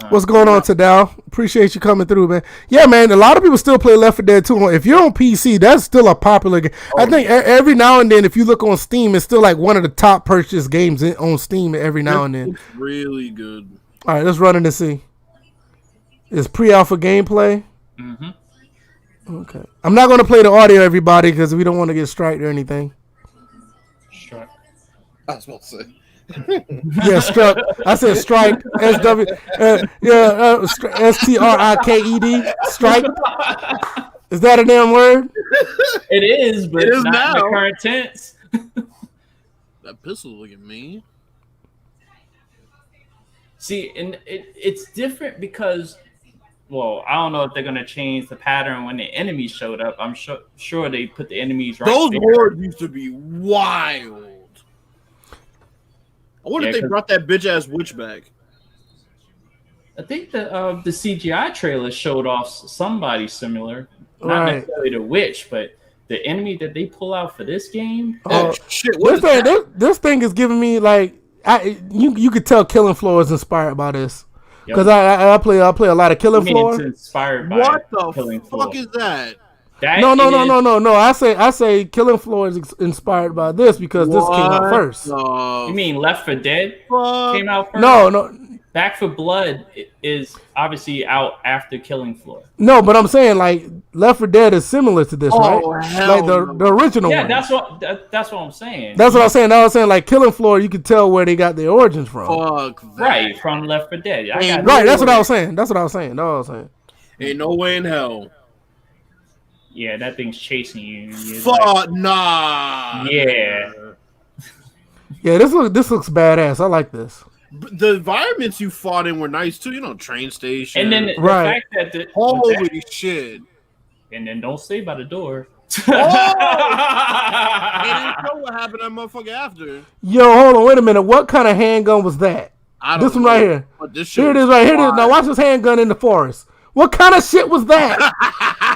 What's going on, Tadal? Appreciate you coming through, man. Yeah, man, a lot of people still play Left 4 Dead 2. If you're on PC, that's still a popular game. I think every now and then, if you look on Steam, it's still like one of the top purchased games on Steam every now and then. It's really good. All right, let's run it and see. It's pre-alpha gameplay. Okay. I'm not going to play the audio, everybody, because we don't want to get striked or anything. Struck. I was about to say. Yeah, struck. I said strike. SW. STRIKED. Strike. Is that a damn word? It is, but it is not now. in the current tense. That pistol looking mean. See, and it's different because, well, I don't know if they're gonna change the pattern when the enemies showed up. I'm sure they put the enemies right. Those there. hordes used to be wild. I wonder if they brought that bitch ass witch back. I think the CGI trailer showed off somebody similar, not necessarily the witch, but the enemy that they pull out for this game. Oh shit! This thing is giving me like you could tell Killing Floor is inspired by this because I play a lot of Killing Floor. It's inspired by what the Killing fuck Floor. is that? No. I say Killing Floor is inspired by this because this came out first. You mean Left 4 Dead came out first? No. Back for Blood is obviously out after Killing Floor. No, but I'm saying like Left 4 Dead is similar to this, right? Like the original one. Yeah, that's what I'm saying. That's what I'm saying. I was saying like Killing Floor, you could tell where they got their origins from. Fuck that. Right, from Left 4 Dead. That's what I was saying. Ain't no way in hell. Yeah, that thing's chasing you. Fuck nah. Yeah. Yeah, this looks badass. I like this. The environments you fought in were nice too. You know, train station. And then the fact that holy shit. And then don't stay by the door. They didn't know what happened to that motherfucker after. Yo, hold on, wait a minute. What kind of handgun was that? This one right here. Here it is, right here. Now watch this handgun in the forest. What kind of shit was that?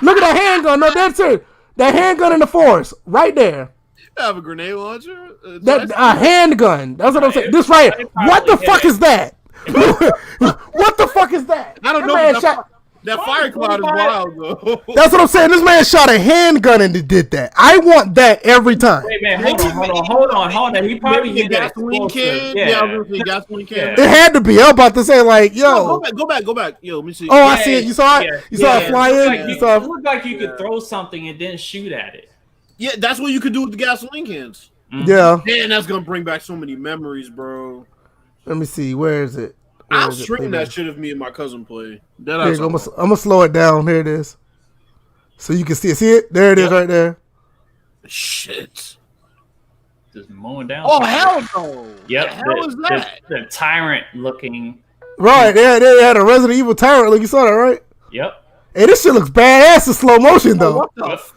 Look at that handgun. No, that's it. That handgun in the forest, right there. Have a grenade launcher? A handgun. That's what I'm saying. This right here. What the fuck is that? What the fuck is that? I don't know. That fire cloud is wild, though. That's what I'm saying. This man shot a handgun and did that. I want that every time. Wait, man, hold on. He probably Maybe hit a that gasoline can. Yeah, I was gonna say gasoline can. It had to be. I'm about to say, like, yo. Go back. Yo, let me see. Oh, I see it. You saw it? You saw it fly in? It looked like you could throw something and then shoot at it. Yeah, that's what you could do with the gasoline cans. Yeah. Man, that's gonna bring back so many memories, bro. Let me see. Where is it? I'll stream that shit if me and my cousin play. I'm gonna slow it down. Here it is, so you can see it. See it? There it is, right there. Shit. Just mowing down. Oh hell no! Yep. The hell is that? The tyrant looking. Right. They had a Resident Evil tyrant. Look, you saw that, right? Yep. Hey, this shit looks badass in slow motion though. What the fuck?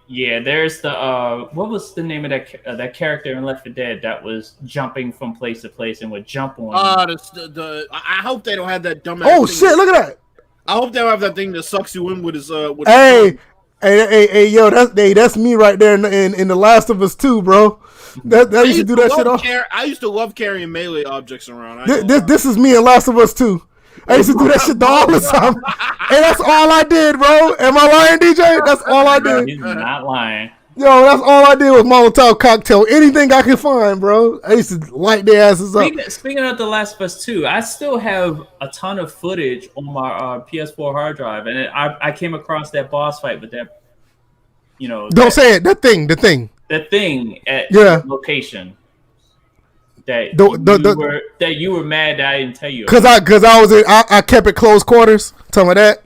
Yeah, there's the what was the name of that character in Left 4 Dead that was jumping from place to place and would jump on? I hope they don't have that dumbass. Oh thing shit! Look at that. I hope they don't have that thing that sucks you in with his with Hey, yo, that's me right there in The Last of Us 2, bro. That used to do that shit off. I used to love carrying melee objects around. This is me in Last of Us 2. I used to do that shit all the time. Hey, that's all I did, bro. Am I lying, DJ? That's all I did. He's not lying. Yo, that's all I did was Molotov cocktail. Anything I could find, bro. I used to light their asses up. Speaking of The Last of Us 2, I still have a ton of footage on my PS4 hard drive, and I came across that boss fight with that, Don't say it. The thing at the location. That you were mad that I didn't tell you. Cause I kept it close quarters. Tell me that.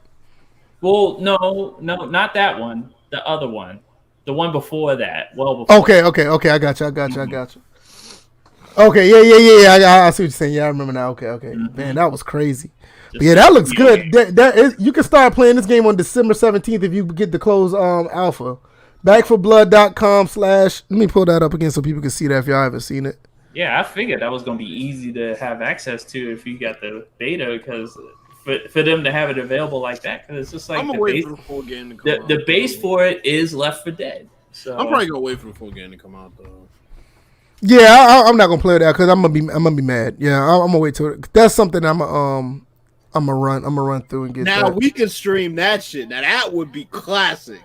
Well, no, not that one. The other one, the one before that. Well, before. Okay. I got you. Okay, yeah. I see what you're saying. Yeah, I remember now. Okay. Mm-hmm. Man, that was crazy. But yeah, that looks good. That is, you can start playing this game on December 17th if you get the closed alpha. Backforblood.com/ Let me pull that up again so people can see that if y'all haven't seen it. Yeah, I figured that was going to be easy to have access to if you got the beta, because for them to have it available like that, because it's just like I'm waiting for the full game to come out. The base for it is Left 4 Dead. So I'm probably gonna wait for the full game to come out though. Yeah, I'm not gonna play that because I'm gonna be mad. Yeah, I'm gonna wait till that's something I'm gonna run through and get. Now that. we can stream that shit. Now that would be classic.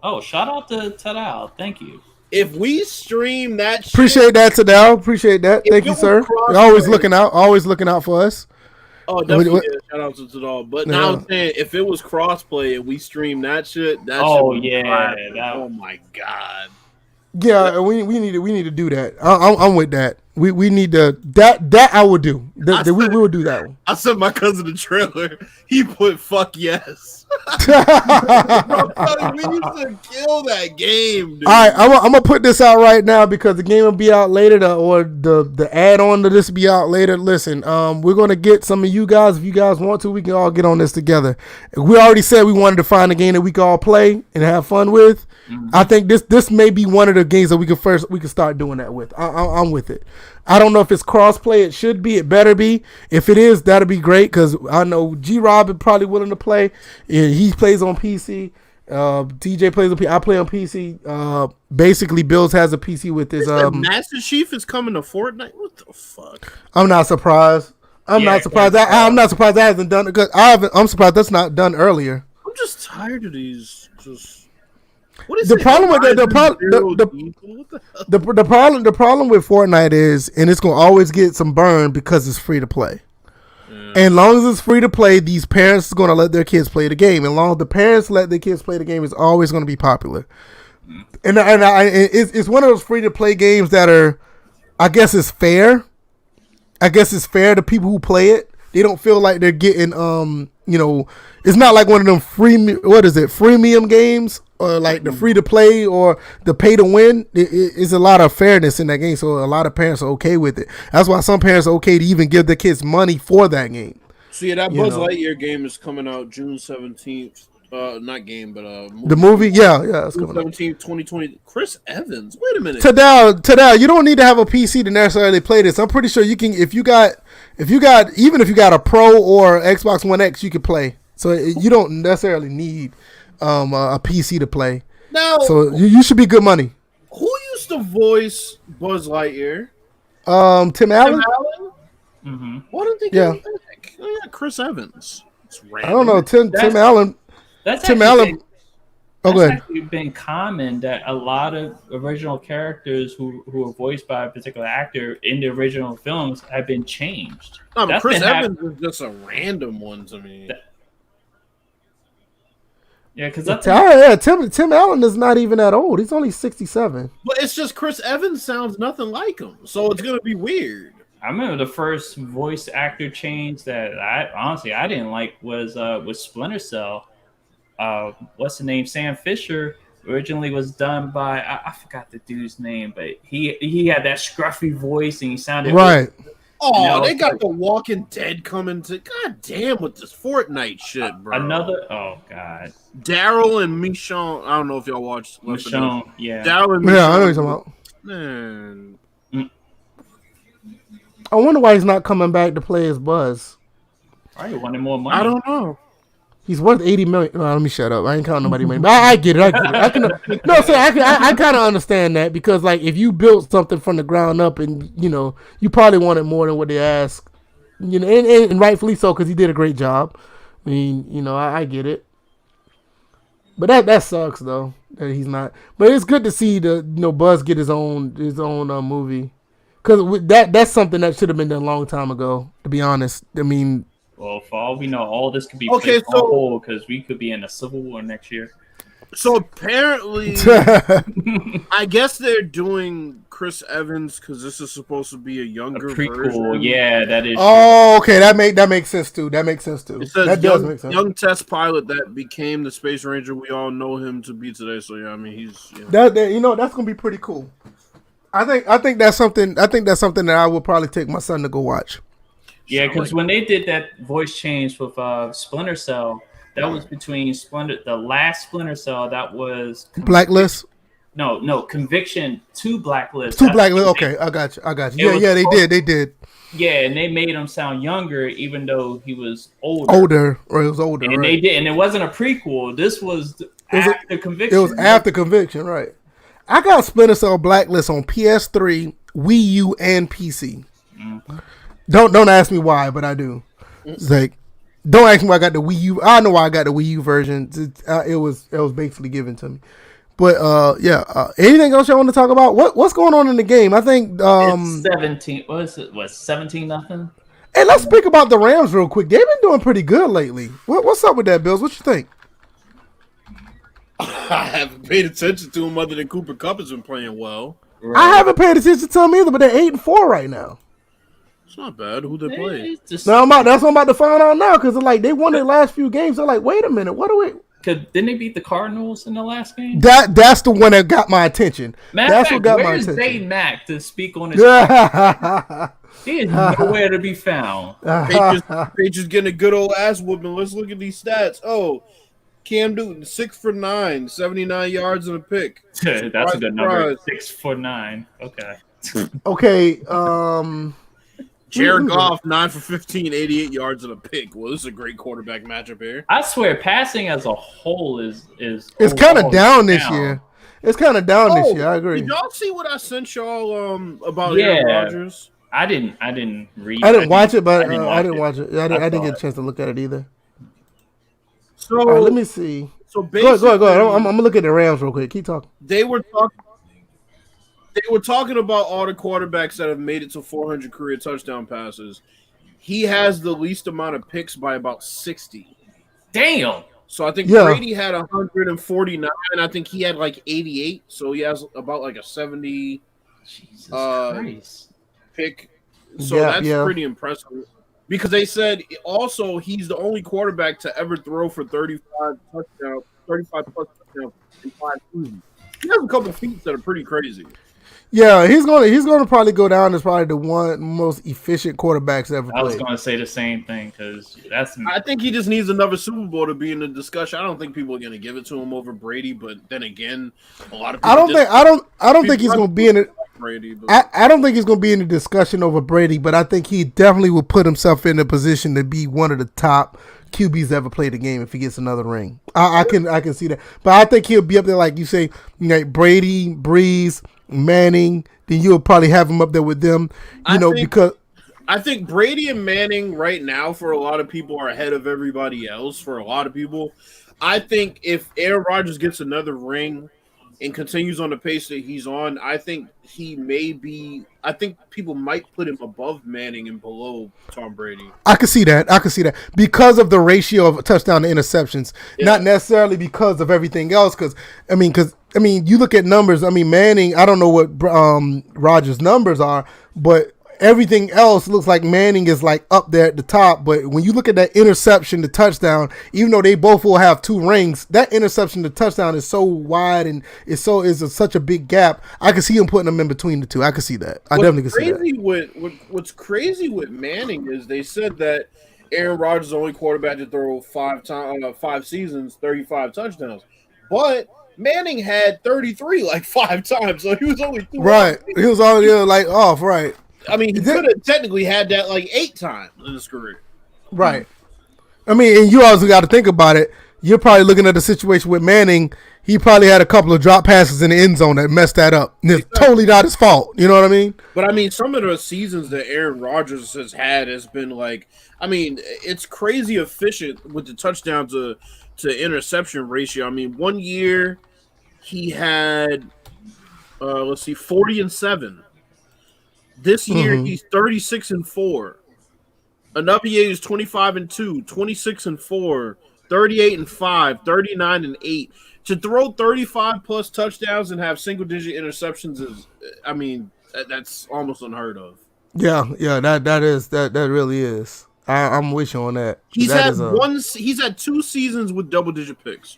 Oh, shout out to Tadal. Thank you. If we stream that shit. Appreciate that, Tadal. Appreciate that. Thank you, sir. You're always looking out for us. Oh, definitely. Shout out to Tadal. But now I'm saying, if it was crossplay and we stream that shit, oh my god. Yeah, we need to do that. I'm with that. We need to that I would do. We will do that one. I sent my cousin the trailer. He put "fuck yes." We used to kill that game, dude. All right, I'm gonna put this out right now because the game will be out later, or the add-on to this will be out later. Listen, we're gonna get some of you guys. If you guys want to, we can all get on this together. We already said we wanted to find a game that we can all play and have fun with. Mm-hmm. I think this may be one of the games that we can start doing that with. I'm with it. I don't know if it's cross-play. It should be. It better be. If it is, that'll be great because I know G-Rob is probably willing to play. He plays on PC. DJ plays on PC. I play on PC. Basically, Bills has a PC with his. Master Chief is coming to Fortnite. What the fuck? I'm not surprised. I'm not surprised that hasn't done it because I'm surprised that's not done earlier. I'm just tired of these. What is the problem with the problem with Fortnite is, and it's gonna always get some burn because it's free to play. And as long as it's free to play, these parents are gonna let their kids play the game. And as long as the parents let their kids play the game, it's always gonna be popular. And it's one of those free to play games that are, I guess it's fair. I guess it's fair to people who play it. They don't feel like they're getting it's not like one of them freemium games or like the free to play or the pay to win. It's a lot of fairness in that game, so a lot of parents are okay with it. That's why some parents are okay to even give their kids money for that game. So yeah, that Buzz Lightyear game is coming out June 17th. Not game, but movie. The movie, yeah, it's coming 17th, 2020. Chris Evans. Wait a minute. Tadal, you don't need to have a PC to necessarily play this. I'm pretty sure you can if you got a Pro or Xbox One X, you can play. So you don't necessarily need a PC to play. Now, so you should be good money. Who used to voice Buzz Lightyear? Tim Allen. Mm-hmm. Why didn't they get him back? Oh yeah, Chris Evans. I don't know. Tim Allen. That's Tim actually Allen. That's go ahead. actually been common that a lot of original characters who are voiced by a particular actor in the original films have been changed. No, but Chris Evans is just a random one to me. Yeah, because Tim Allen is not even that old. He's only 67. But it's just Chris Evans sounds nothing like him, so it's gonna be weird. I remember the first voice actor change that I didn't like was Splinter Cell. What's the name? Sam Fisher originally was done by I forgot the dude's name, but he had that scruffy voice and he sounded right. Oh, they got The Walking Dead coming to. God damn, with this Fortnite shit, bro. Oh god. Daryl and Michonne. I don't know if y'all watched Michonne. Yeah. Daryl and Michonne. Yeah, I know what you're talking about. Man. I wonder why he's not coming back to play as Buzz. Probably wanted more money. I don't know. He's worth $80 million. No, let me shut up. I ain't counting nobody money. But I get it. I kind of understand that because, like, if you built something from the ground up and, you probably wanted more than what they ask, and rightfully so because he did a great job. I mean, I get it. But that sucks, though, that he's not. But it's good to see Buzz get his own movie. Because that's something that should have been done a long time ago, to be honest. I mean... Well, for all we know, all this could be placed on hold because we could be in a civil war next year. So apparently, I guess they're doing Chris Evans because this is supposed to be a younger prequel. version. Yeah, that is. Oh, okay, that makes sense too. That makes sense too. It says that does make sense. Young test pilot that became the space ranger we all know him to be today. So yeah, I mean he's that's gonna be pretty cool. I think that's something. I think that's something that I would probably take my son to go watch. Yeah, because when they did that voice change with Splinter Cell, that was between the last Splinter Cell that was Blacklist. No, Conviction to Blacklist. Blacklist. Okay, I got you. Yeah, they did. Yeah, and they made him sound younger, even though he was older. Or he was older. And right. they did, and it wasn't a prequel. This was after Conviction. It was after Conviction, right? I got Splinter Cell Blacklist on PS3, Wii U, and PC. Mm-hmm. Don't ask me why, but I do. It's like, don't ask me why I got the Wii U. I know why I got the Wii U version. It was basically given to me. But anything else y'all want to talk about? What's going on in the game? I think it's 17. What is it? 17-0? Hey, let's speak about the Rams real quick. They've been doing pretty good lately. What's up with that, Bills? What you think? I haven't paid attention to him other than Cooper Kupp has been playing well. Right. I haven't paid attention to him either, but they're 8-4 right now. It's not bad. Who they play? That's what I'm about to find out now because like they won their last few games. They're like, wait a minute, what do we? Didn't they beat the Cardinals in the last game? That's the one that got my attention. That's what got my attention. Where's BigZayMack to speak on his? He is nowhere to be found. Patriots getting a good old ass whooping. Let's look at these stats. Oh, Cam Newton 6 for 9, 79 yards and a pick. That's a good number. 6 for 9. Okay. Okay. Jared Goff 9 for 15, 88 yards and a pick. Well, this is a great quarterback matchup here. I swear, passing as a whole is it's kind of down this year. It's kind of down this year. I agree. Did y'all see what I sent y'all about Aaron Rodgers? I didn't read. I didn't watch it, but I didn't watch it. I didn't get a chance to look at it either. So all right, let me see. So basically, go ahead. I'm gonna look at the Rams real quick. Keep talking. They were talking about all the quarterbacks that have made it to 400 career touchdown passes. He has the least amount of picks by about 60. Damn. So I think Brady had 149. I think he had like 88. So he has about like a 70 pick. So that's pretty impressive. Because they said also he's the only quarterback to ever throw for 35 plus touchdowns in 5 seasons. He has a couple of feats that are pretty crazy. Yeah, he's gonna probably go down as probably the one most efficient quarterbacks ever played. I was gonna say the same thing because that's. I think he just needs another Super Bowl to be in the discussion. I don't think people are gonna give it to him over Brady, but then again, a lot of people. I don't think he's gonna be in it. Brady, I don't think he's gonna be in the discussion over Brady, but I think he definitely will put himself in a position to be one of the top QBs ever played the game if he gets another ring. I can see that, but I think he'll be up there like you say, like Brady, Breeze, Manning. Then you'll probably have him up there with them, because I think Brady and Manning right now for a lot of people are ahead of everybody else. For a lot of people, I think if Aaron Rodgers gets another ring and continues on the pace that he's on, I think he may be. I think people might put him above Manning and below Tom Brady. I can see that. Because of the ratio of touchdown to interceptions, not necessarily because of everything else. Because you look at numbers. I mean, Manning. I don't know what Rodgers' numbers are, but everything else looks like Manning is like up there at the top. But when you look at that interception to touchdown, even though they both will have 2 rings, that interception to touchdown is so wide and such a big gap. I can see him putting them in between the two. I can see that. I definitely can see that. What's crazy with Manning is they said that Aaron Rodgers is the only quarterback to throw 5 seasons, 35 touchdowns, but Manning had 33 like 5 times, so he was only 2 right. He was already like off, right. I mean, he could have technically had that like 8 times in his career. Right. I mean, and you also got to think about it. You're probably looking at the situation with Manning. He probably had a couple of drop passes in the end zone that messed that up. And it's totally not his fault. You know what I mean? But I mean, some of the seasons that Aaron Rodgers has been like, I mean, it's crazy efficient with the touchdown to interception ratio. I mean, one year he had, 40-7. This year he's 36-4. Another year he's 25-2, 26-4, 38-5, 39-8. To throw 35 plus touchdowns and have single digit interceptions is, I mean, that's almost unheard of. Yeah, that really is. I'm with you on that. He's had 2 seasons with double digit picks.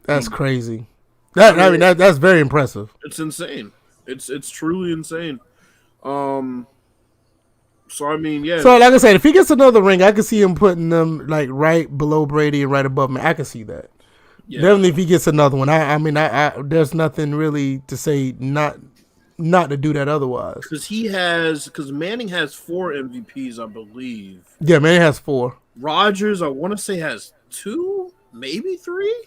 That's crazy. That's very impressive. It's insane. It's truly insane. So I mean, yeah. So like I said, if he gets another ring, I can see him putting them like right below Brady and right above me. I can see that. Yeah. Definitely, if he gets another one, I mean, there's nothing really to say not to do that otherwise. Because Manning has 4 MVPs, I believe. Yeah, Manning has 4. Rodgers, I want to say, has 2, maybe 3.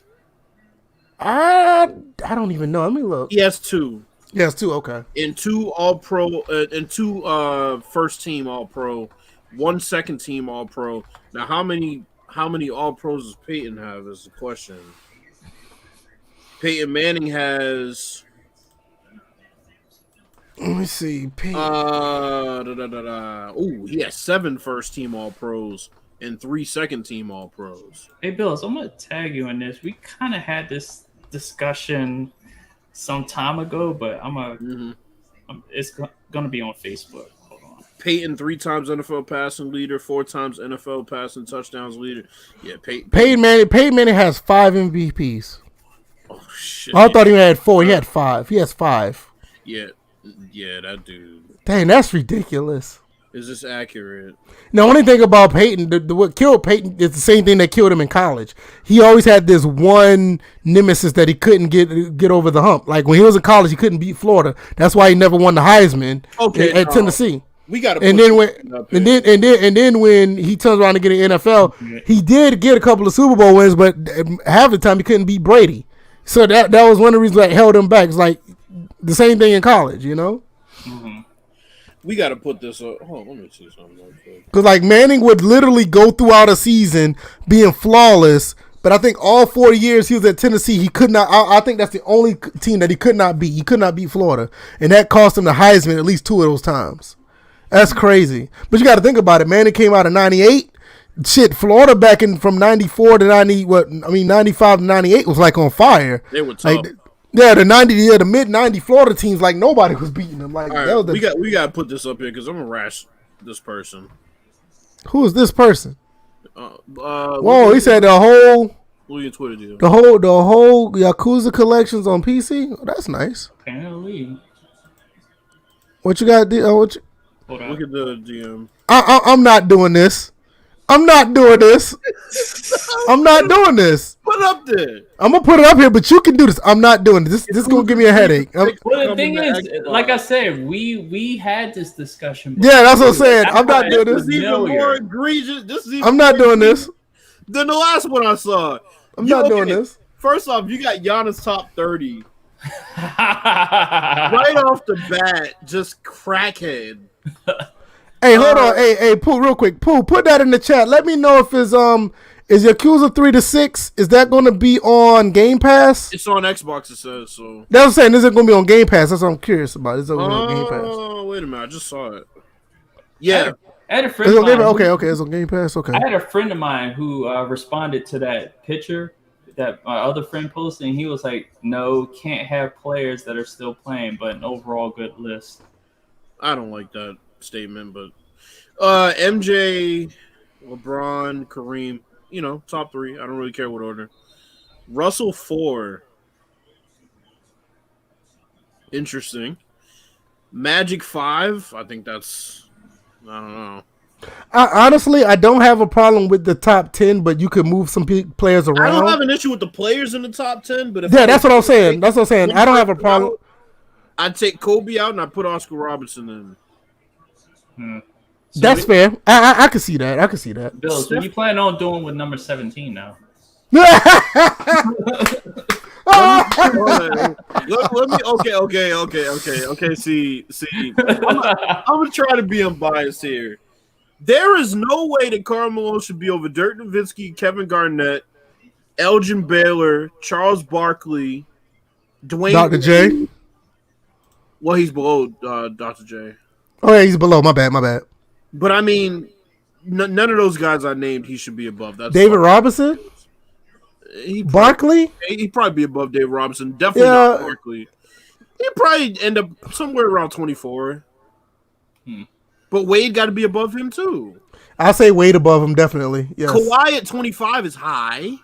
I don't even know. Let me look. He has 2. Yes, 2. Okay. And 2 All-Pro, and 2 first-team All-Pro, 1 second-team All-Pro. Now, how many All-Pros does Peyton have? Is the question. Peyton Manning has. Let me see. Peyton. He has 7 first-team All-Pros and 3 second-team All-Pros. Hey, Bills, I'm gonna tag you in this. We kind of had this discussion some time ago, but it's gonna be on Facebook. Hold on. Peyton 3 times NFL passing leader, 4 times NFL passing touchdowns leader. Yeah, Peyton Manning has 5 MVPs. Oh shit! I thought he had 4. He had 5. He has 5. Yeah, that dude. Dang, that's ridiculous. Is this accurate? Now, only thing about Peyton, what killed Peyton is the same thing that killed him in college. He always had this one nemesis that he couldn't get over the hump. Like when he was in college, he couldn't beat Florida. That's why he never won the Heisman at Tennessee. We got to. And then when he turns around to get an NFL, he did get a couple of Super Bowl wins, but half the time he couldn't beat Brady. So that was one of the reasons that held him back. It's like the same thing in college, you know. Mm-hmm. We got to put this up. Hold on, let me see something. Because like Manning would literally go throughout a season being flawless, but I think all 4 years he was at Tennessee, he could not. I think that's the only team that he could not beat. He could not beat Florida, and that cost him the Heisman at least 2 of those times. That's crazy. But you got to think about it. Manning came out in '98. Shit, Florida back in from '94 to '95 to '98 was like on fire. They were tough. Like, the mid '90 Florida teams, like nobody was beating them. Like right, we got to put this up here because I'm gonna rash this person. Who is this person? Whoa, he said the whole. Look at your Twitter deal. The whole Yakuza collections on PC. Oh, that's nice. Apparently. What you got? Look at the DM. I'm not doing this. I'm not doing this. Put it up there. I'm gonna put it up here, but you can do this. I'm not doing this. This is gonna give me a headache. Well, the thing is, like I said, we had this discussion. Yeah, that's what I'm saying. I'm not doing this. This is even more egregious. I'm not doing this. Than the last one I saw. I'm not doing this. First off, you got Giannis top 30 Right off the bat, just crackhead. Hey, hold on. Hey, Pooh, real quick. Pooh, put that in the chat. Let me know if is Yakuza 3 to 6, is that going to be on Game Pass? It's on Xbox, it says, so. That's what I'm saying. Is it going to be on Game Pass? That's what I'm curious about. Is it going to be on Game Pass? Oh, wait a minute. I just saw it. Yeah. I had a friend of mine. Okay, it's on Game Pass. Okay. I had a friend of mine who responded to that picture that my other friend posted, and he was like, "No, can't have players that are still playing, but an overall good list." I don't like that statement, but MJ, LeBron, Kareem, top 3. I don't really care what order. Russell 4. Interesting. Magic 5. I think that's, I don't know. Honestly, I don't have a problem with the top 10, but you could move some players around. I don't have an issue with the players in the top 10, but that's what I'm saying. That's what I'm saying. I don't have a problem. I'd take Kobe out and I'd put Oscar Robertson in. So that's fair. I can see that. I can see that. Bill, so you plan on doing with number 17 now? Let me. Okay. See. I'm gonna try to be unbiased here. There is no way that Karl Malone should be over Dirk Nowitzki, Kevin Garnett, Elgin Baylor, Charles Barkley, Dwayne. Dr. J. Well, he's below Dr. J. Oh yeah, he's below. My bad. But I mean, none of those guys I named he should be above. That's David Robinson. Barkley. He'd probably be above David Robinson. Definitely not Barkley. He'd probably end up somewhere around 24. But Wade got to be above him too. I'll say Wade above him, definitely. Yes. Kawhi at 25 is high.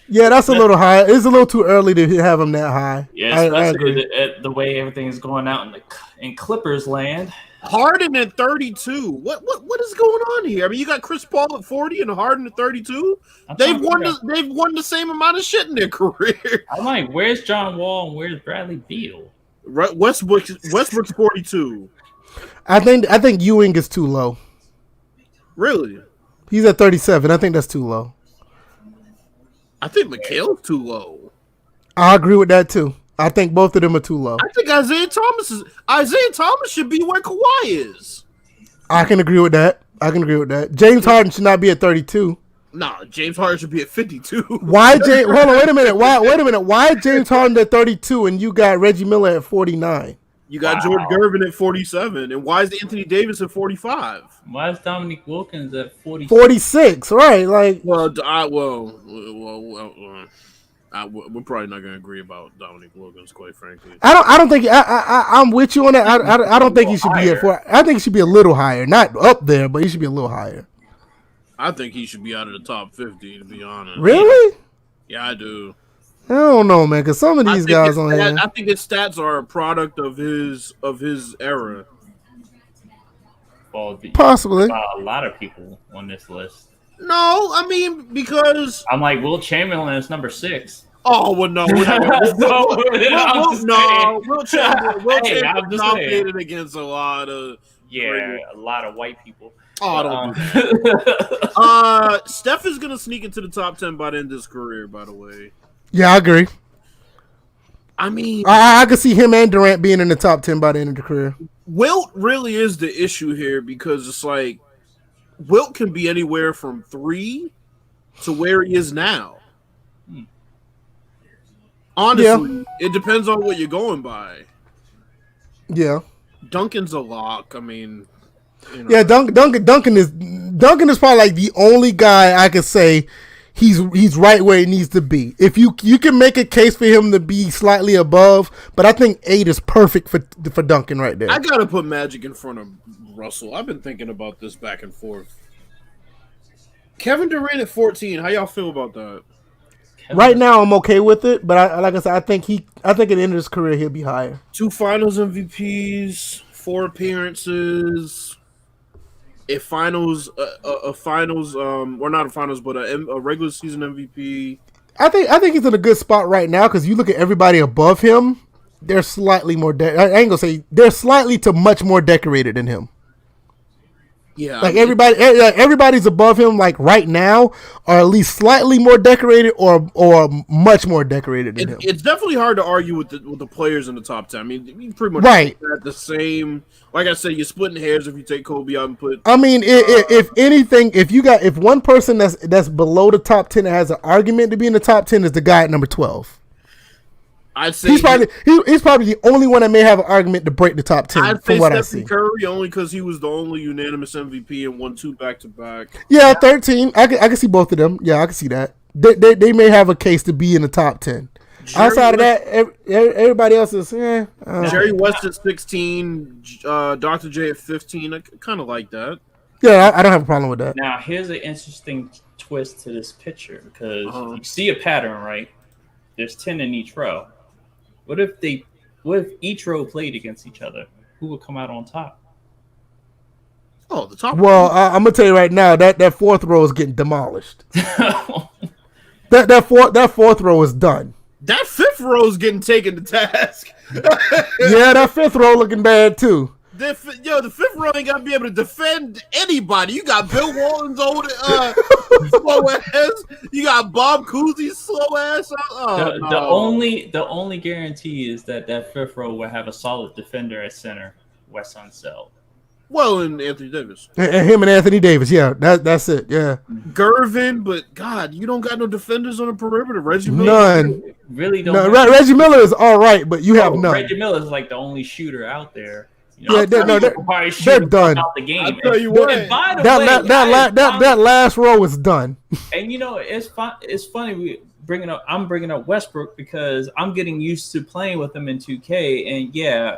Yeah, that's a little high. It's a little too early to have him that high. Yeah, especially the way everything's going out in Clippers land. Harden at 32. What is going on here? I mean, you got Chris Paul at 40 and Harden at 32. They've won the same amount of shit in their career. I'm like, where's John Wall and where's Bradley Beal? Right, Westbrook's 42. I think Ewing is too low. Really? He's at 37. I think that's too low. I think McHale's too low. I agree with that too. I think both of them are too low. I think Isaiah Thomas should be where Kawhi is. I can agree with that. James Harden should not be at 32. Nah, James Harden should be at 52. Why hold on, wait a minute. Why James Harden at 32 and you got Reggie Miller at 49? You got George Gervin at 47, and why is Anthony Davis at 45? Why is Dominique Wilkins at 46? 46, right? Like, we're probably not going to agree about Dominique Wilkins, quite frankly. I don't think I'm with you on that. I don't think he should be at 4. I think he should be a little higher, not up there, but he should be a little higher. I think he should be out of the top 50, to be honest. Really? Yeah, I do. I don't know, man, because some of these guys on here. I think his stats are a product of his era. Well, possibly. A lot of people on this list. No, I mean, because I'm like, Will Chamberlain is number 6. Oh, well, no. Will Chamberlain dominated against a lot of a lot of white people. Oh, Steph is going to sneak into the top 10 by the end of his career, by the way. Yeah, I agree. I mean, I could see him and Durant being in the top 10 by the end of the career. Wilt really is the issue here because it's like Wilt can be anywhere from 3 to where he is now. Honestly, it depends on what you're going by. Yeah. Duncan's a lock. I mean, yeah, Duncan is probably like the only guy I could say he's right where he needs to be. If you can make a case for him to be slightly above, but I think 8 is perfect for Duncan right there. I gotta put Magic in front of Russell. I've been thinking about this back and forth. Kevin Durant at 14. How y'all feel about that? Right now, I'm okay with it, but like I said, I think at the end of his career he'll be higher. 2 Finals MVPs, 4 appearances. A finals, or not a finals, but a regular season MVP. I think he's in a good spot right now because you look at everybody above him, they're slightly more. I ain't gonna say they're slightly to much more decorated than him. Yeah, Like everybody's above him. Like right now, or at least slightly more decorated, or much more decorated than him. It's definitely hard to argue with the players in the top 10. I mean, you pretty much Right. at the same. Like I said, you're splitting hairs if you take Kobe out and put. I mean, if anything, if one person that's below the top 10 that has an argument to be in the top 10 is the guy at number 12. I'd say He's probably the only one that may have an argument to break the top 10 I'd from say what I Stephen see. Curry only because he was the only unanimous MVP and won 2 back-to-back. Yeah, 13. I can see both of them. Yeah, I can see that. They may have a case to be in the top 10. Outside of that, everybody else is. Jerry West at 16, Dr. J at 15. I kind of like that. Yeah, I don't have a problem with that. Now, here's an interesting twist to this picture because you see a pattern, right? There's 10 in each row. What if each row played against each other? Who would come out on top? Oh, the top. Well, I'm gonna tell you right now that fourth row is getting demolished. that fourth row is done. That fifth row is getting taken to task. Yeah, that fifth row looking bad too. The fifth row ain't gonna be able to defend anybody. You got Bill Walton's old slow ass. You got Bob Cousy's slow ass. The only guarantee is that fifth row will have a solid defender at center, Wes Unseld. Well, and Anthony Davis. And him and Anthony Davis, yeah, that's it, yeah. Gervin, but God, you don't got no defenders on the perimeter. Reggie Miller. None. Really don't. No, Reggie Miller is all right, but you have none. Reggie Miller is like the only shooter out there. Yeah, they're done. Out the game. I'll tell you what. That last row is done. And it's funny I'm bringing up Westbrook because I'm getting used to playing with him in 2K, and yeah,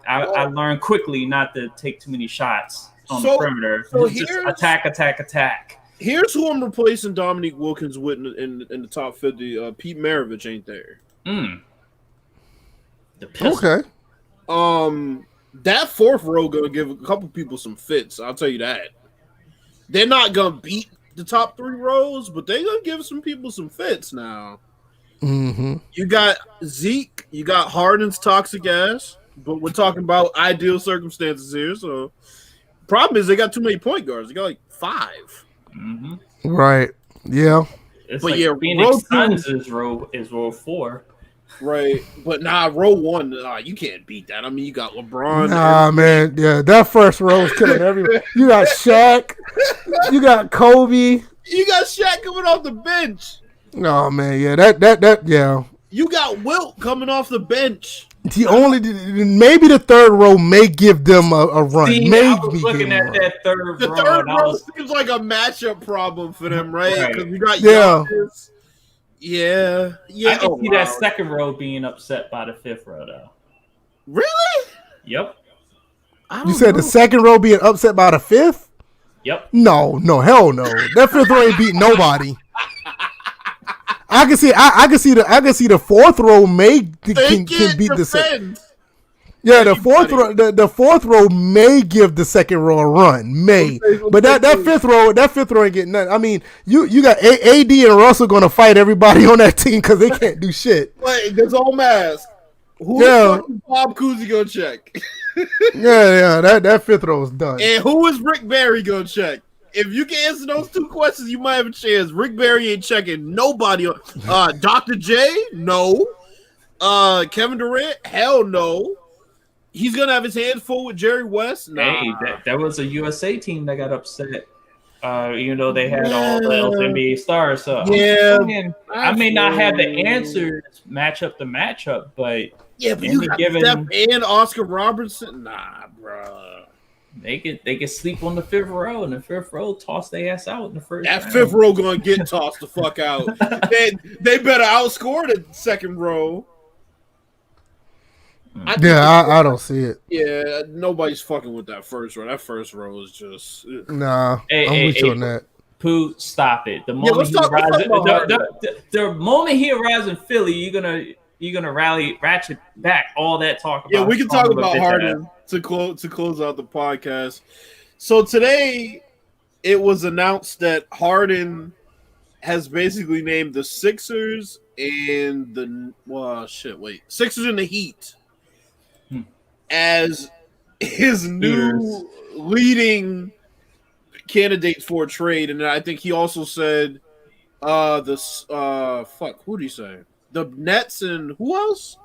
I learned quickly not to take too many shots on the perimeter. So just attack. Here's who I'm replacing Dominique Wilkins with in the top 50. Pete Maravich ain't there. Okay. That fourth row gonna give a couple people some fits. I'll tell you that. They're not gonna beat the top 3 rows, but they're gonna give some people some fits now. Mm-hmm. You got Zeke, you got Harden's toxic ass, but we're talking about ideal circumstances here. So, problem is they got too many point guards. They got like 5. Mm-hmm. Right. Yeah. It's but like yeah, Phoenix Suns is row 4. Right, but row 1, you can't beat that. I mean, you got LeBron. Nah, man, yeah, that first row is killing everyone. You got Shaq, you got Kobe, you got Shaq coming off the bench. Oh man, yeah, that yeah. You got Wilt coming off the bench. Maybe the third row may give them a run. See, maybe I was looking at that third row. The third row seems like a matchup problem for them, right? Because you got Giannis. Yeah. I can see that second row being upset by the fifth row, though. Really? Yep. You said the second row being upset by the fifth? Yep. No, hell no. That fifth row ain't beat nobody. I can see the fourth row can beat the second. Yeah, the fourth row may give the second row a run, but that fifth row ain't getting nothing. I mean, you got AD and Russell going to fight everybody on that team because they can't do shit. Wait, there's all mask. Who is Bob Cousy gonna check? that fifth row is done. And who is Rick Barry gonna check? If you can answer those 2 questions, you might have a chance. Rick Barry ain't checking nobody. Dr. J, no. Kevin Durant, hell no. He's gonna have his hands full with Jerry West. Nah. Hey, that was a USA team that got upset. Even though they had all the NBA stars. So I may not have the answers matchup to matchup, but but you got Steph and Oscar Robertson. Nah, bro. They could sleep on the fifth row, and the fifth row toss their ass out in the first. That fifth row gonna get tossed the fuck out. They better outscore the second row. I don't see it. Yeah, nobody's fucking with that first row. That first row is just nah. I'm with you on that. Pooh, stop it. The moment the moment he arrives in Philly, you're gonna ratchet back all that talk about. Yeah, we can talk about Harden to close out the podcast. So today, it was announced that Harden has basically named the Sixers and Sixers and the Heat as his new leading candidates for a trade, and I think he also said who did he say? The Nets and who else?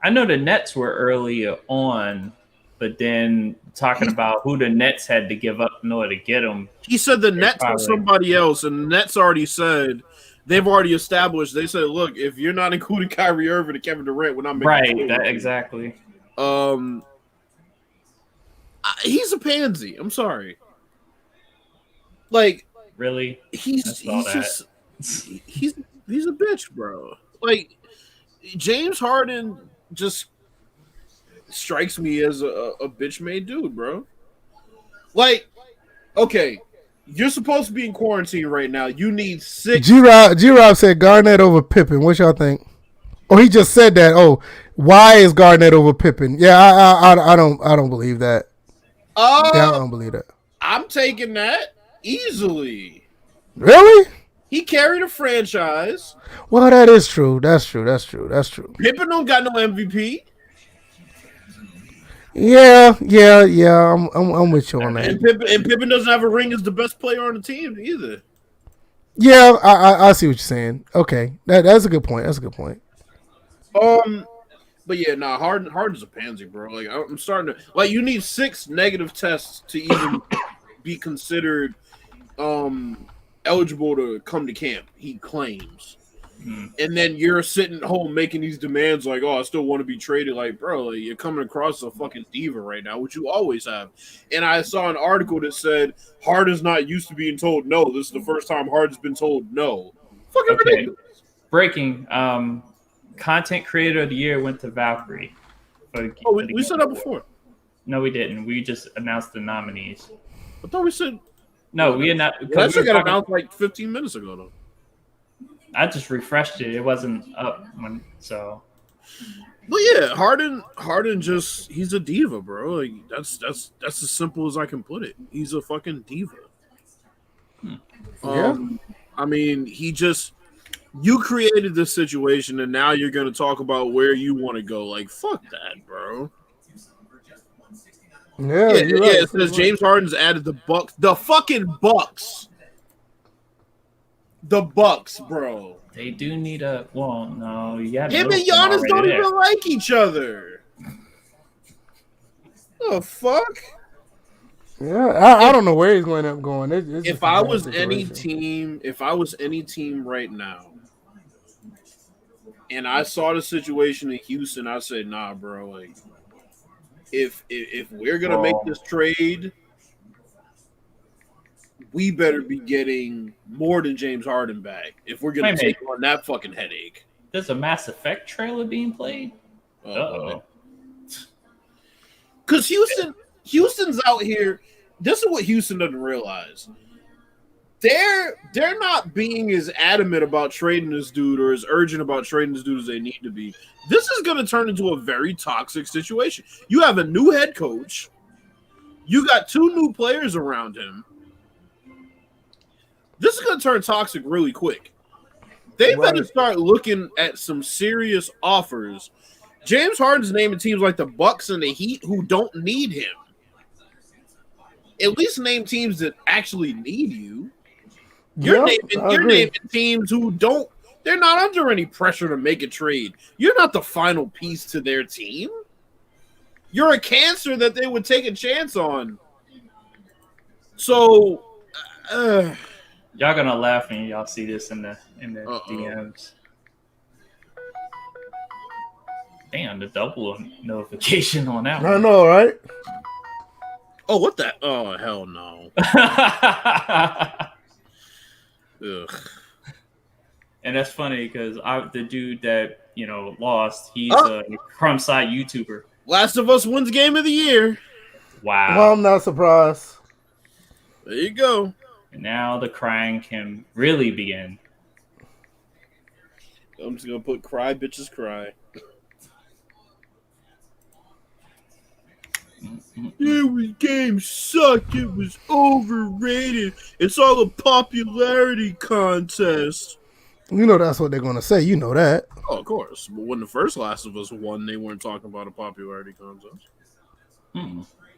I know the Nets were early on, but then talking about who the Nets had to give up in order to get him. He said the Nets or somebody else, and the Nets already said they've already established. They said, "Look, if you're not including Kyrie Irving and Kevin Durant, we're not making right." Exactly. He's a pansy. I'm sorry. Like, really, he's just he's a bitch, bro. Like, James Harden just strikes me as a bitch-made dude, bro. Like, okay, you're supposed to be in quarantine right now. You need 6. G-Rob said Garnett over Pippen. What y'all think? Oh, he just said that. Oh, why is Garnett over Pippen? Yeah, I don't believe that. Yeah, I don't believe that. I'm taking that easily. Really? He carried a franchise. Well, that is true. That's true. Pippen don't got no MVP. Yeah. I'm with you on that. And Pippen doesn't have a ring as the best player on the team either. Yeah, I see what you're saying. Okay, that's a good point. But yeah, nah, Harden's a pansy, bro. Like, I'm starting to like. You need 6 negative tests to even be considered eligible to come to camp. He claims, and then you're sitting home making these demands like, "Oh, I still want to be traded." Like, bro, like, you're coming across as a fucking diva right now, which you always have. And I saw an article that said Harden's not used to being told no. This is the first time Harden's been told no. Fucking ridiculous. Breaking. Content Creator of the Year went to Valkyrie. We said that before. No, we didn't. We just announced the nominees. I thought we said. No, we had not. That shit got announced like 15 minutes ago, though. I just refreshed it. It wasn't up when so. But yeah, Harden just he's a diva, bro. Like that's as simple as I can put it. He's a fucking diva. I mean, you created this situation, and now you're gonna talk about where you want to go. Like, fuck that, bro. Yeah, it says James Harden's added the Bucks. The fucking Bucks. The Bucks, bro. They do need a. Well, no, you got him and Giannis don't even like each other. The fuck? Yeah, I don't know where he's going to end up going. If I was any team right now, and I saw the situation in Houston, I said, nah, bro. Like, if we're gonna make this trade, we better be getting more than James Harden back if we're gonna take on that fucking headache. There's a Mass Effect trailer being played. Uh-oh. Because Houston's out here. This is what Houston doesn't realize. They're not being as adamant about trading this dude or as urgent about trading this dude as they need to be. This is going to turn into a very toxic situation. You have a new head coach. You got 2 new players around him. This is going to turn toxic really quick. They better start looking at some serious offers. James Harden's naming teams like the Bucks and the Heat who don't need him. At least name teams that actually need you. You're naming teams who don't. They're not under any pressure to make a trade. You're not the final piece to their team. You're a cancer that they would take a chance on. So, y'all gonna laugh when y'all see this in the DMs. Damn, the double notification on that one. I know, right? Oh, what the? Oh, hell no. Ugh. And that's funny because the dude that lost, he's a crumb side YouTuber. Last of Us wins Game of the Year. Wow. Well, I'm not surprised. There you go. And now the crying can really begin. I'm just gonna put "Cry Bitches Cry." Game sucked. It was overrated. It's all a popularity contest. You know that's what they're gonna say. You know that. Oh, of course. But when the first Last of Us won, they weren't talking about a popularity contest.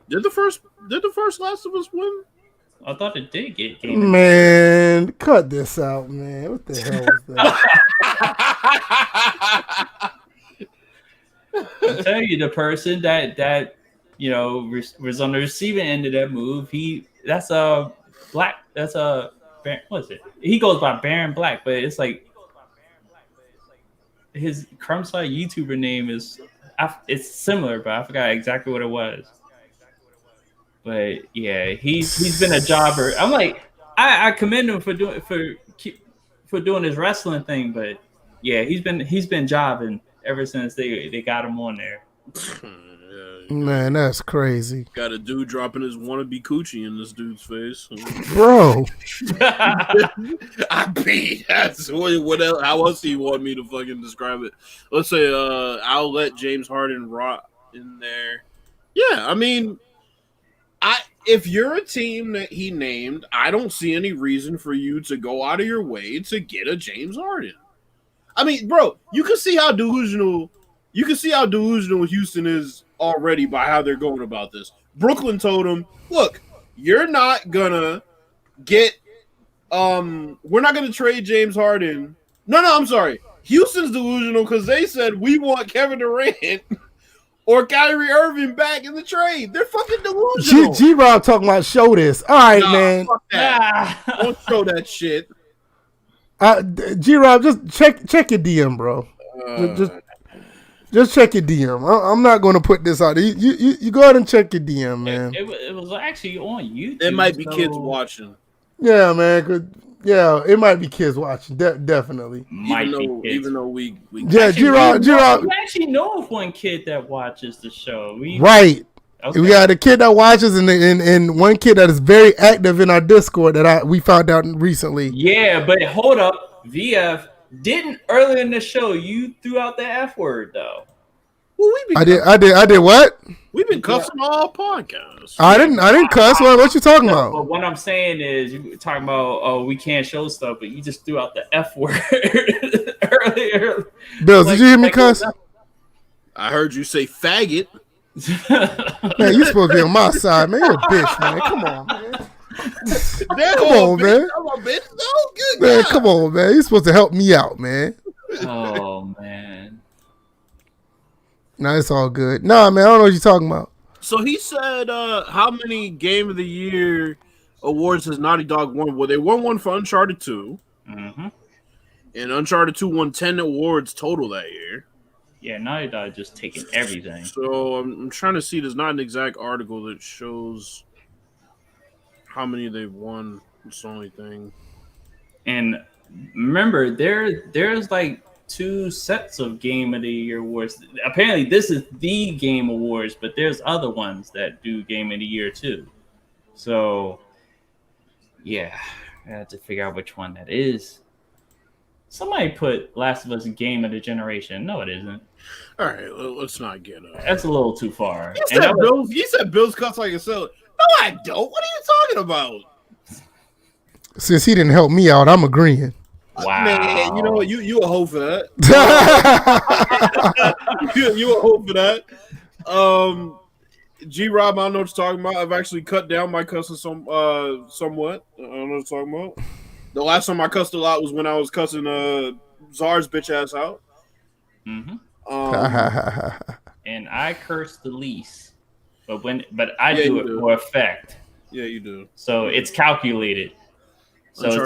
Did the first Last of Us win? I thought it did get Game. Man, cut this out, man. What the hell was that? I'll tell you, the person that was on the receiving end of that move. That's a black. That's a what is it? He goes by Baron Black, but it's like his Crumbside YouTuber name is. It's similar, but I forgot exactly what it was. But yeah, he's been a jobber. I'm like, I commend him for doing his wrestling thing, but yeah, he's been jobbing ever since they got him on there. Man, that's crazy. Got a dude dropping his wannabe coochie in this dude's face, bro. I mean, that's what else? How else do you want me to fucking describe it? Let's say, I'll let James Harden rot in there. Yeah, I mean, if you're a team that he named, I don't see any reason for you to go out of your way to get a James Harden. I mean, bro, you can see how delusional Houston is already by how they're going about this. Brooklyn told him, look, you're not gonna get we're not gonna trade James Harden. No, I'm sorry. Houston's delusional because they said we want Kevin Durant or Kyrie Irving back in the trade. They're fucking delusional. G-Rob talking about show this. All right, man. Fuck that. Don't show that shit. G-Rob, just check your DM, bro. Just check your DM. I'm not going to put this out. You go ahead and check your DM, man. It was actually on YouTube. It might be kids watching. Yeah, man. It might be kids watching. Definitely. Even though we yeah, G-Rob. We actually know of one kid that watches the show. Right. Okay. We got a kid that watches and one kid that is very active in our Discord that we found out recently. Yeah, but hold up, VF didn't earlier in the show. You threw out the F word though. Well, I did what? We've been cussing all podcasts. I didn't cuss. What you talking about? But what I'm saying is, you were talking about we can't show stuff, but you just threw out the F word earlier. Bills, did you hear me cuss? I heard you say faggot. Man, you supposed to be on my side, man. You're a bitch, man. Come on, man. Come on, man. I'm a bitch. No, good Man, God. come on, man. You're supposed to help me out, man. Oh man. Nah, it's all good. Nah, man, I don't know what you're talking about. So he said, how many Game of the Year awards has Naughty Dog won? Well, they won one for Uncharted 2. Mm-hmm. And Uncharted 2 won 10 awards total that year. Yeah, Naughty Dog just taking everything. So I'm trying to see. There's not an exact article that shows how many they've won. It's the only thing. And remember, there's like 2 sets of Game of the Year awards. Apparently, this is the Game Awards, but there's other ones that do Game of the Year too. So, yeah, I have to figure out which one that is. Somebody put Last of Us Game of the Generation. No, it isn't. All right, let's not get up. That's a little too far. You said Bill's cuts like a seller. No, I don't. What are you talking about? Since he didn't help me out, I'm agreeing. Wow. Man, you know what? You a hoe for that. you a hoe for that. G-Rob, I don't know what you're talking about. I've actually cut down my cussing somewhat. I don't know what you're talking about. The last time I cussed a lot was when I was cussing Czar's bitch ass out. Mm-hmm. And I curse the least, but I do it for effect. Yeah, you do. So it's calculated. So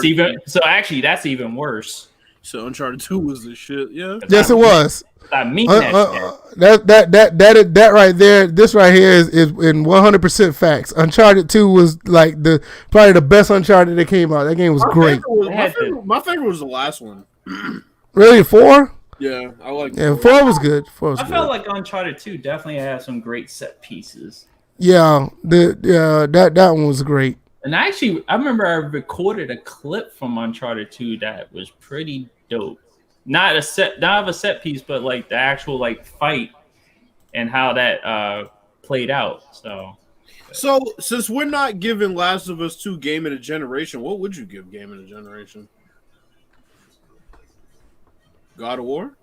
actually that's even worse. So Uncharted 2 was the shit. Yeah. Yes, it was. I mean that right there. This right here is in 100% facts. Uncharted 2 was like probably the best Uncharted that came out. That game was great. My favorite was the last one. Really, 4? Yeah, I like. Yeah, 4 was good. Felt like Uncharted 2 definitely had some great set pieces. Yeah, that one was great. And I remember I recorded a clip from Uncharted 2 that was pretty dope. Not of a set piece, but like the actual like fight and how that played out. So since we're not giving Last of Us 2 Game of the Generation, what would you give Game of the Generation? God of War?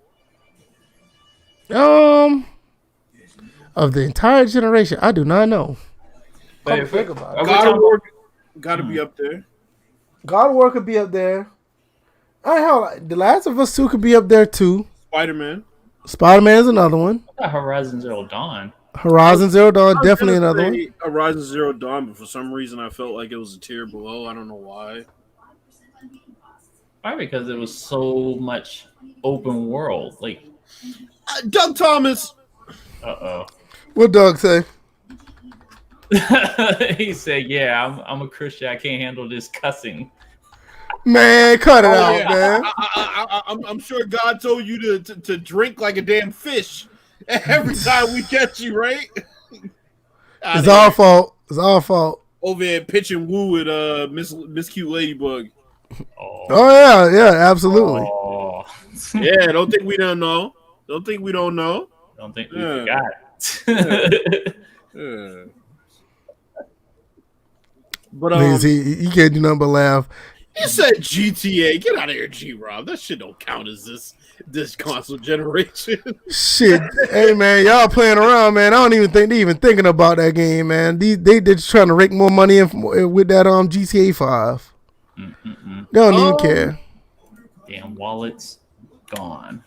Of the entire generation, I do not know. But God of War. Got to be up there. God of War could be up there. Hell, The Last of Us 2 could be up there too. Spider-Man. Spider-Man is another one. Horizon Zero Dawn. Horizon Zero Dawn, definitely another one. Horizon Zero Dawn, but for some reason I felt like it was a tier below. I don't know why. Probably because it was so much open world. Like Doug Thomas. What Doug say? He said, "Yeah, I'm a Christian. I can't handle this cussing." Man, cut it out, man. I'm sure God told you to drink like a damn fish every time we catch you, right? It's our fault. It's our fault. Over there pitching woo with Miss Cute Ladybug. Oh yeah, absolutely. Oh. Yeah, don't think we don't know. Don't think we don't know. Don't think we forgot. Yeah. But he can't do nothing but laugh. You said GTA. Get out of here, G-Rob. That shit don't count as this console generation. Shit, hey man, y'all playing around, man. I don't even think they even thinking about that game, man. They just trying to rake more money in with that GTA 5. They don't even care. Damn wallets gone.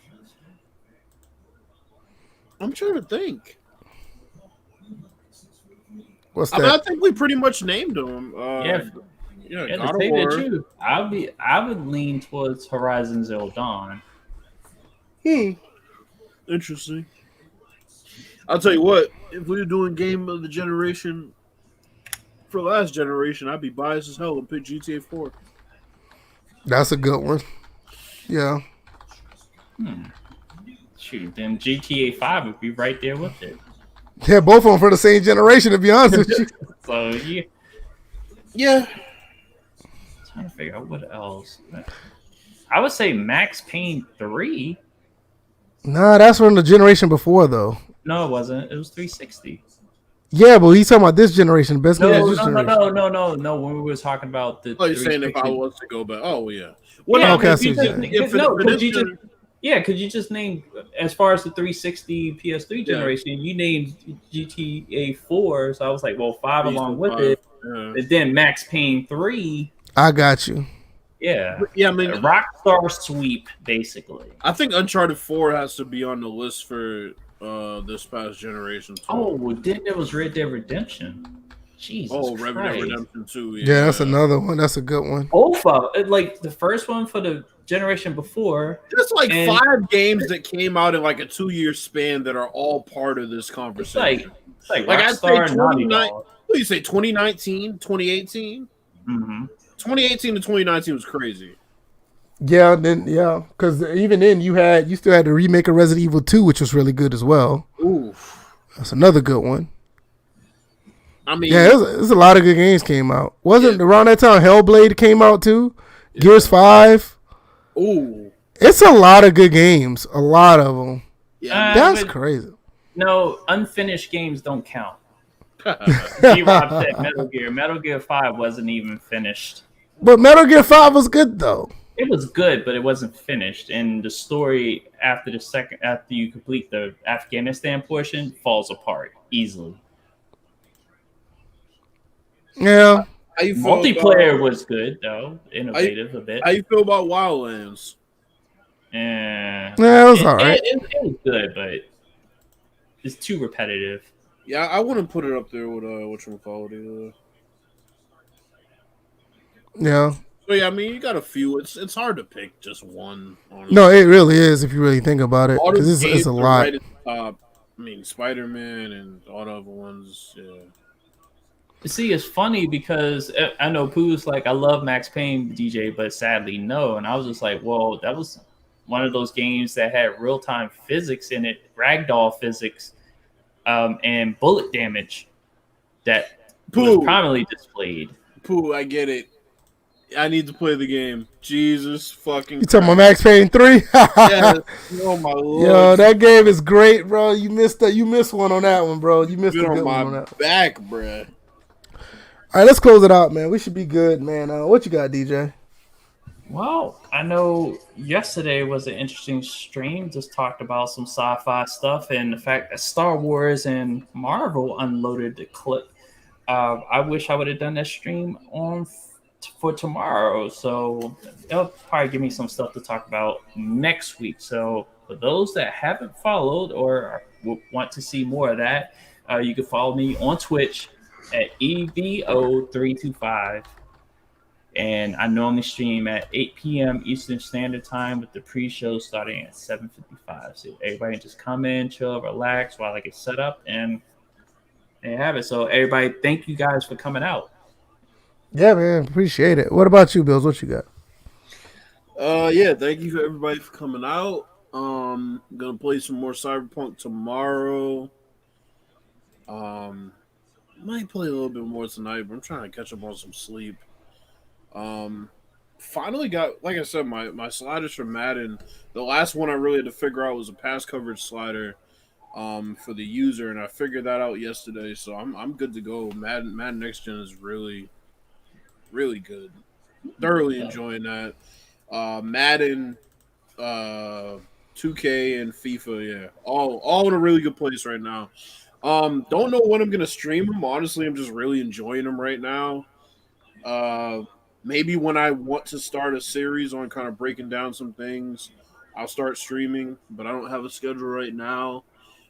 I'm trying to think. What's that? I think we pretty much named them. Yeah, God to of say War. the truth, I would lean towards Horizon Zero Dawn. Interesting. I'll tell you what. If we were doing game of the generation for last generation, I'd be biased as hell and pick GTA 4. That's a good one. Yeah. Shoot, then GTA 5 would be right there with it. Yeah, both of them for the same generation, to be honest with you. So Yeah. Trying to figure out what else. I would say Max Payne 3. Nah, that's from the generation before, though. No, it wasn't. It was 360. Yeah, but he's talking about this generation. Best game of this generation. No. When we were talking about the. Oh, you're saying if I was to go back? Oh, yeah. Because you just named, as far as the 360 PS3 generation, you named GTA 4. So I was like, well, 5 along with it. And then Max Payne 3. I got you. Yeah. Yeah, I mean, a Rockstar sweep, basically. I think Uncharted 4 has to be on the list for this past generation too. Oh, then there was Red Dead Redemption. Jesus Red Dead Redemption 2. Yeah, that's another one. That's a good one. Both of it, like the first one for the generation before. Just like 5 games that came out in like a 2-year span that are all part of this conversation. It's like Rockstar I'd say and Naughty Dog. What do you say, 2019, 2018? Mm-hmm. 2018 to 2019 was crazy. Yeah, because even then you still had the remake of Resident Evil 2, which was really good as well. Ooh, that's another good one. I mean, yeah, there's a lot of good games came out. Wasn't around that time Hellblade came out too? Yeah. Gears 5. Ooh, it's a lot of good games. A lot of them. Yeah, that's crazy. No, unfinished games don't count. G-Rob said Metal Gear. Metal Gear 5 wasn't even finished. But Metal Gear 5 was good though. It was good, but it wasn't finished. And the story after you complete the Afghanistan portion falls apart easily. Yeah. Multiplayer was good though, innovative a bit. How you feel about Wildlands? Yeah, it was alright. It was good, but it's too repetitive. Yeah, I wouldn't put it up there with whatchamacallit. Yeah. So yeah, I mean, you got a few. It's hard to pick just one. Honestly. No, it really is if you really think about it, because it's a lot. Right at the top. I mean, Spider-Man and all the other ones. Yeah. See, it's funny because I know Pooh's like, I love Max Payne, DJ, but sadly no. And I was just like, well, that was one of those games that had real-time physics in it, ragdoll physics, and bullet damage that was prominently displayed. Pooh, I get it. I need to play the game. Jesus fucking. You talking about Max Payne 3? Yes. Oh my lord. Yo, that game is great, bro. You missed that. You missed one on that one, bro. You missed a good one on that. Back, bro. All right, let's close it out, man. We should be good, man. What you got, DJ? Well, I know yesterday was an interesting stream. Just talked about some sci-fi stuff and the fact that Star Wars and Marvel unloaded the clip I wish I would have done that stream for tomorrow. So they'll probably give me some stuff to talk about next week. So for those that haven't followed or want to see more of that, you can follow me on Twitch at EVO325. And I normally stream at 8 p.m. Eastern Standard Time with the pre-show starting at 7:55. So everybody just come in, chill, relax while I get set up, and have it. So everybody, thank you guys for coming out. Yeah, man, appreciate it. What about you, Bills? What you got? Yeah, thank you for everybody for coming out. I'm gonna play some more Cyberpunk tomorrow. Might play a little bit more tonight, but I'm trying to catch up on some sleep. Finally got, like I said, my sliders for Madden. The last one I really had to figure out was a pass coverage slider for the user, and I figured that out yesterday, so I'm good to go. Madden Next Gen is really, really good. Thoroughly enjoying that. Madden, 2K, and FIFA, yeah, all in a really good place right now. Don't know when I'm gonna stream them. Honestly, I'm just really enjoying them right now. Maybe when I want to start a series on kind of breaking down some things, I'll start streaming, but I don't have a schedule right now.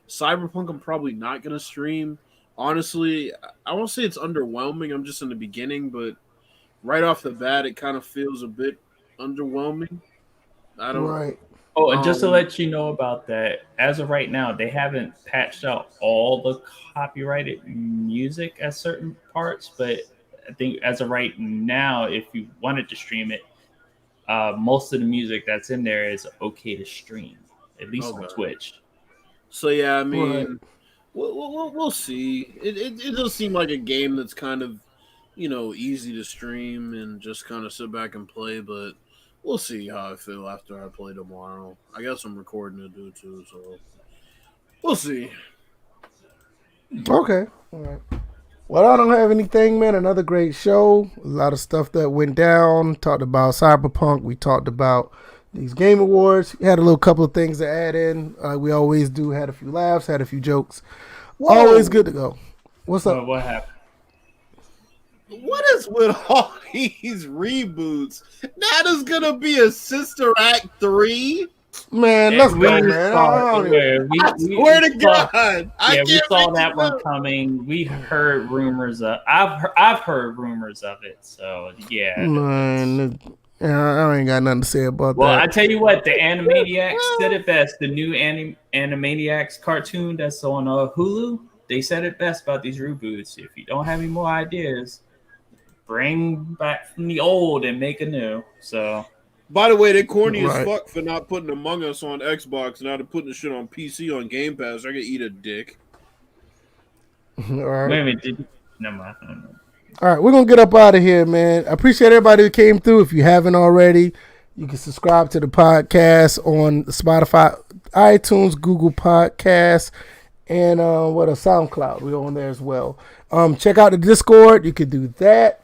Cyberpunk, I'm probably not going to stream. Honestly, I won't say it's underwhelming. I'm just in the beginning, but right off the bat, it kind of feels a bit underwhelming. I don't. Right. Oh, and just to let you know about that, as of right now, they haven't patched out all the copyrighted music at certain parts, but I think as of right now, if you wanted to stream it, most of the music that's in there is okay to stream, at least on Twitch. So yeah, I mean, we'll see. It does seem like a game that's kind of, easy to stream and just kind of sit back and play, but we'll see how I feel after I play tomorrow. I got some recording to do too, so we'll see. Okay. All right. Well, I don't have anything, man. Another great show. A lot of stuff that went down. Talked about Cyberpunk. We talked about these Game Awards. We had a little couple of things to add in. We always do. Had a few laughs. Had a few jokes. Whoa. Always good to go. What's up? What happened? What is with all these reboots? That is going to be a Sister Act 3? Man, let's go, man. I swear to God. We saw that one coming. We heard rumors of. I've heard rumors of it. So yeah. Man, I ain't got nothing to say about that. Well, I tell you what, the Animaniacs said it best. The new Animaniacs cartoon that's on Hulu, they said it best about these reboots. If you don't have any more ideas, bring back from the old and make a new. So. By the way, they're corny as fuck for not putting Among Us on Xbox and now they're putting the shit on PC on Game Pass. I could eat a dick. All right. Wait a minute. Never mind. All right, we're going to get up out of here, man. I appreciate everybody who came through. If you haven't already, you can subscribe to the podcast on Spotify, iTunes, Google Podcasts, and SoundCloud. We're on there as well. Check out the Discord. You could do that.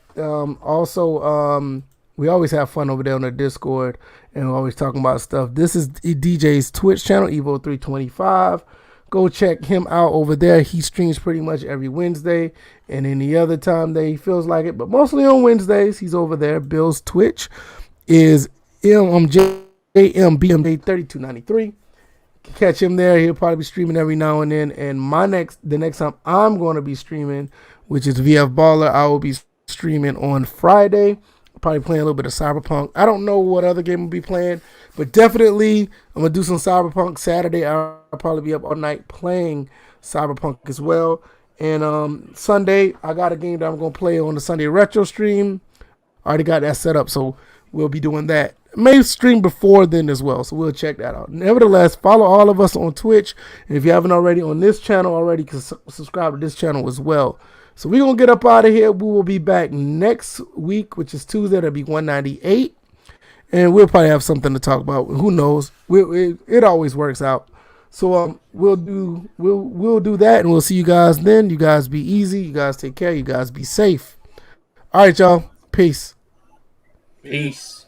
We always have fun over there on the Discord, and we're always talking about stuff. This is DJ's Twitch channel, Evo325. Go check him out over there. He streams pretty much every Wednesday and any other time that he feels like it, but mostly on Wednesdays. He's over there. Bill's Twitch is JMBMJ3293. Catch him there. He'll probably be streaming every now and then. And the next time I'm going to be streaming, which is VF Baller, I will be streaming on Friday. Probably playing a little bit of Cyberpunk. I don't know what other game we'll be playing, but definitely I'm going to do some Cyberpunk Saturday. I'll probably be up all night playing Cyberpunk as well. And Sunday, I got a game that I'm going to play on the Sunday Retro stream. I already got that set up, so we'll be doing that. May stream before then as well, so we'll check that out. Nevertheless, follow all of us on Twitch. And if you haven't already on this channel already, subscribe to this channel as well. So we're going to get up out of here. We will be back next week, which is Tuesday. That'll be 198. And we'll probably have something to talk about. Who knows? It always works out. So we'll do that, and we'll see you guys then. You guys be easy. You guys take care. You guys be safe. All right, y'all. Peace. Peace.